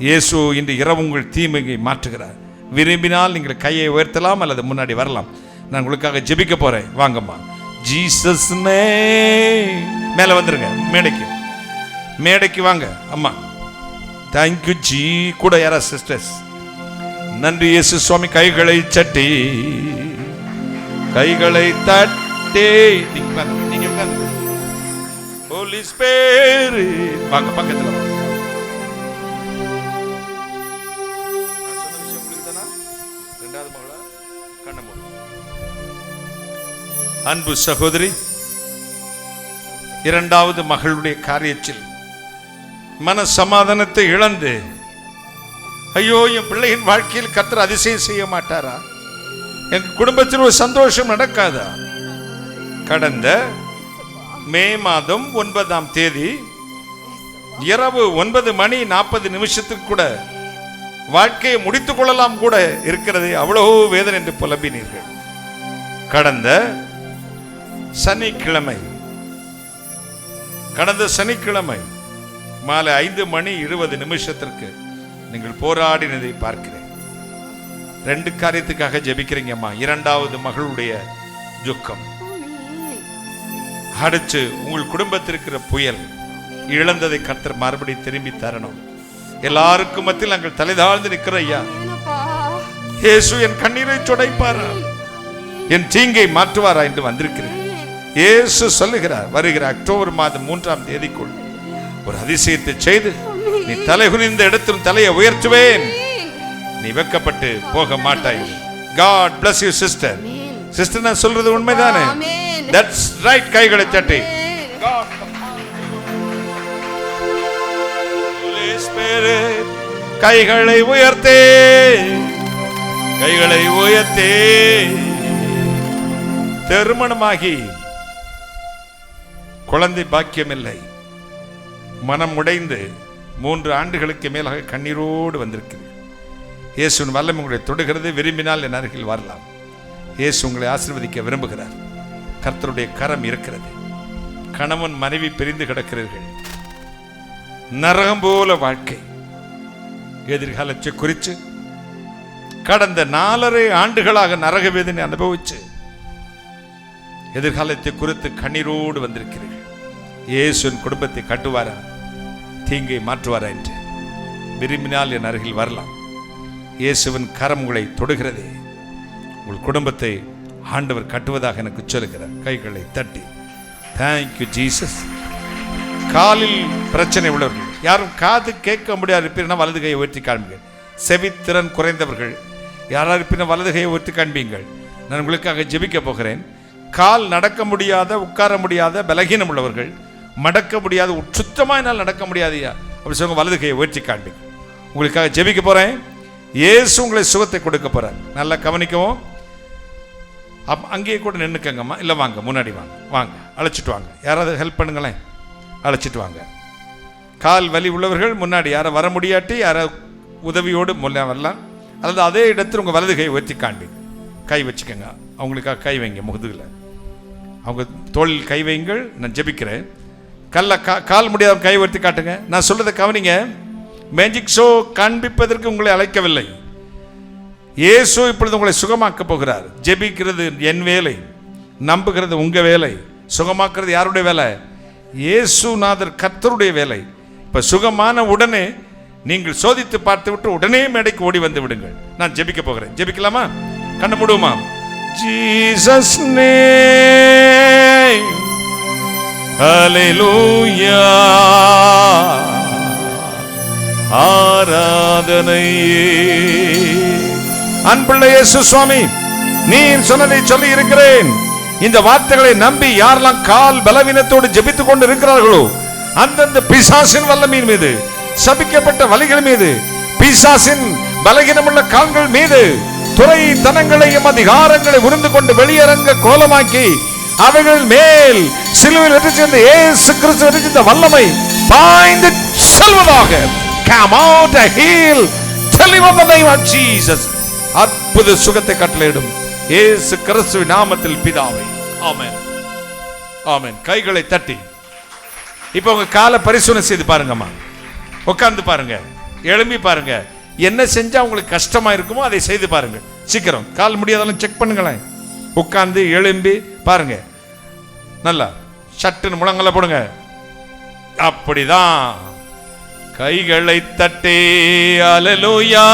இயேசு இன்று இரவு உங்கள் தீமையை மாற்றுகிறார். விரும்பினால் நீங்கள் கையை உயர்த்தலாம் அல்லது முன்னாடி வரலாம். நான் உங்களுக்காக ஜெபிக்க போறேன். வாங்கம்மா. ஜீசஸ் மேல வந்துருங்க. மேடைக்கு வாங்க அம்மா. Thank you G. கூட யாரா சிஸ்டர்ஸ்? நன்றி இயேசு சுவாமி. கைகளை சட்டி, கைகளை தட்டி, நீங்க ஹோலி ஸ்பிரிட் வாங்க பக்கத்துல வாங்க. அன்பு சகோதரி, 2வது மகளுடைய காரியத்தில் மன சமாதானத்தை இழந்து, ஐயோ என் பிள்ளையின் வாழ்க்கையில் கர்த்தர் அதிசயம் செய்ய மாட்டாரா? என் குடும்பத்தில் ஒரு சந்தோஷம் நடக்காதா? கடந்த மே மாதம் 9ஆம் தேதி இரவு 9:40 கூட வாழ்க்கையை முடித்துக் கொள்ளலாம் கூட இருக்கிறது, அவ்வளவு வேதனை என்று புலம்பினீர்கள். கடந்த சனிக்கிழமை மாலை 5:20 நீங்கள் போராடினதை பார்க்கிறேன். 2 காரியத்துக்காக ஜெபிக்கிறீங்கம்மா. 2வது மகளுடைய துக்கம், அடுத்து உங்கள் குடும்பத்திற்கிற புயல், இழந்ததை கர்த்தர் மறுபடி திரும்பி தரணும். எல்லாருக்கும் மத்தியில் நாங்கள் தலைதாழ்ந்து நிற்கிற ஐயா, இயேசு என் கண்ணீரை துடைப்பாரா, என் தீங்கை மாற்றுவாரா என்று வந்திருக்கிறேன். இயேசு சொல்லுகிறார், வருகிற அக்டோபர் மாதம் 3ஆம் தேதிக்குள் ஒரு அதிசயத்தை செய்து நீ தலை குனிந்த இடத்திலும் தலையை உயர்த்துவேன். நீ வெட்கப்பட்டு போக மாட்டாய். God bless you sister. Sister, நான் சொல்றது உண்மைதானே? That's right. கைகளை தட்டி கைகளை உயர்த்தே. திருமணமாகி குழந்தை பாக்கியம் இல்லை, மனம் உடைந்து 3 ஆண்டுகளுக்கு மேலாக கண்ணீரோடு வந்திருக்கிறது. இயேசுவின் வல்லமை உங்களை தொடுகிறது. விரும்பினால் என் அருகில் வரலாம். இயேசு உங்களை ஆசீர்வதிக்க விரும்புகிறார். கர்த்தருடைய கரம் இருக்கிறது. கணவன் மனைவி பிரிந்து கிடக்கிறீர்கள். நரகம் போல வாழ்க்கை. எதிர்காலத்தை குறித்து கடந்த 4.5 ஆண்டுகளாக நரக வேதனை அனுபவிச்சு எதிர்காலத்தை குறித்து கண்ணீரோடு வந்திருக்கிறீர்கள். இயேசுவின் குடும்பத்தை கட்டுவாரா, தீங்கை மாற்றுவாரா என்று விரும்பினால் என் அருகில் வரலாம். இயேசுவின் கரம் உங்களை தொடுகிறதே. உங்கள் குடும்பத்தை ஆண்டவர் கட்டுவதாக எனக்கு சொல்லுகிறார். கைகளை தட்டி தேங்க்யூ ஜீசஸ். காலில் பிரச்சனை உள்ளவர்கள், யாரும் காது கேட்க முடியாது இருப்பீங்கன்னா வலது கையை உயர்த்தி காண்பீர்கள். செவித்திறன் குறைந்தவர்கள் யாராவது இருப்பினா வலது கையை உயர்த்தி காண்பீங்கள். நான் உங்களுக்காக ஜெபிக்க போகிறேன். கால் நடக்க முடியாத, உட்கார முடியாத, பலகீனம் உள்ளவர்கள், மடக்க முடியாத, சுத்தமாக என்னால் நடக்க முடியாதையா அப்படி சொல்லுங்க, வலது கையை உயர்த்தி காண்பி. உங்களுக்காக ஜெபிக்க போறேன். இயேசு உங்களை சுகத்தை கொடுக்க போறார். நல்லா கவனிக்கவும். அங்கேயே கூட நின்றுக்கங்கம்மா, இல்லை வாங்க, முன்னாடி வாங்க, வாங்க, அழைச்சிட்டு வாங்க. யாராவது ஹெல்ப் பண்ணுங்களேன், அழைச்சிட்டு வாங்க. கால் வலி உள்ளவர்கள் முன்னாடி, யாரை வர முடியாட்டி யாராவது உதவியோடு வரலாம். அல்லது அதே இடத்தில் உங்கள் வலது கையை உயர்த்தி காண்பி. கை வச்சுக்கோங்க, அவங்களுக்காக கை வைங்க, முதுகில் அவங்க தோளில் கை வைங்கள். நான் ஜெபிக்கிறேன். கால் முடியாத கை உயர்த்தி காட்டுங்க. நான் சொல்றதை கவனிங்க. மேஜிக் ஷோ காண்பிப்பதற்கு உங்களை அழைக்கவில்லை. இயேசு இப்பொழுது உங்களை சுகமாக்க போகிறார். ஜெபிக்கிறது என் வேலை, நம்புகிறது உங்க வேலை, சுகமாக்குறது யாருடைய வேலை? இயேசுநாதர் கர்த்தருடைய வேலை. இப்ப சுகமான உடனே நீங்கள் சோதித்து பார்த்து விட்டு உடனே மேடைக்கு ஓடி வந்து விடுங்கள். நான் ஜெபிக்க போகிறேன். ஜெபிக்கலாமா? கண்ணு மூடுமா? ஜீசஸ் நேம், ஹல்லேலூயா, ஆராதனை. அன்புள்ள இயேசு சுவாமி, நீர் சொன்னதை சொல்லி இருக்கிறேன். இந்த வார்த்தைகளை நம்பி யாரெல்லாம் கால் பலவீனத்தோடு ஜெபித்துக் கொண்டு இருக்கிறார்களோ அந்தந்த பிசாசின் வல்லமையின் மீது, சபிக்கப்பட்ட வலிகள் மீது, பிசாசின் பலகீனமுள்ள கால்கள் மீது துறை தனங்களையும் அதிகாரங்களை உருந்து கொண்டு வெளியரங்க கோலமாக்கி அவைகள் மேல் சிலுவையில் வெற்றிச்சென்ற இயேசு கிறிஸ்து வெற்றிச்சென்ற வல்லமை பாய்ந்து செல்வதாக. Come out and heal. Deliver the name of Jesus. அற்புத சுகத்தை கட்டளையிடும் இயேசு கிறிஸ்துவின் நாமத்தில் பிதாவே, ஆமென், ஆமென். கைகளை தட்டி இப்போ உங்க காலை பரிசோதனை செய்து பாருங்கம்மா. உட்கார்ந்து பாருங்க, எழும்பி பாருங்க. என்ன செஞ்சா உங்களுக்கு கஷ்டமா இருக்குமோ அதை செய்து பாருங்க. சீக்கிரம் கால் முடியாதாலும் செக் பண்ணுங்களேன். உட்கார்ந்து எழும்பி பாருங்க. நல்லா சட்டுன்னு முழங்கல போடுங்க. அப்படிதான். கைகளை தட்டி அல்லேலூயா.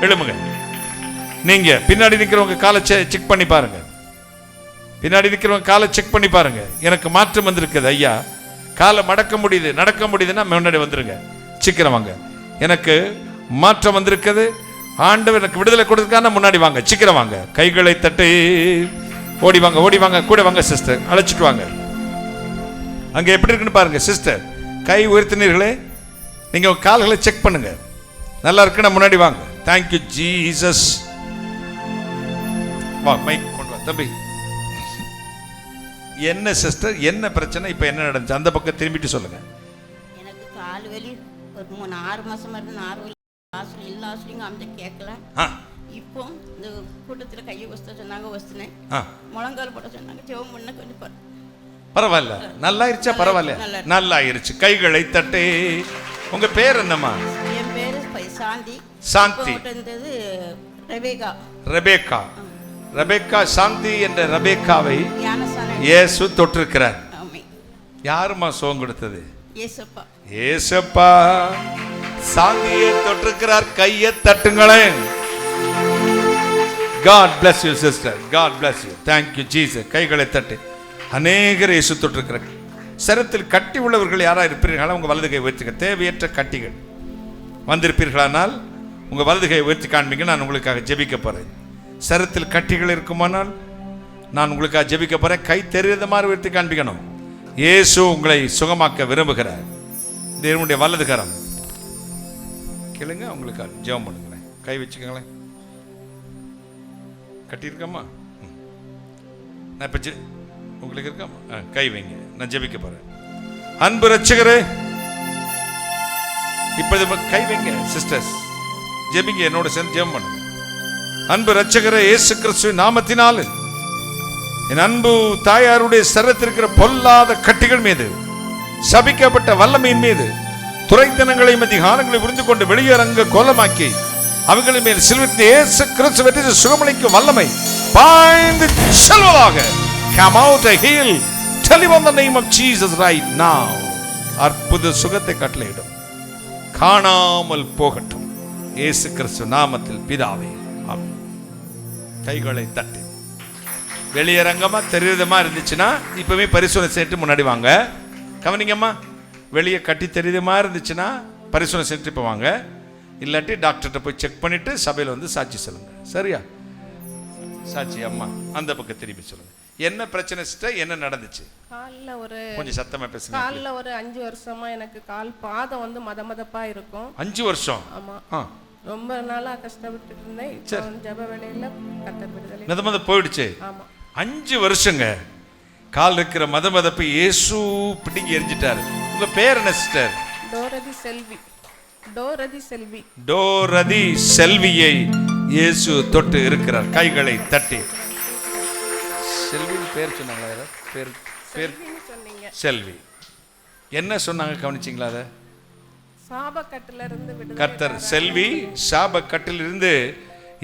எழும்புங்க. நீங்க பின்னாடி நிக்கிறவங்க காலை செக் பண்ணி பாருங்க. பின்னாடி நிக்கிறவங்க காலை செக் பண்ணி பாருங்க. எனக்கு மாற்றம் வந்திருக்குது ஐயா, காலை மடக்க முடியுது, நடக்க முடியுதுன்னா முன்னாடி வந்துருங்க. சீக்கிரம் வாங்க. எனக்கு மாற்றம் வந்திருக்குது, ஆண்டவர் எனக்கு விடுதலை கொடுத்துருக்கான முன்னாடி வாங்க. சீக்கிரம் வாங்க. கைகளை தட்டி ஓடி வாங்க, ஓடி வாங்க. கூட வாங்க சிஸ்டர், அழைச்சிட்டு வாங்க. அங்க எப்படி இருக்குன்னு பாருங்க. சிஸ்டர் கை உயர்த்தினீர்களே, நீங்க உங்க கால்களை செக் பண்ணுங்க. நல்லா இருக்குன்னா முன்னாடி வாங்க. Thank you Jesus. வா, மைக் கொண்டு வா தம்பி. என்ன சிஸ்டர், என்ன பிரச்சனை, இப்ப என்ன நடந்துச்சு? அந்த பக்கம் திரும்பிட்டு சொல்லுங்க. எனக்கு கால் வலி ஒரு 6 மாசமா இருந்து நார் வலி, ஹாஸ்பிட்டல் எல்லா ஹாஸ்பிட்டலும் அந்த கேட்கல. இப்போ இந்த கூட்டத்தில் கையை வசத்த சொன்னாங்க, வசனேன். முழங்கால் போட சொன்னாங்க, ஜெபம் பண்ண கொஞ்சம் பரவாயில்ல. நல்லா இருச்சா? பரவாயில்ல, நல்லா இருச்சு. கைகளை தட்டே. உங்க பேர் என்னம்மா? என் பேரு சாந்தி. சாந்தி. ரெபேக்கா. ரெபேக்கா. ரெபேக்கா சாந்தி என்ற ரெபேக்காவை இயேசு தொட்டிருக்கிறார். யாருமா சுகம் கொடுத்தது? இயேசப்பா. இயேசப்பா சாந்தியை தொட்டிருக்கிறார். கையை தட்டுங்களேன். God bless you sister. God bless you. Thank you Jesus. கைகளை தட்டு. அநேகர் இயேசு தொட்டிருக்கிறார். சரத்தில் கட்டி உள்ளவர்கள் யாரா இருப்பீர்களா உங்க வலது கை உயர்த்துங்க. தேவையற்ற கட்டிகள் வந்திருப்பீர்களானால் உங்க வலது கை உயர்த்தி காண்பீங்க. நான் உங்களுக்காக ஜெபிக்க போறேன். சரத்தில் கட்டிகள் இருக்குமானால் நான் உங்களுக்காக ஜெபிக்க போறேன். கை தெரியாத மாதிரி உயர்த்தி காண்பிக்கணும். இயேசு உங்களை சுகமாக்க விரும்புகிறார். தேவனுடைய வலது கரம் கேளுங்க. உங்களுக்காக ஜெபம் பண்ணுங்களேன். கை வச்சுக்கங்களேன். கட்டி இருக்கமா? நான் இப்ப உங்களுக்கு இருக்காமா? கை வைங்க. நான் ஜெபிக்க போறேன். அன்பு ரட்சகரே, இப்ப கை வைங்க சிஸ்டர்ஸ். ஜெபிங்க, என்னோட சேர்ந்து ஜெபம் பண்ணுங்க. அன்பு ரட்சகரே, இயேசு கிறிஸ்துவின் நாமத்தினால் என் அன்பு தாயாருடைய சரத்திருக்கிற பொல்லாத கட்டிகள் மீது, சபிக்கப்பட்ட வல்லமையின் மீது, துரைத்தனங்களையும் அதிகாரங்களையும் உறிந்து கொண்டு வெளியரங்க கோலமாக்கி அவர்களின் மேல் சிலுவையில் இயேசு கிறிஸ்து வெற்றி சுகமளிக்கும் வல்லமை பாய்ந்து செல்வதாக. Come out and heal. Tell him on the name of Jesus right now. அற்புத சுகத்தை கட்டளையிடும். காணாமல் போகட்டும். இயேசு கிறிஸ்து நாமத்தில் பிதாவே, ஆமென். கைகளை தட்டு. வெளியரங்கமா தெரியுதமா இருந்துச்சுன்னா இப்பவே பரிசோதனை செய்து முன்னாடி வாங்க. கவனிங்கம்மா. வெளியே கட்டி தெரியுதமா இருந்துச்சுன்னா பரிசோதனை செய்து இப்போ வாங்க. இல்லாட்டி டாக்டர்கிட்ட போய் செக் பண்ணிட்டு சபையில் வந்து சாட்சி சொல்லுங்க. சரியா? சாட்சி அம்மா அந்த பக்கம் திரும்பி சொல்லுங்க. என்ன பிரச்சனை சிஸ்டர், என்ன நடந்துச்சு? கொஞ்சம் சத்தமா பேசுங்க. கால்ல ஒரு 5 வருஷமா எனக்கு கால் பாதம் வந்து மதமதப்பா இருக்கும். 5 வருஷம்? ஆமா. ரொம்ப நாளா கஷ்டப்பட்டு இருந்தேன். ஜெப வேளையில கர்த்தர் விடுதலை மதமத போயிடுச்சு. ஆமா. 5 வருஷங்க கால் இருக்கிற மதமதப்பை இயேசு பிடிங்கி எரிஞ்சிட்டாரு. உங்க பேர் என்ன சிஸ்டர்? டோரதி செல்வி. டோரதி செல்வி. டோரதி செல்வியை இயேசு தொட்டு இருக்கிறார். கைகளை தட்டி. செல்வி பேர் சொன்னாங்களா? பேர் பேர் சொன்னீங்க. செல்வி என்ன சொன்னாங்க கவனிச்சிங்களா? அதை சாபக்கட்டில இருந்து விடுதலை. கர்த்தர் செல்வி சாபக்கட்டிலிருந்து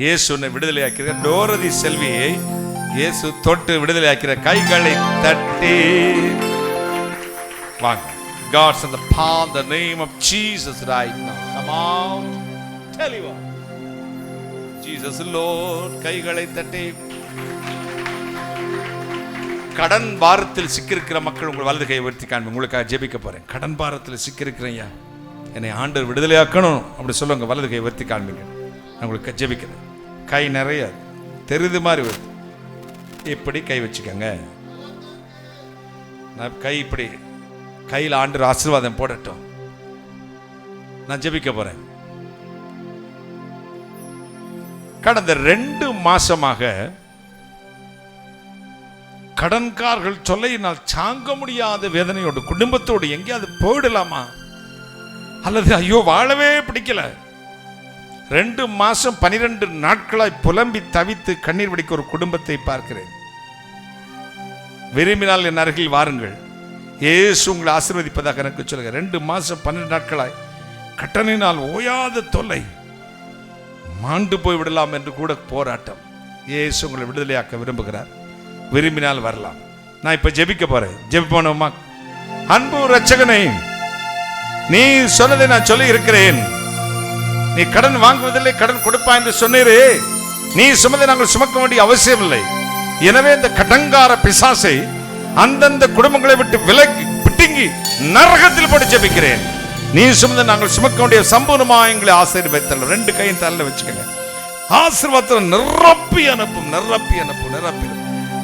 இயேசு விடுதலை ஆக்கிறார். டோரதி செல்வியை இயேசு தொட்டு விடுதலை ஆக்கிறார். கைகளை தட்டி வாங்க. God's in the power, the name of Jesus right now. Come on. Tell you what. Jesus Lord. கைகளை தட்டி. கடன் பாரத்தில் சிக்கிருக்கிற மக்கள் உங்கள் வலது கையை உயர்த்தி காண்பு. உங்களுக்காக ஜெபிக்க போறேன். கடன் பாரத்தில் சிக்கிருக்கிறேன், என்னை ஆண்டவர் விடுதலையாக்கணும் அப்படி சொல்லுங்க. வலது கையை உயர்த்தி காண்பீங்க. நான் உங்களுக்கு ஜெபிக்கிறேன். கை நிறைய தெரிது மாதிரி வருது. இப்படி கை வச்சுக்கோங்க. நான் கை இப்படி கையில் ஆண்டவர் ஆசீர்வாதம் போடட்டும். நான் ஜெபிக்க போறேன். கடந்த 2 மாசமாக கடன்காரர்கள் சொல்லையினால் தாங்க முடியாத வேதனையோடு குடும்பத்தோடு எங்கேயாவது போயிடலாமா, அல்லது ஐயோ வாழவே பிடிக்கல, 2 மாசம் 12 நாட்களாய் புலம்பி தவித்து கண்ணீர் வடிக்க ஒரு குடும்பத்தை பார்க்கிறேன். விரும்பினால் என் அருகில் வாருங்கள், இயேசு உங்களை ஆசீர்வதிப்பதாக எனக்கு சொல்லுங்க. 2 மாசம் 12 நாட்களாய் கட்டணினால் ஓயாத தொல்லை, மாண்டு போய் விடலாம் என்று கூட போராட்டம். இயேசு உங்களை விடுதலையாக்க விரும்புகிறார். விரும்பினால் வரலாம். நான் இப்ப ஜெபிக்க போறேன். ஜெபிப்போமா? அன்பு இரட்சகனே, நீ சொன்னதை நான் சொல்லி இருக்கிறேன். நீ கடன் வாங்குவதில்லை, கடன் கொடுப்பா என்று சொன்னீரே. நீ சுமதை நாங்கள் சுமக்க வேண்டிய அவசியம் இல்லை. எனவே இந்த கடன்கார பிசாசை அந்தந்த குடும்பங்களை விட்டு விலகி பிட்டுங்கி நரகத்தில் போட்டு ஜெபிக்கிறேன். நீ சுமந்த நாங்கள் சுமக்க வேண்டிய சம்பூர்ணமா எங்களை ஆசீர்வதித்தல். 2 கையும் தலையில வச்சுக்கங்க. ஆசீர்வாதத்தை நிரப்பி அனுப்பும், நிரப்பி அனுப்பும், நிரப்பி.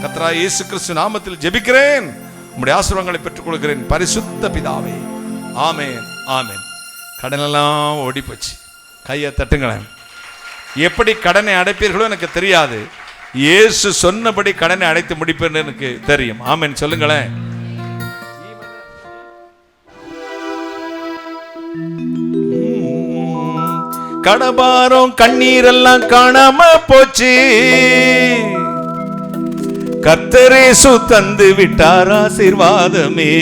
கர்த்தராகிய இயேசு கிறிஸ்து நாமத்தில் ஜெபிக்கிறேன். உம்முடைய ஆசீர்வாதங்களை பெற்றுக் கொடுக்கிறேன் பரிசுத்த பிதாவே. ஆமென், ஆமென். கடனெல்லாம் ஓடி போச்சு. கையை தட்டுங்களேன். எப்படி கடனை அடைப்பீர்களோ எனக்கு தெரியாது. இயேசு சொன்னபடி கடனை அடைத்து முடிப்பேன்னு எனக்கு தெரியும். ஆமென் சொல்லுங்களேன். கடபாரம் கண்ணீரெல்லாம் காணாம போச்சு. கர்த்தர் இயேசு தந்து விட்டார் ஆசீர்வாதமே.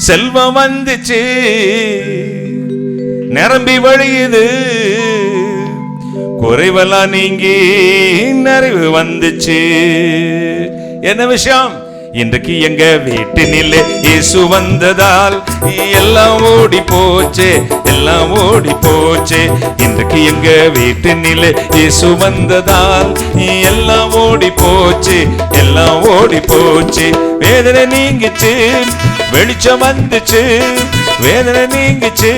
செல்வம் வந்துச்சு, நிரம்பி வழியுது, குறைவெல்லாம் நீங்கி நிறைவு வந்துச்சு. என்ன விஷயம்? இன்றைக்கு எங்க வீட்டினில் இயேசு வந்ததால் எல்லாம் ஓடி போச்சு, எல்லாம் ஓடி போச்சு. இன்றைக்கு எங்க வீட்டினில் இயேசு வந்ததால் எல்லாம் ஓடி போச்சு, எல்லாம் ஓடி போச்சு. வேதனை நீங்கிச்சு, வெளிச்சம் வந்துச்சு, வேதனை நீங்கிச்சு,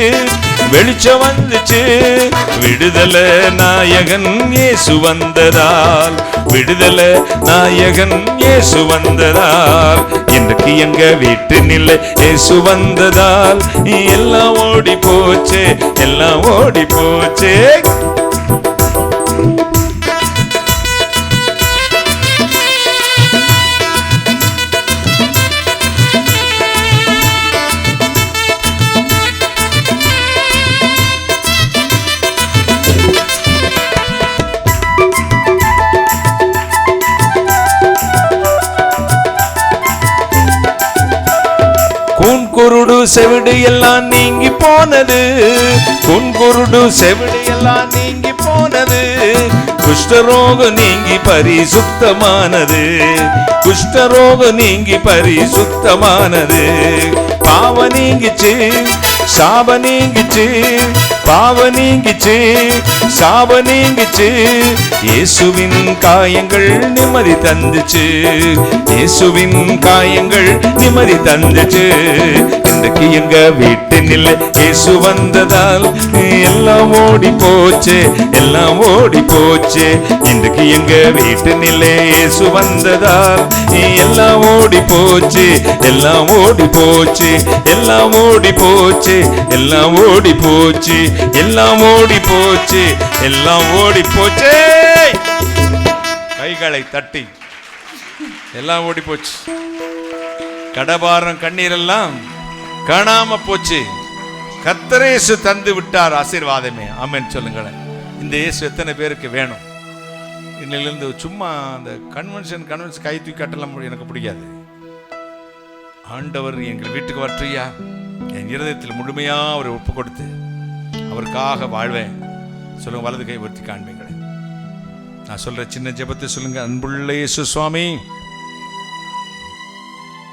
வெளிச்சம் வந்துச்சு. விடுதலை நாயகன் இயேசு வந்ததால், விடுதலை நாயகன் இயேசு வந்ததால், இன்றைக்கு எங்க வீட்டு நிலை இயேசு வந்ததால் எல்லாம் ஓடி போச்சு, எல்லாம் ஓடி போச்சு. குருடு செவிடு எல்லாம் நீங்கி போனது, குருடு செவிடு எல்லாம் நீங்கி போனது. குஷ்டரோகம் நீங்கி பரிசுத்தமானது, குஷ்டரோகம் நீங்கி பரிசுத்தமானது. பாவ நீங்கிச்சு, சாப நீங்கிச்சு, பாவ நீங்கிச்சு, சாப நீங்கிச்சு. இயேசுவின் காயங்கள் நிம்மதி தந்துச்சு, இயேசுவின் காயங்கள் நிம்மதி தந்துச்சு. இந்த இன்றைக்கு எங்க வீட்டினில் இயேசு வந்ததால் எல்லாம் ஓடி போச்சு, எல்லாம் ஓடி போச்சு. இன்றைக்கு எங்க வீட்டினில் இயேசு வந்ததால் எல்லாம் ஓடி போச்சு, எல்லாம் ஓடி போச்சு, எல்லாம் ஓடி போச்சு, எல்லாம் ஓடி போச்சு, எல்லாம் ஓடி போச்சு, எல்லாம் ஓடி போச்சு. கைகளை தட்டி எல்லாம் ஓடி போச்சு. கடபாரம் கண்ணீர் எல்லாம் காணாம போச்சு. கர்த்தர் இயேசு தந்து விட்டார் ஆசீர்வாதமே. ஆமென் சொல்லுங்களேன். இந்த இயேசு எத்தனை பேருக்கு வேணும்? இன்னிலிருந்து சும்மா அந்த கன்வென்ஷன் கை தூக்கி கட்டலாம் எனக்கு பிடிக்காது. ஆண்டவர் எங்கள் வீட்டுக்கு வரட்டையா, என் இருதயத்தில் முழுமையா அவரை ஒப்பு கொடுத்து அவருக்காக வாழ்வேன் சொல்லுங்க. வலது கை உயர்த்தி காண்பீங்களே. நான் சொல்ற சின்ன ஜெபத்தை சொல்லுங்க. அன்புள்ள இயேசு சுவாமி,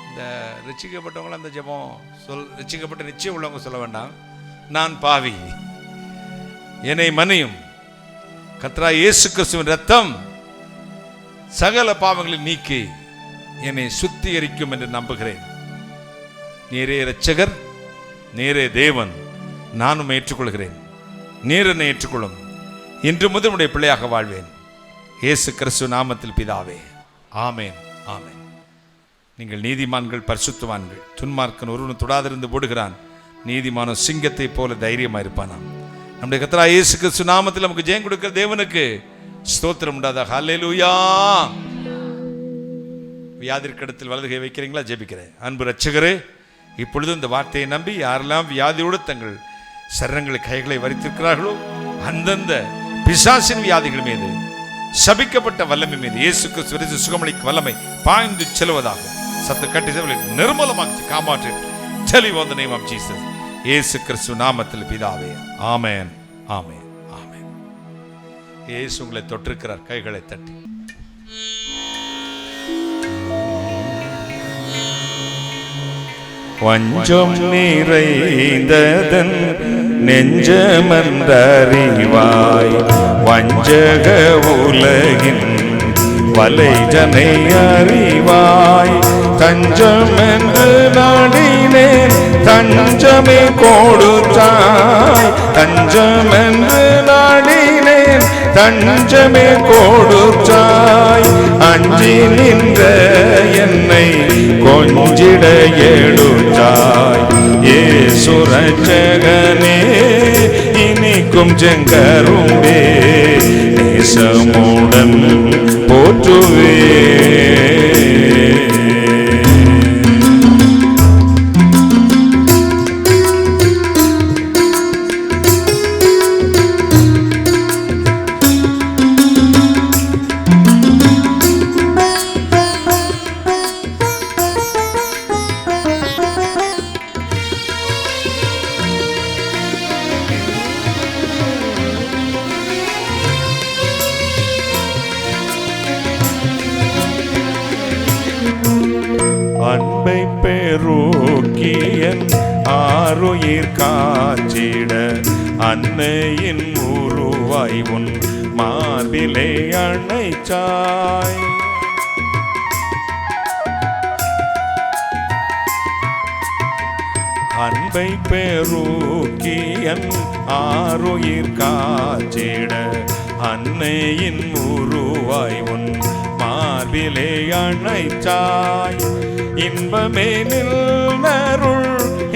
இந்த ரட்சிக்கப்பட்டவங்களும் அந்த ஜெபம் ரட்சிக்கப்பட்ட நிச்சயம் உள்ளவங்க சொல்ல வேண்டாம். நான் பாவி, என்னை மன்னியும். கர்த்தராகிய இயேசு கிறிஸ்துவின் ரத்தம் சகல பாவங்களை நீக்கி என்னை சுத்திகரிக்கும் என்று நம்புகிறேன். நீரே இரட்சகர், நீரே தேவன், நானும் ஏற்றுக்கொள்கிறேன். நீர் என்னை ஏற்றுக்கொள்ளும். இன்று முதல் உடைய பிள்ளையாக வாழ்வேன். இயேசு கிறிஸ்து நாமத்தில் பிதாவே, ஆமேன், ஆமேன். நீங்கள் நீதிமான்கள், பரிசுத்தவான்கள். துன்மார்க்கன் ஒருவன் தொடாதிருந்து போடுகிறான், நீதிமான சிங்கத்தை போல தைரியமா இருப்பானாம். நம்முடைய கர்த்தராகிய இயேசு கிறிஸ்து நாமத்தில் நமக்கு ஜெயம் கொடுக்கிற தேவனுக்கு ஸ்தோத்திரம் உண்டாதாக. ஹல்லேலூயா. வியாதிற்கிடத்தில் வலது கை வைக்கிறீங்களா? ஜெபிக்கிறேன். அன்பு இரட்சகரே, இப்பொழுது இந்த வார்த்தையை நம்பி யாரெல்லாம் வியாதியோடு தங்கள் சரங்களை கைகளை வரித்திருக்கிறார்களோ அந்தந்த பிசாசின் வியாதிகள் மீது, சபிக்கப்பட்ட வல்லமை மீது இயேசு கிறிஸ்து சுகமளிக்கும் வல்லமை பாய்ந்து செல்வதாக. சத்த கட்டி நிர்மூலமாக்கி காமாற்று. தெளிவு இந்த நேம் ஆஃப் ஜீசஸ். இயேசு கிறிஸ்து நாமத்தில் பிதாவே, ஆமென், ஆமென், ஆமென். இயேசு உங்களை தொட்டிருக்கிறார். கைகளை தட்டி வஞ்சம் நிறைந்ததன் நெஞ்சமன்றறிவாய், வஞ்சக உலகின் வலைஜனை அறிவாய். தஞ்சமென்று நாடினேன், தஞ்சமே கொடுத்தாய். தஞ்சமென்று நாடினேன், தஞ்சமே கொடுத்தாய். அஞ்சி நின்ற என்னை கொஞ்சிட எடுத்தாய். இயேசு இரட்சகனே, இனிக்கும் செங்கரும்பே, நேசமுடன் போற்றுவே. அன்பை பெருக்கியன் ஆருயிர் காச்சிட, அன்னையின் உருவாய் உன் மார்பிலே அணைச்சாய். அன்பை பெருக்கியன் ஆருயிர் காச்சிட, அன்னையின் உருவாய் உன் மார்பிலே அணைச்சாய். இன்பமே நில்நருள்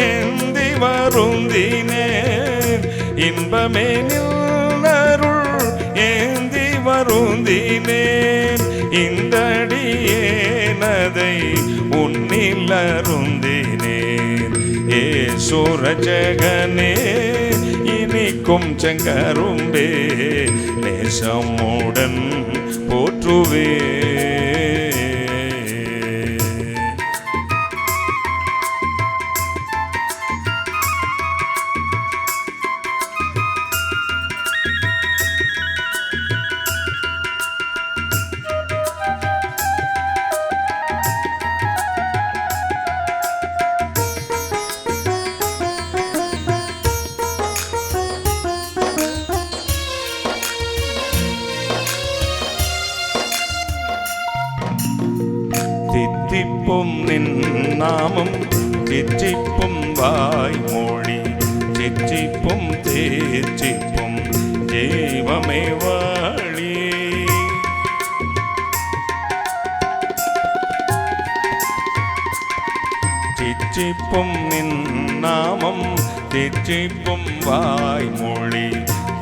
ஏந்தி வருந்தினேன், இன்பமே நில்நருள் ஏந்தி வருந்தினேன். இந்த அடியேனதை உன்னில் அருந்தினேன். இயேசு இரட்சகனே, இனிக்கும் செங்கரும்பே, நேசமுடன் போற்றுவே. தித்திப்பும் நின் நாமம் தித்திப்பும் வாய்மொழி சிற்றிப்பும் தேச்சிப்பும் ஜீவமே வாழி. சிற்றிப்பும் நின் நாமம் திற்றிப்பும் வாய்மொழி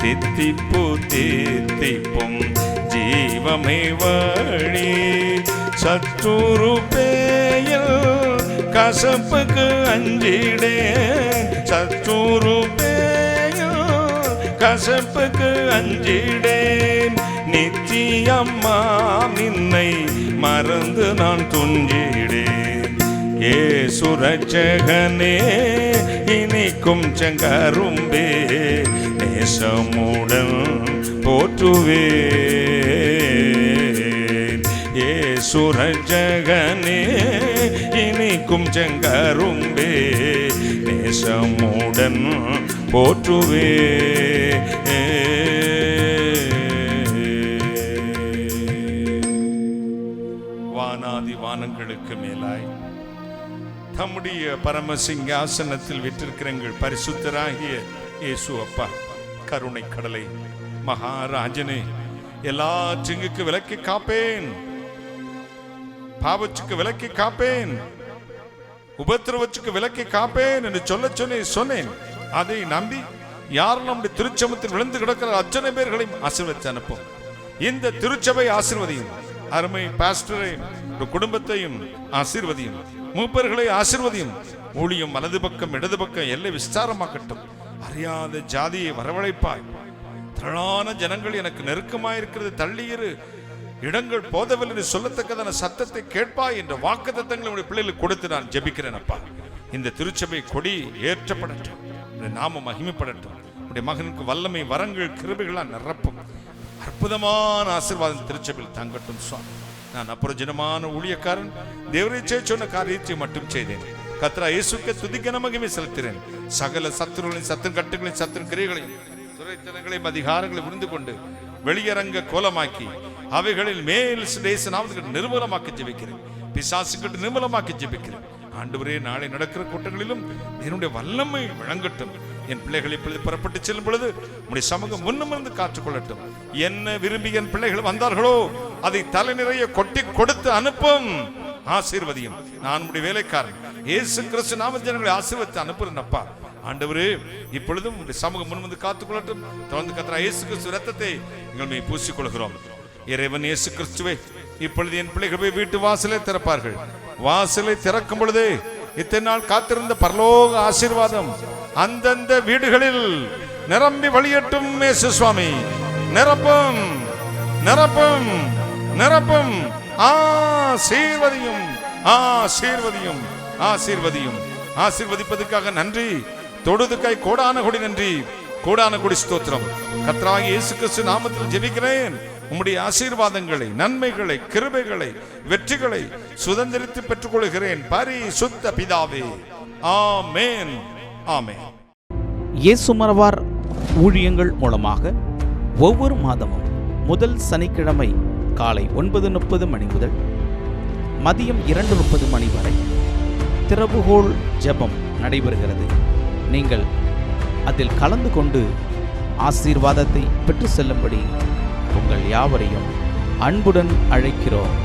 தித்திப்பு தித்திப்பும் ஜீவமே வழி. சத்துரு பேயல் கசப்புக்கு அஞ்சிடே, சத்துரு பேயல் கசப்புக்கு அஞ்சிடேன். நித்தியம்மா நின்னை மறந்து நான் துஞ்சிடேன். ஏசு ரட்சகனே இனிக்கும் செங்கரும்பே நேசமுடன் போற்றுவேன். ஏசு ரட்சகனே இனிக்கும் செங்கரும்பே நேசமுடன் போற்றுவேன். வானாதி வானங்களுக்கு மேலாய் தம்முடைய பரமசிங்காசனத்தில் விற்றிருக்கிற எங்கள் பரிசுத்தராகிய இயேசு அப்பா, கருணை கடலை மகாராஜனே, எல்லா சிங்குக்கு விலக்கி காப்பேன், பாவச்சுக்கு விலக்கி காப்பேன், உபத்திரவச்சுக்கு விலக்கி காப்பேன் என்று சொன்னேன். அதை நம்பி யாரும் நம்முடைய திருச்சபத்தில் விழுந்து கிடக்கிற அத்தனை பேர்களையும் ஆசீர்வதித்து அனுப்பும். இந்த திருச்சபை ஆசீர்வதியும், அருமை பாஸ்டரை குடும்பத்தையும் ஆசீர்வதியும், மூப்பர்களை ஆசீர்வதியும். ஊழியம் வலது பக்கம் இடது பக்கம் எல்லை விஸ்தாரமாக்கட்டும். அறியாத ஜாதியை வரவழைப்பாய். திரளான ஜனங்கள் எனக்கு நெருக்கமாயிருக்கிறது, தள்ளியிரு, இடங்கள் போதவில்லை சொல்லத்தக்கதான சத்தத்தை கேட்பாய் என்ற வாக்குத்தத்தங்களை உடைய பிள்ளைகளுக்கு கொடுத்து நான் ஜெபிக்கிறேன் அப்பா. இந்த திருச்சபை கொடி ஏற்றப்படட்டும், நாம மகிமைப்படட்டும். உடைய மகனுக்கு வல்லமை வரங்கள் கிருபைகளால் நிரப்பும். அற்புதமான ஆசீர்வாதம் திருச்சபையில் தங்கட்டும் சுவாமி. நான் அப்புறஜனமான ஊழியக்காரன், தேவரீச்சே சொன்ன காரியத்தை மட்டும் செய்தேன். கர்த்தரா இயேசுவுக்கு துதிக்க மகிமை செலுத்தினேன். சகல சத்துருகளின் சத்துரு கட்டுகளின் சத்துரு கிரியைகளையும் துரைத்தனங்களையும் அதிகாரங்களை புரிந்து கொண்டு வெளியரங்க கோலமாக்கி அவைகளில் மேல் நாமத்துக்கு நிர்மூலமாக்கி ஜெபிக்கிறேன். பிசாசுக்கிட்டு நிர்மூலமாக்கி ஜெபிக்கிறேன். ஆண்டவரே, நாளை நடக்கிற கூட்டங்களிலும் என்னுடைய வல்லமை விளங்கட்டும். என் பிள்ளைகளை புறப்பட்டு செல்லும் பொழுது உடைய சமூகம் முன்னிருந்து காற்றுக்கொள்ளட்டும். என்ன விரும்பி என் பிள்ளைகள் வந்தார்களோ அதை தலை நிறைய கொட்டி கொடுத்து அனுப்பும். ஆசீர்வதியும். நான் உடைய வேலைக்காரன் இயேசு கிறிஸ்து நாமத்தில் ஜனங்களை ஆசீர்வதித்து அனுப்புறேன் அப்பா. ஆண்டவரே, இப்பொழுதும் உடைய சமூகம் முன்வந்து காத்துக்கொள்ளட்டும். தொடர்ந்து கர்த்தர் இயேசு கிறிஸ்து ரத்தத்தை எங்கள் மேல் பூசிக்கொள்கிறோம். இறைவன் இயேசு கிறிஸ்துவே, இப்பொழுது என் பிள்ளைகள் போய் வீட்டு வாசலை திறப்பார்கள். வாசலை திறக்கும் பொழுது இத்தனை நாள் காத்திருந்த பரலோக ஆசீர்வாதம் அந்தந்த வீடுகளில் நிரம்பி வழியட்டும். இயேசு சுவாமி, நிரப்பும் நிரப்பும் நிரப்பும். ஆசீர்வதியும் ஆசீர்வதியும் ஆசீர்வதியும். ஆசீர்வதிப்பதற்காக நன்றி, தொடுதுக்காய் கோடான கொடி நன்றி, கோடான கொடி ஸ்தோத்திரம். கர்த்தராகிய இயேசு கிறிஸ்து நாமத்தில் ஜெபிக்கிறேன். உம்முடைய ஆசீர்வாதங்களை, நன்மைகளை, கிருபைகளை, வெற்றிகளை சுதந்திரித்து பெற்றுக் கொள்கிறேன் பரிசுத்த பிதாவே. ஆமென் ஆமென். இயேசுமரவார் ஊழியங்கள் மூலமாக ஒவ்வொரு மாதமும் முதல் சனிக்கிழமை காலை 9:30 மணி முதல் மதியம் 2:30 மணி வரை திறவுகோல் ஜெபம் நடைபெறுகிறது. நீங்கள் அதில் கலந்து கொண்டு ஆசீர்வாதத்தை பெற்று செல்லும்படி உங்கள் யாவரையும் அன்புடன் அழைக்கிறோம்.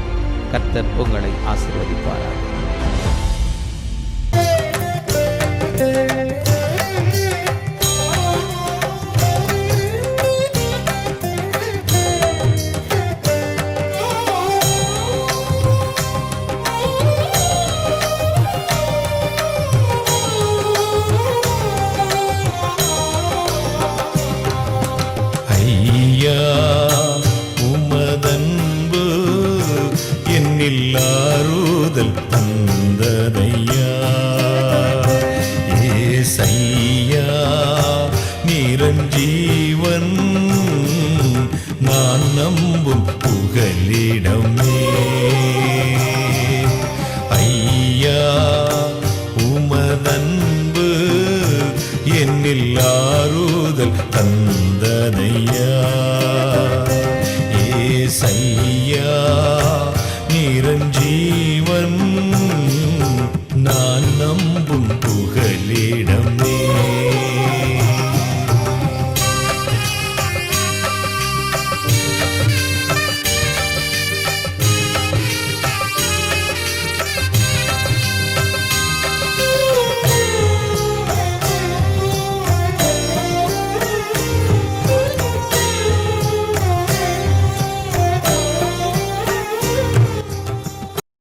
கர்த்தர் உங்களை ஆசீர்வதிப்பாராக. உமதன்பு என்னில் ஆறுதல் தந்ததையா. ஏசையா நிரஞ்சீவன் நான் நம்பும் புகலிடமே. ஐயா உமதன்பு என்னில் ஆறுதல் தந்ததையா.